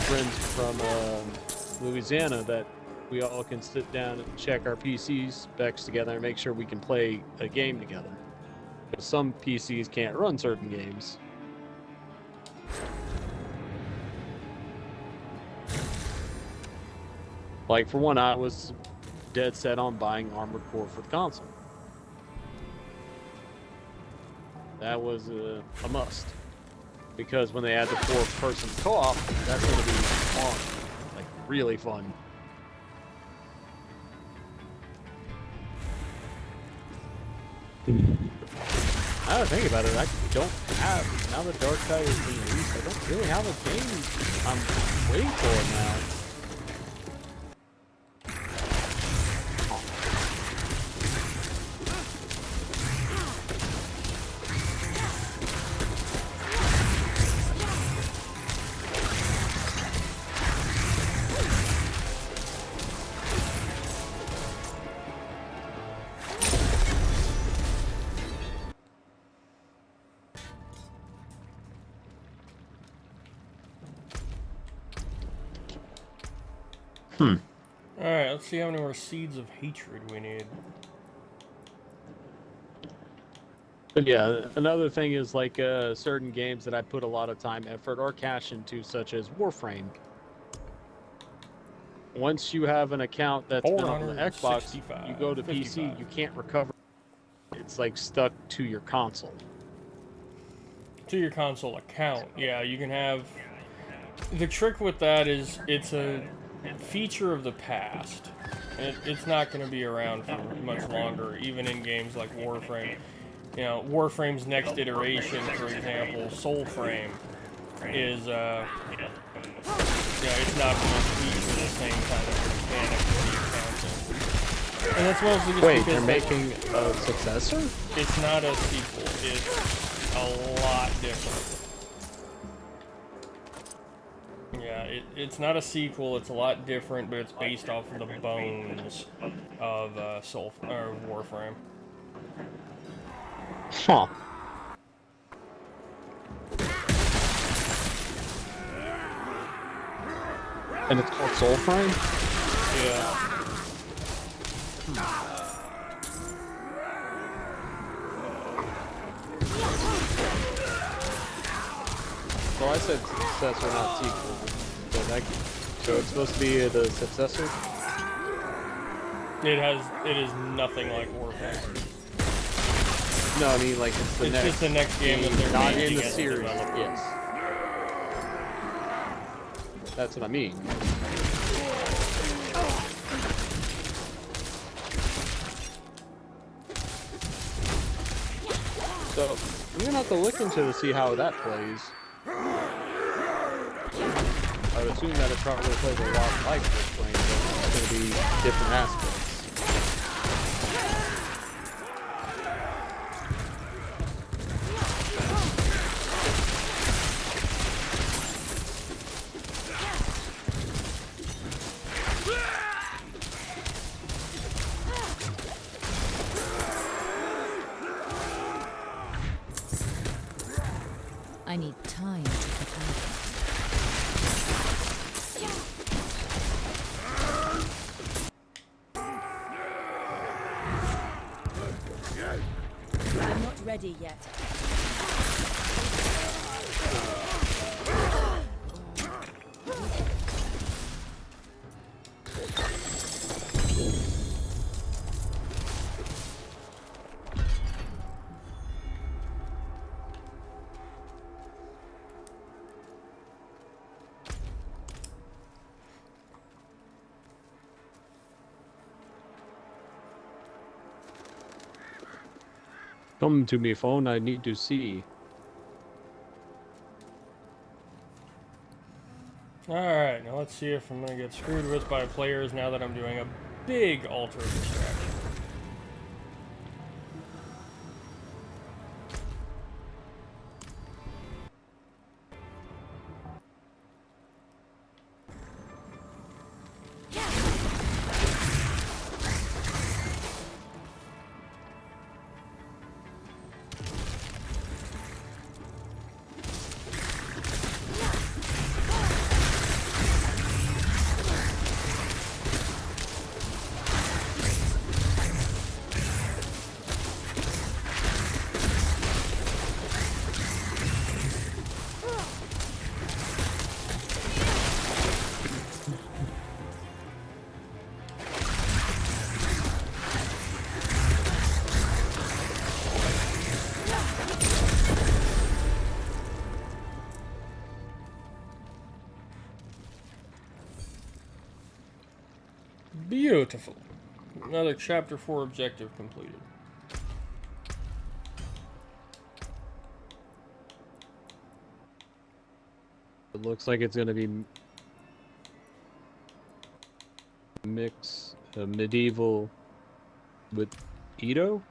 friends from Louisiana that we all can sit down and check our PC specs together and make sure we can play a game together. Because some PCs can't run certain games. Like, for one, I was dead set on buying Armored Core for the console. That was a must. Because when they add the 4-person co-op, that's going to be fun. Like, really fun. Now that I think about it, I don't have, now that Dark Tide is being released, I don't really have a game I'm waiting for now. Alright, let's see how many more seeds of hatred we need. But yeah, another thing is like certain games that I put a lot of time, effort, or cash into, such as Warframe. Once you have an account that's been on the Xbox, you go to 55. PC, you can't recover. It's like stuck to your console. To your console account, yeah, you can have... The trick with that is it's a feature of the past. It's not going to be around for much longer, even in games like Warframe. You know, Warframe's next iteration, for example, Soulframe, is, you know, it's not going to feature the same kind of mechanics as the accounting. And that's mostly just Wait, because they're making a successor? It's not a sequel. It's a lot different. Yeah, it's not a sequel. It's a lot different, but it's based off of the bones of Warframe. Huh. And it's called Soulframe? Yeah. Well, I said successor, not sequel. So it's supposed to be the successor? It is nothing like Warframe. No, I mean like it's the next. It's just the next game that they're not making in the as a series. developer. Yes. That's what I mean. So I'm gonna have to look into to see how that plays. I would assume that it probably plays a lot like this playing, but it's gonna be different aspects. I need time to prepare. I'm not ready yet. Come to me, phone. I need to see. Alright, now let's see if I'm going to get screwed with by players now that I'm doing a big altar distraction. Beautiful. Another chapter 4 objective completed. It looks like it's gonna be mix medieval with Edo.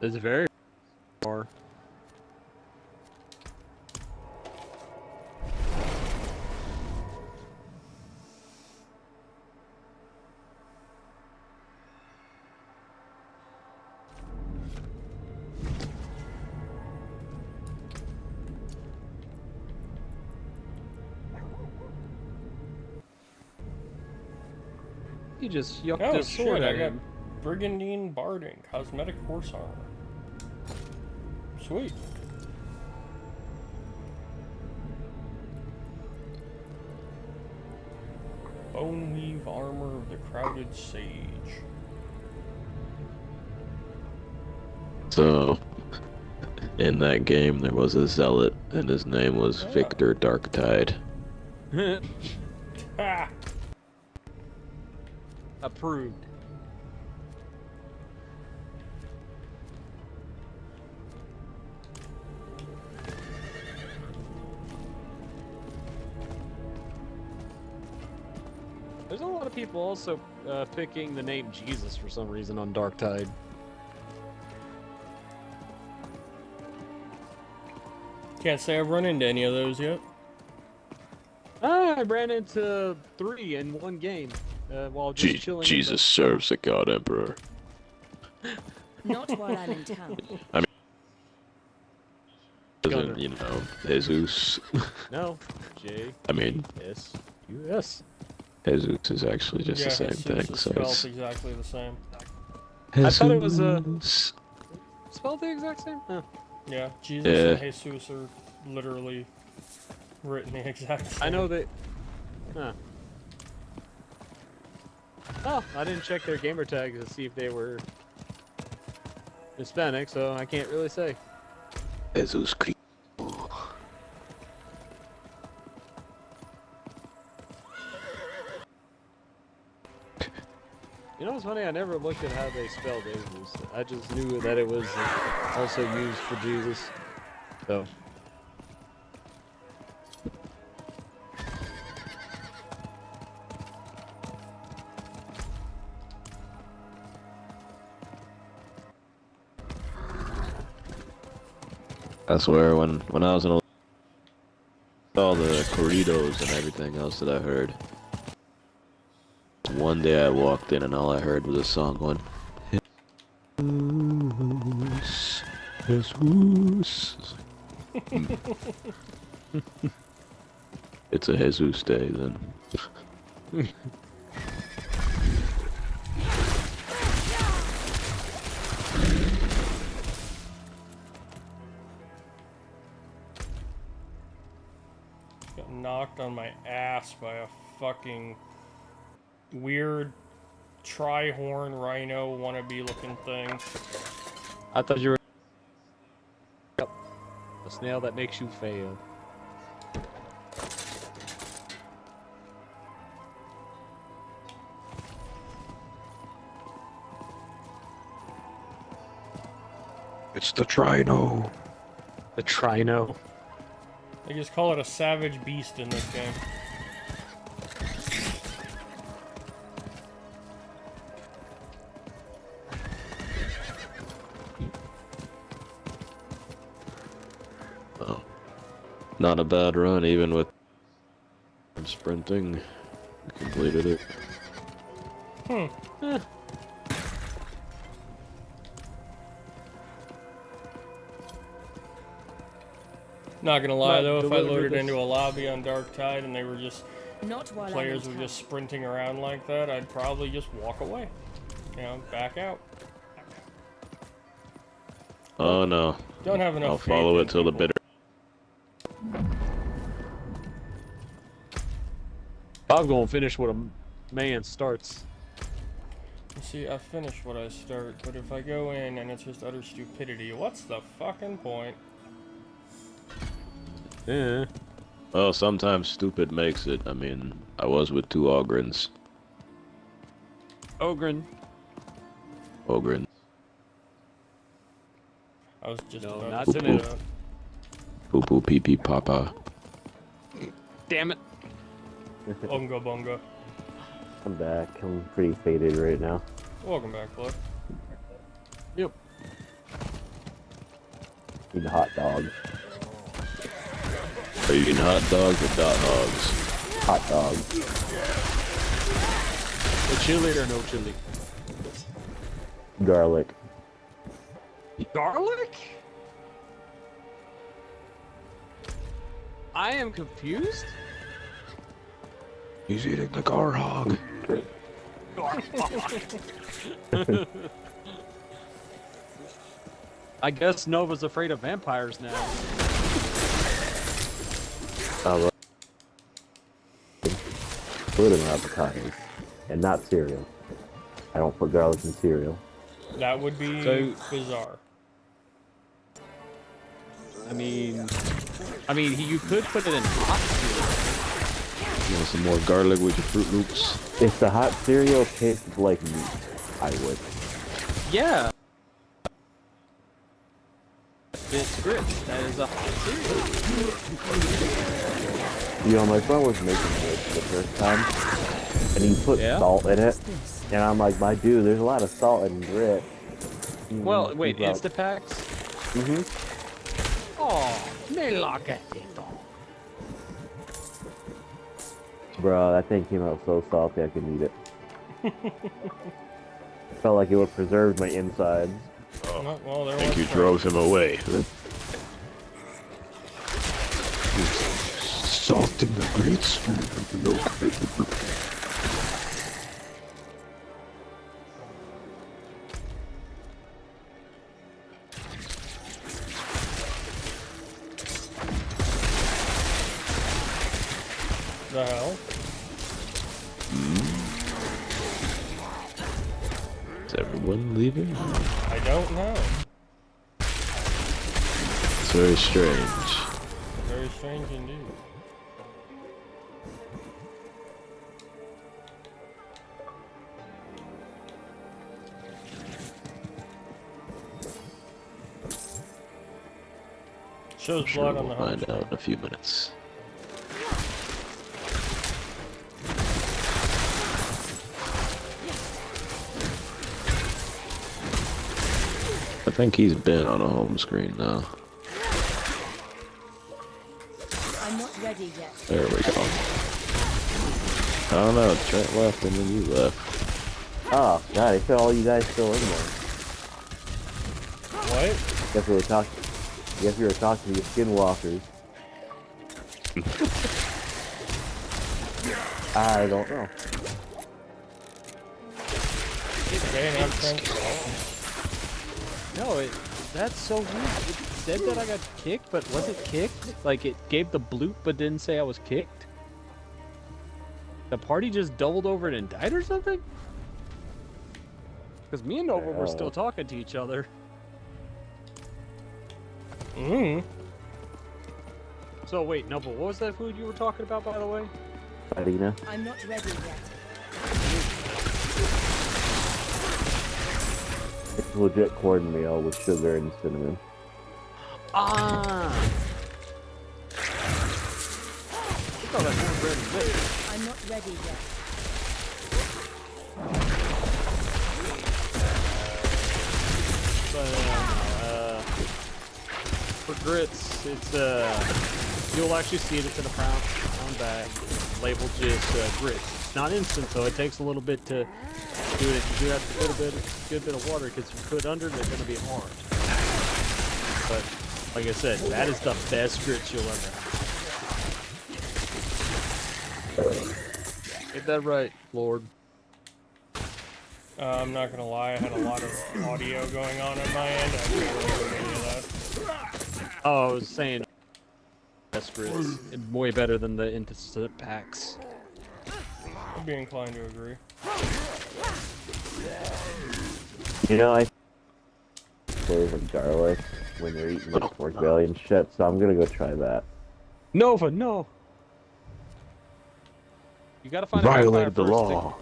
It's very far. You just yucked Oh his sword shit, I at got him. Brigandine Barding, cosmetic horse armor. Sweet. Boneweave armor of the crowded sage. So, in that game, there was a zealot, and his name was Victor Darktide. Ha! Approved. There's a lot of people also picking the name Jesus for some reason on Darktide. Can't say I've run into any of those yet. I ran into 3 in one game while just chilling. Jesus serves the God Emperor. Not while I'm in town. I mean, isn't, you know, Jesus. No, J. I mean, S. U. S. Jesus is actually just the same thing, so spelled it's... exactly the same. I thought it was spelled the exact same? Huh. Yeah, Jesus and Jesus are literally written the exact same. I know that... Huh. Oh, I didn't check their gamer tags to see if they were Hispanic, so I can't really say. Jesus Christ. You know what's funny? I never looked at how they spelled Jesus. I just knew that it was also used for Jesus. So. I swear, when I was in all the corridos and everything else that I heard, one day I walked in and all I heard was a song going, Jesus, Jesus. It's a Jesus day then. Got knocked on my ass by a fucking weird tri-horn rhino wannabe looking thing. I thought you were... Yep. A snail that makes you fail. It's the Trino. The Trino. They just call it a savage beast in this game. Oh. Not a bad run, even with sprinting. We completed it. Not gonna lie though, if I delivered loaded this. into a lobby on Darktide and they were just Not while players I'm were in just sprinting around like that, I'd probably just walk away. You know, back out. Oh no. Don't have enough I'll faith follow in it till the people. bitter. I'm gonna finish what a man starts. You see, I finish what I start, but if I go in and it's just utter stupidity, what's the fucking point? Yeah. Well, sometimes stupid makes it. I mean, I was with 2 Ogrins. Ogren. Ogrin. I was just No, about not to to say me. that. Poo poo pee pee papa. Damn it. Unga bunga. I'm back. I'm pretty faded right now. Welcome back, Flo. Yep. Eat hot dogs. Are you eating hot dogs or dot hogs? Hot dogs. The chili or no chili? Garlic. Garlic? I am confused. He's eating the gar hog. I guess Nova's afraid of vampires now. Put it in avocados. And not cereal. I don't put garlic in cereal. That would be bizarre. I mean, you could put it in hot cereal. You want some more garlic with your Fruit Loops? If the hot cereal tasted like meat, I would. Yeah. It's grits. That is a hot cereal. You know, my friend was making grits the first time, and he put salt in it, and I'm like, my dude, there's a lot of salt in grit. Well, wait, Instapacks? Mm-hmm. Oh, me like it. Bro, that thing came out so salty I couldn't eat it. Felt like it would preserve my insides. Oh, well, there I think was you drove him away. Salt in the grits? The hell? Is everyone leaving? I don't know. It's very strange. Very strange indeed. Shows Sure, blood on we'll the home find screen. out in a few minutes. I think he's been on a home screen now. I'm not ready yet. There we go. I don't know, Trent left and then you left. Oh, God, I feel all you guys still in there. What? Guess we were talking. Guess we were talking to your skinwalkers. I don't know. Okay, now Trent. No, that's so weird. It said that I got kicked, but was it kicked? Like, it gave the bloop, but didn't say I was kicked? The party just doubled over and died or something? Because me and Nova were still talking to each other. So wait, Nova, what was that food you were talking about, by the way? Farina. I'm not ready yet. It's legit cornmeal with sugar and cinnamon. Ah! I thought that cornbread was it. I'm not ready yet. For grits, it's you'll actually see it in the brown bag, labeled just grits. Not instant though; it takes a little bit to do it. You do have to put a good bit of water because if you put it under, they're going to be hard. But like I said, that is the best grits you'll ever have. Get that right, Lord. I'm not gonna lie, I had a lot of audio going on my end. I couldn't hear any of that. Oh, I was saying best grits. Way better than the instant packs. I'd be inclined to agree. You know, I flavor garlic when you're eating like pork belly and shit, so I'm gonna go try that. Nova, no! You gotta find Violated a the vampire law.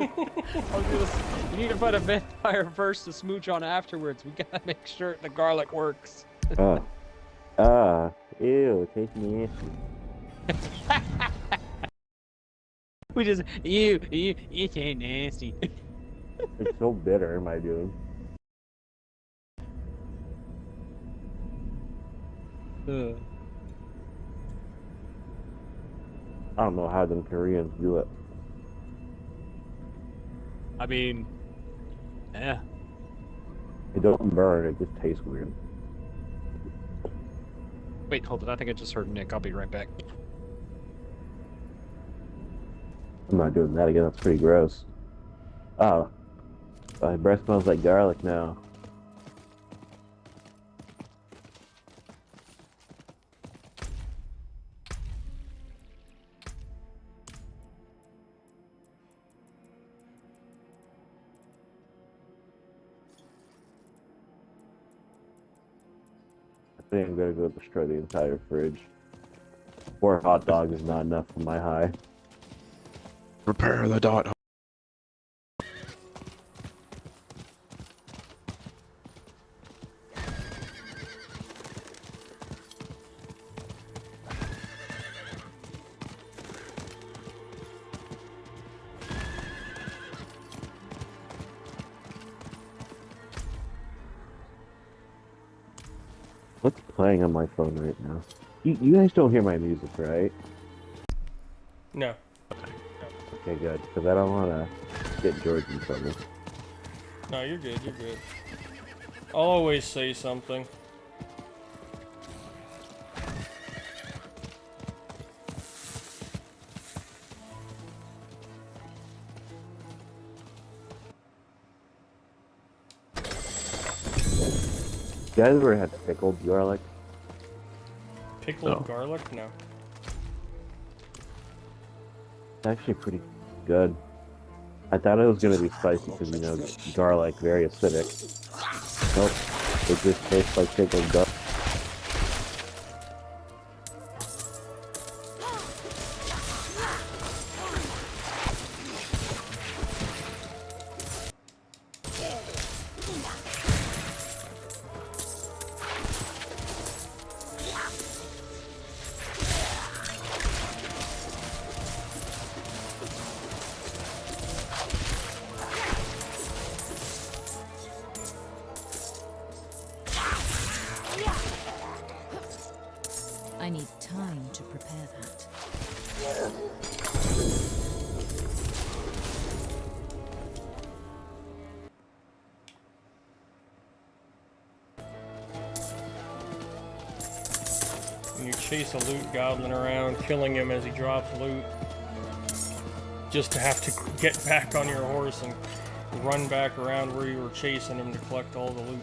you need to find a vampire first to smooch on afterwards. We gotta make sure the garlic works. Ew, it tastes nasty. We just, ew, it ain't nasty. It's so bitter, my dude. I don't know how them Koreans do it. I mean, yeah. It don't burn, it just tastes weird. Wait, hold it. I think I just heard Nick. I'll be right back. I'm not doing that again, that's pretty gross. Oh, my breath smells like garlic now. I think I'm gonna go destroy the entire fridge. 4 hot dogs is not enough for my high. Prepare the dot. What's playing on my phone right now? You guys don't hear my music, right? No. Okay, good, because I don't want to get George in trouble. No, you're good, you're good. I'll always say something. You guys ever had pickled garlic? Pickled garlic? No. It's actually pretty good. I thought it was going to be spicy because, you know, garlic, very acidic. Nope. It just tastes like pickled garlic. I need time to prepare that. And you chase a loot goblin around, killing him as he drops loot. Just to have to get back on your horse and run back around where you were chasing him to collect all the loot.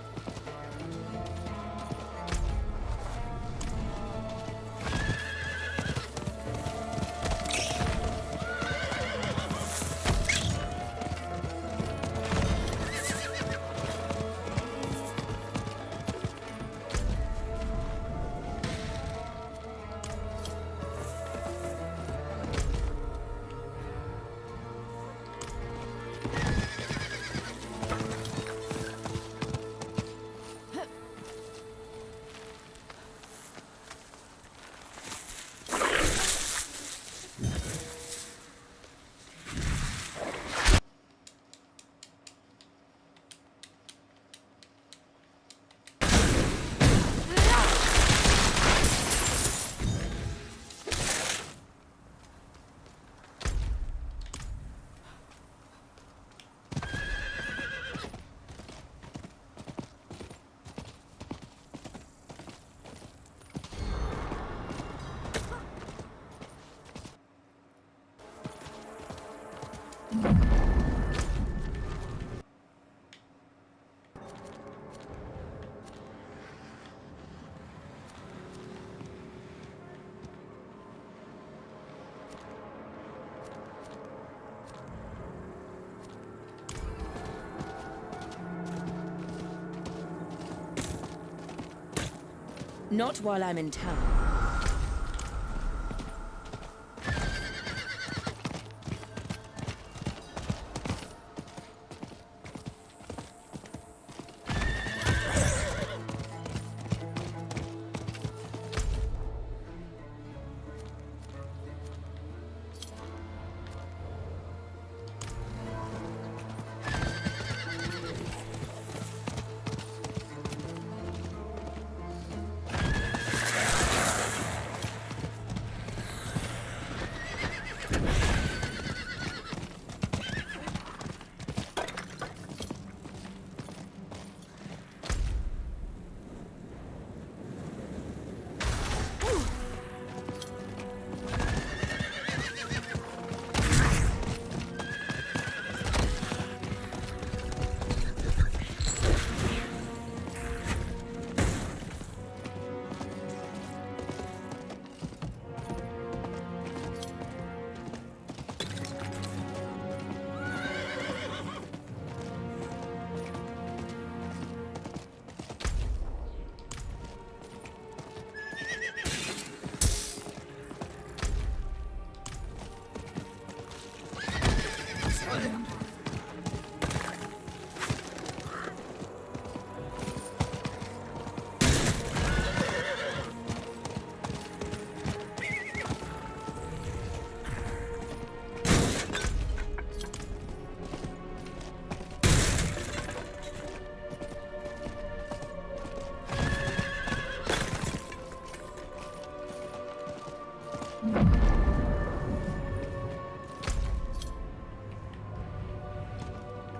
Not while I'm in town.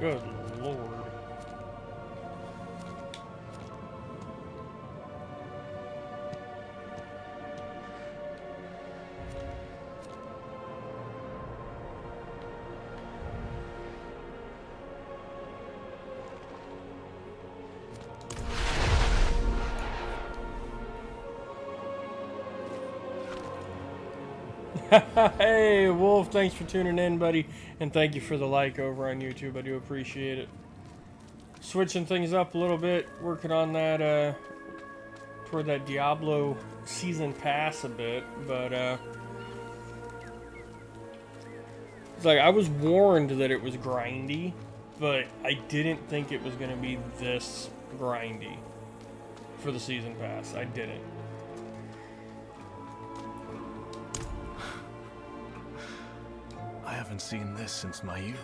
Good lord. Hey, Wolf, thanks for tuning in, buddy. And thank you for the like over on YouTube. I do appreciate it. Switching things up a little bit, working on that, toward that Diablo season pass a bit, but, it's like, I was warned that it was grindy, but I didn't think it was going to be this grindy for the season pass. I didn't. I haven't seen this since my youth.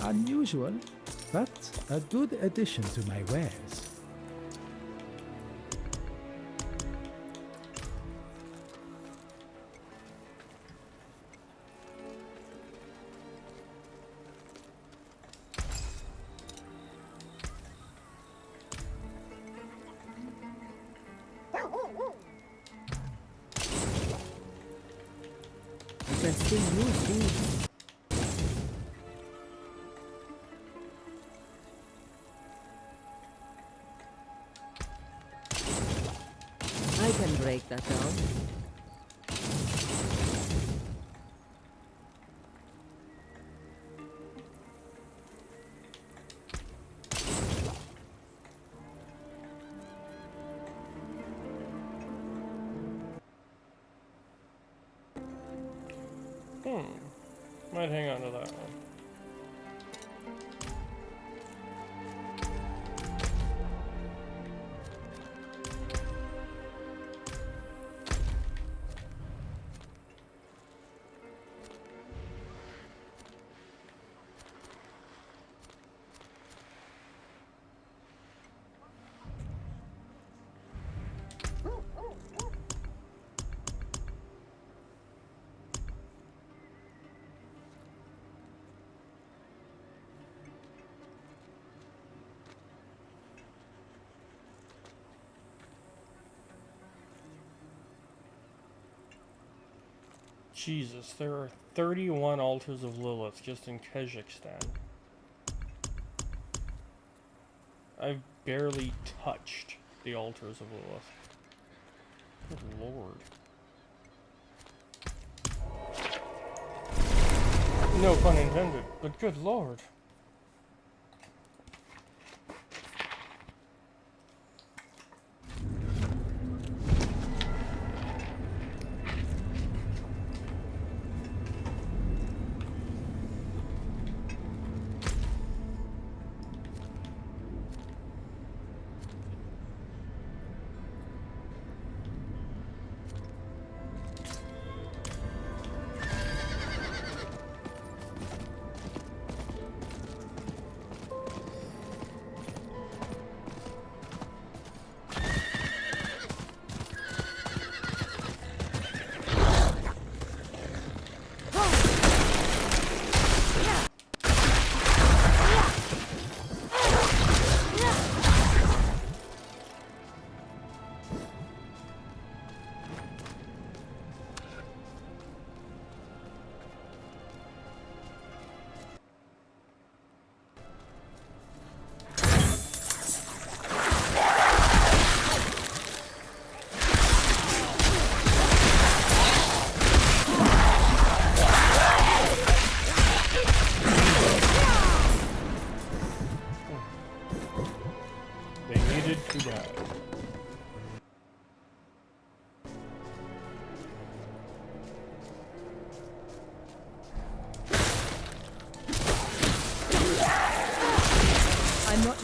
Unusual, but a good addition to my wares. I can break that down. Might hang on to that one. Jesus, there are 31 altars of Lilith just in Kazakhstan. I've barely touched the altars of Lilith. Good lord. No pun intended, but good lord.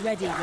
ready yet.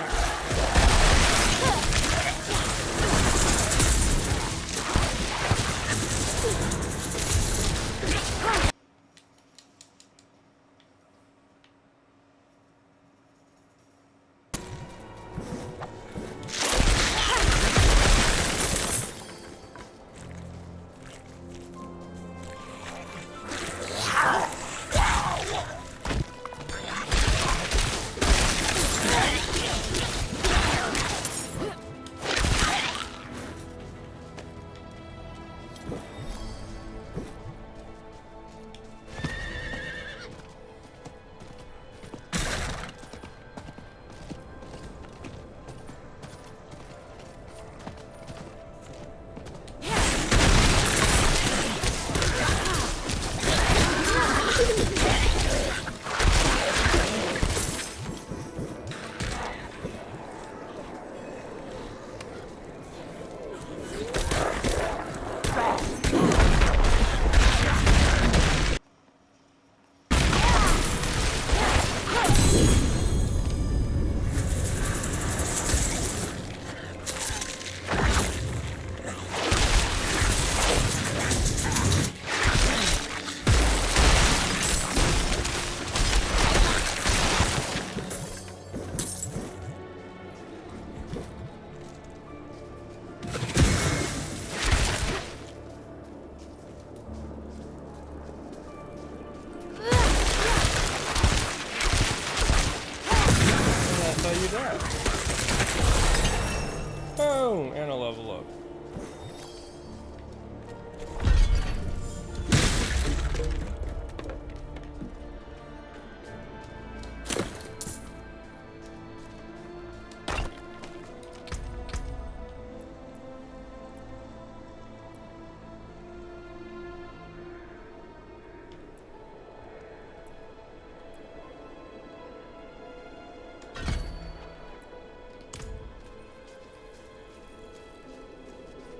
Boom! And a level up.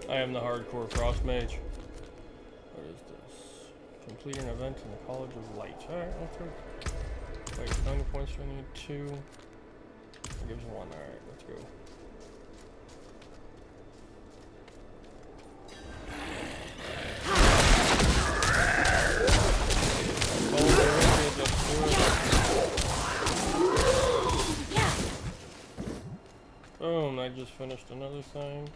I am the hardcore frost mage. What is this? Complete an event in the College of Light. Alright, let's go. Wait, how many points do I need? 2. That gives 1. Alright, let's go. Boom, I just finished another thing.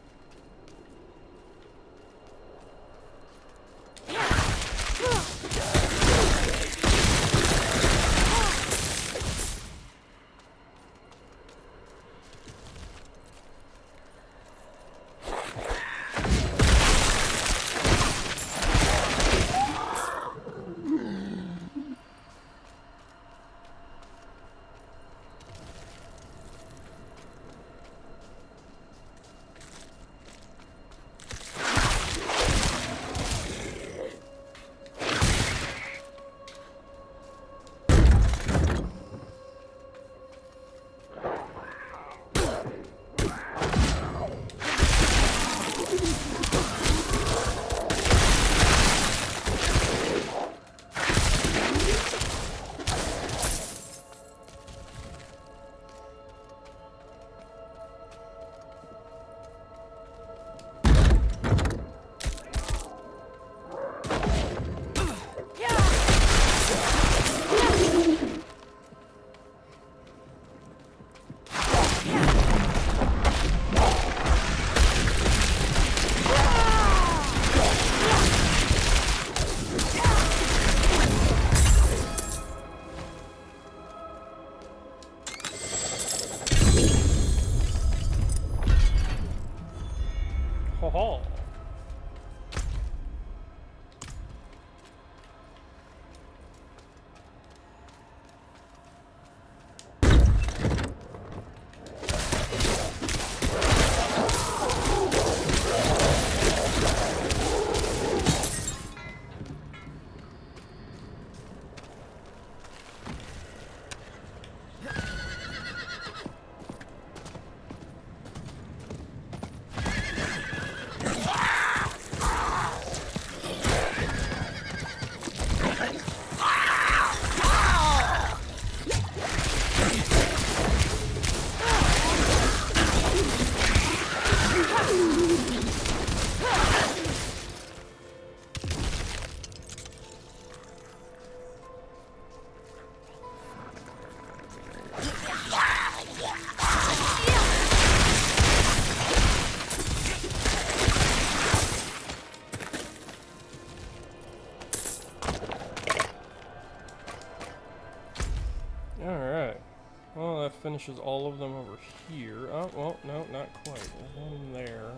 finishes all of them over here. Oh, well, no, not quite. There's one there.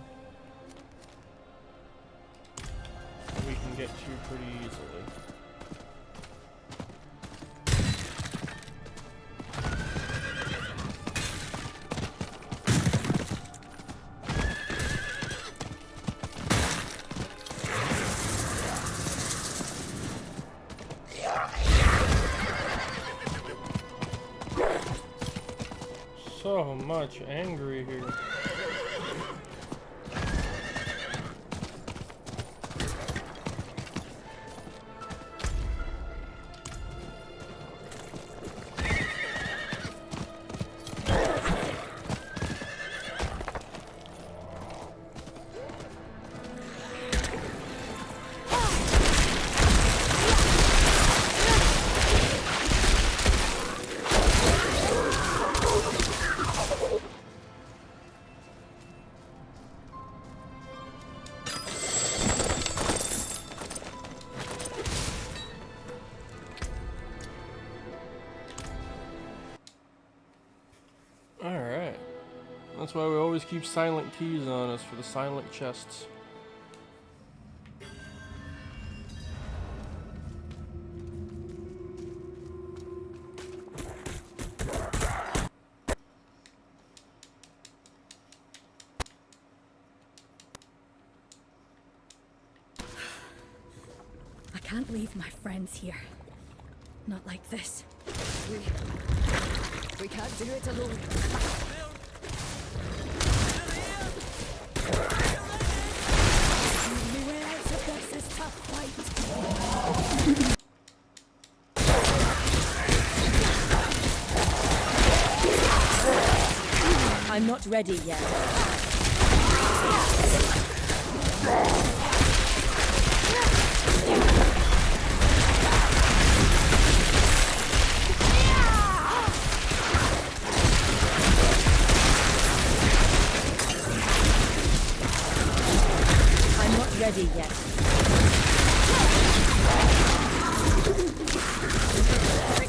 That we can get to pretty easily. So much angry here. Alright. That's why we always keep silent keys on us for the silent chests. I can't leave my friends here. Not like this. We can't do it alone. The only way out of this is to fight. I'm not ready yet. Ready yet. What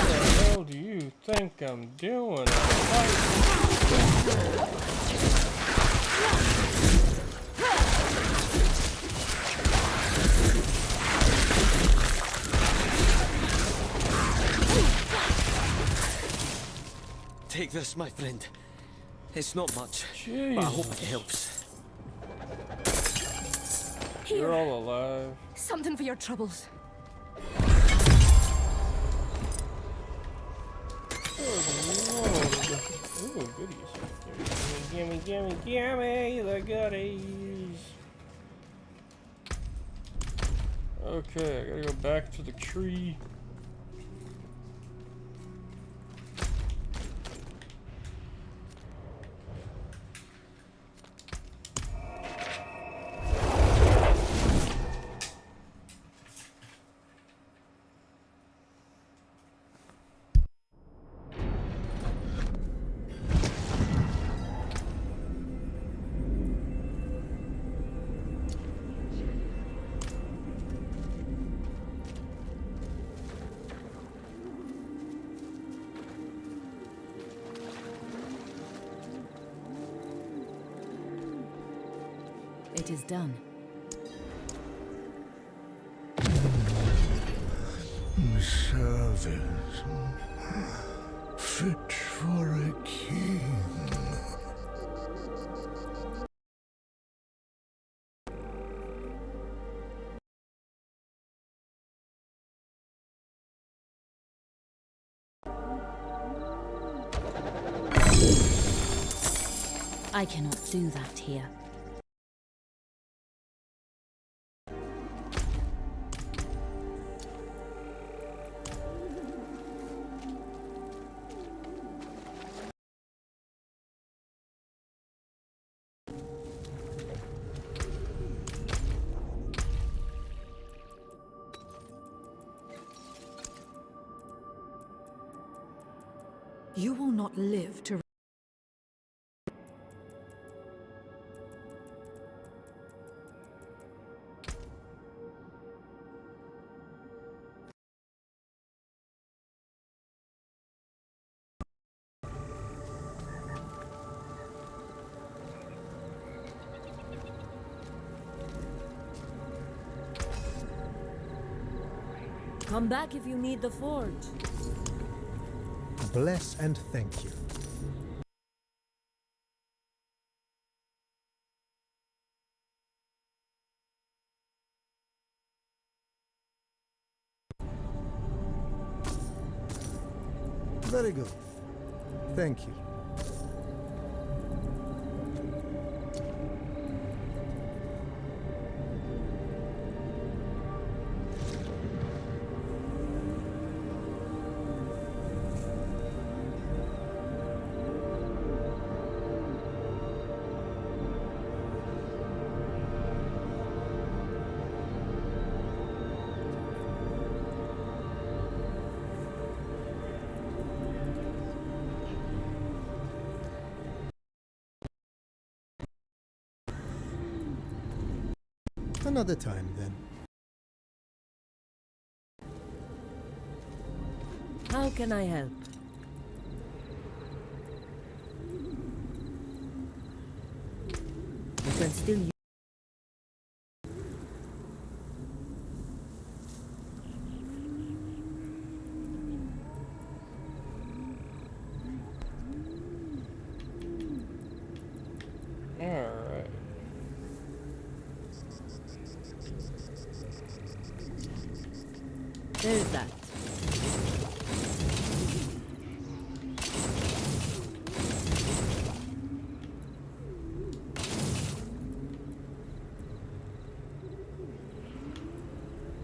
the hell do you think I'm doing? Take this, my friend. It's not much, Jeez. but I hope it helps. You're all alive. Something for your troubles. Ooh, goodies. Gimme the goodies. Okay, I gotta go back to the tree. It is done. Service fit for a king. I cannot do that here. You will not live to... Come back if you need the forge. Bless and thank you. Very good. Thank you. Another time, then. How can I help? You can still use... Alright. There's that.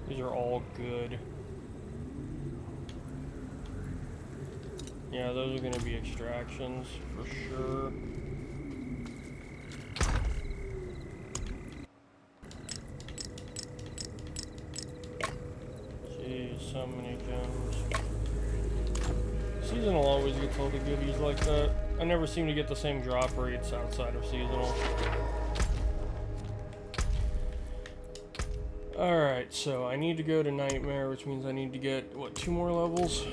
These are all good. Yeah, those are going to be extractions for sure. Jeez, so many gems. Seasonal always gets all the goodies like that. I never seem to get the same drop rates outside of seasonal. Alright, so I need to go to Nightmare, which means I need to get, what, 2 more levels?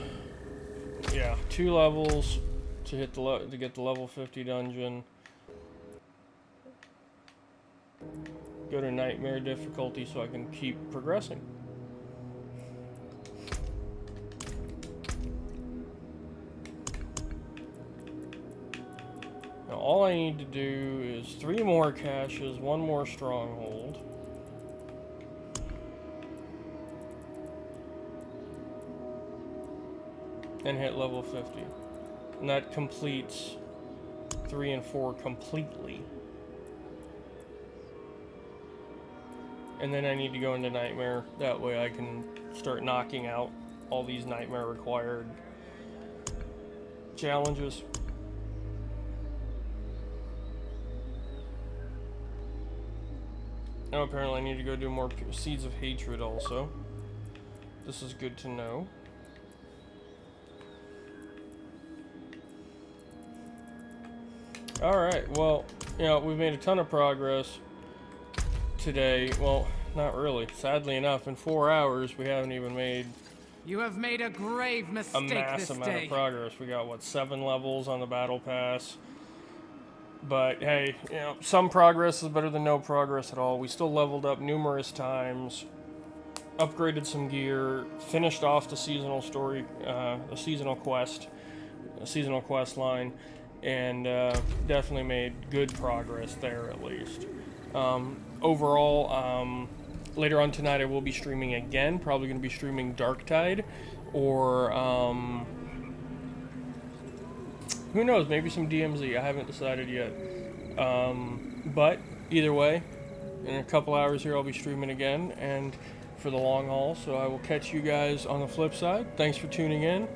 Yeah, 2 levels to hit the to get the level 50 dungeon. Go to Nightmare difficulty so I can keep progressing. Now all I need to do is 3 more caches, 1 more stronghold. And hit level 50. And that completes 3 and 4 completely. And then I need to go into Nightmare. That way I can start knocking out all these Nightmare required challenges. Now apparently I need to go do more Seeds of Hatred also. This is good to know. Alright, well, you know, we've made a ton of progress today. Well, not really. Sadly enough, in 4 hours, we haven't even made... You have made a grave mistake this day. A mass amount of progress. We got, what, 7 levels on the Battle Pass. But, hey, you know, some progress is better than no progress at all. We still leveled up numerous times, upgraded some gear, finished off the seasonal story, the seasonal quest line. And definitely made good progress there, at least. Overall, later on tonight I will be streaming again. Probably going to be streaming Darktide, or who knows, maybe some DMZ. I haven't decided yet. But either way, in a couple hours here I'll be streaming again, and for the long haul. So I will catch you guys on the flip side. Thanks for tuning in.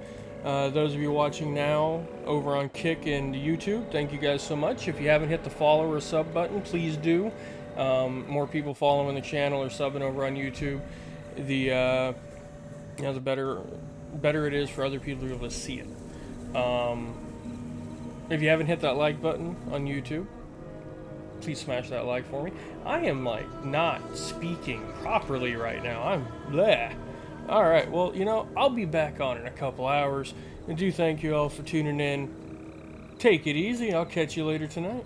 Those of you watching now over on Kick and YouTube, thank you guys so much. If you haven't hit the follow or sub button, please do. More people following the channel or subbing over on YouTube, the better it is for other people to be able to see it. If you haven't hit that like button on YouTube, please smash that like for me. I am like not speaking properly right now. I'm bleh. Alright, well, you know, I'll be back on in a couple hours. I do thank you all for tuning in. Take it easy. I'll catch you later tonight.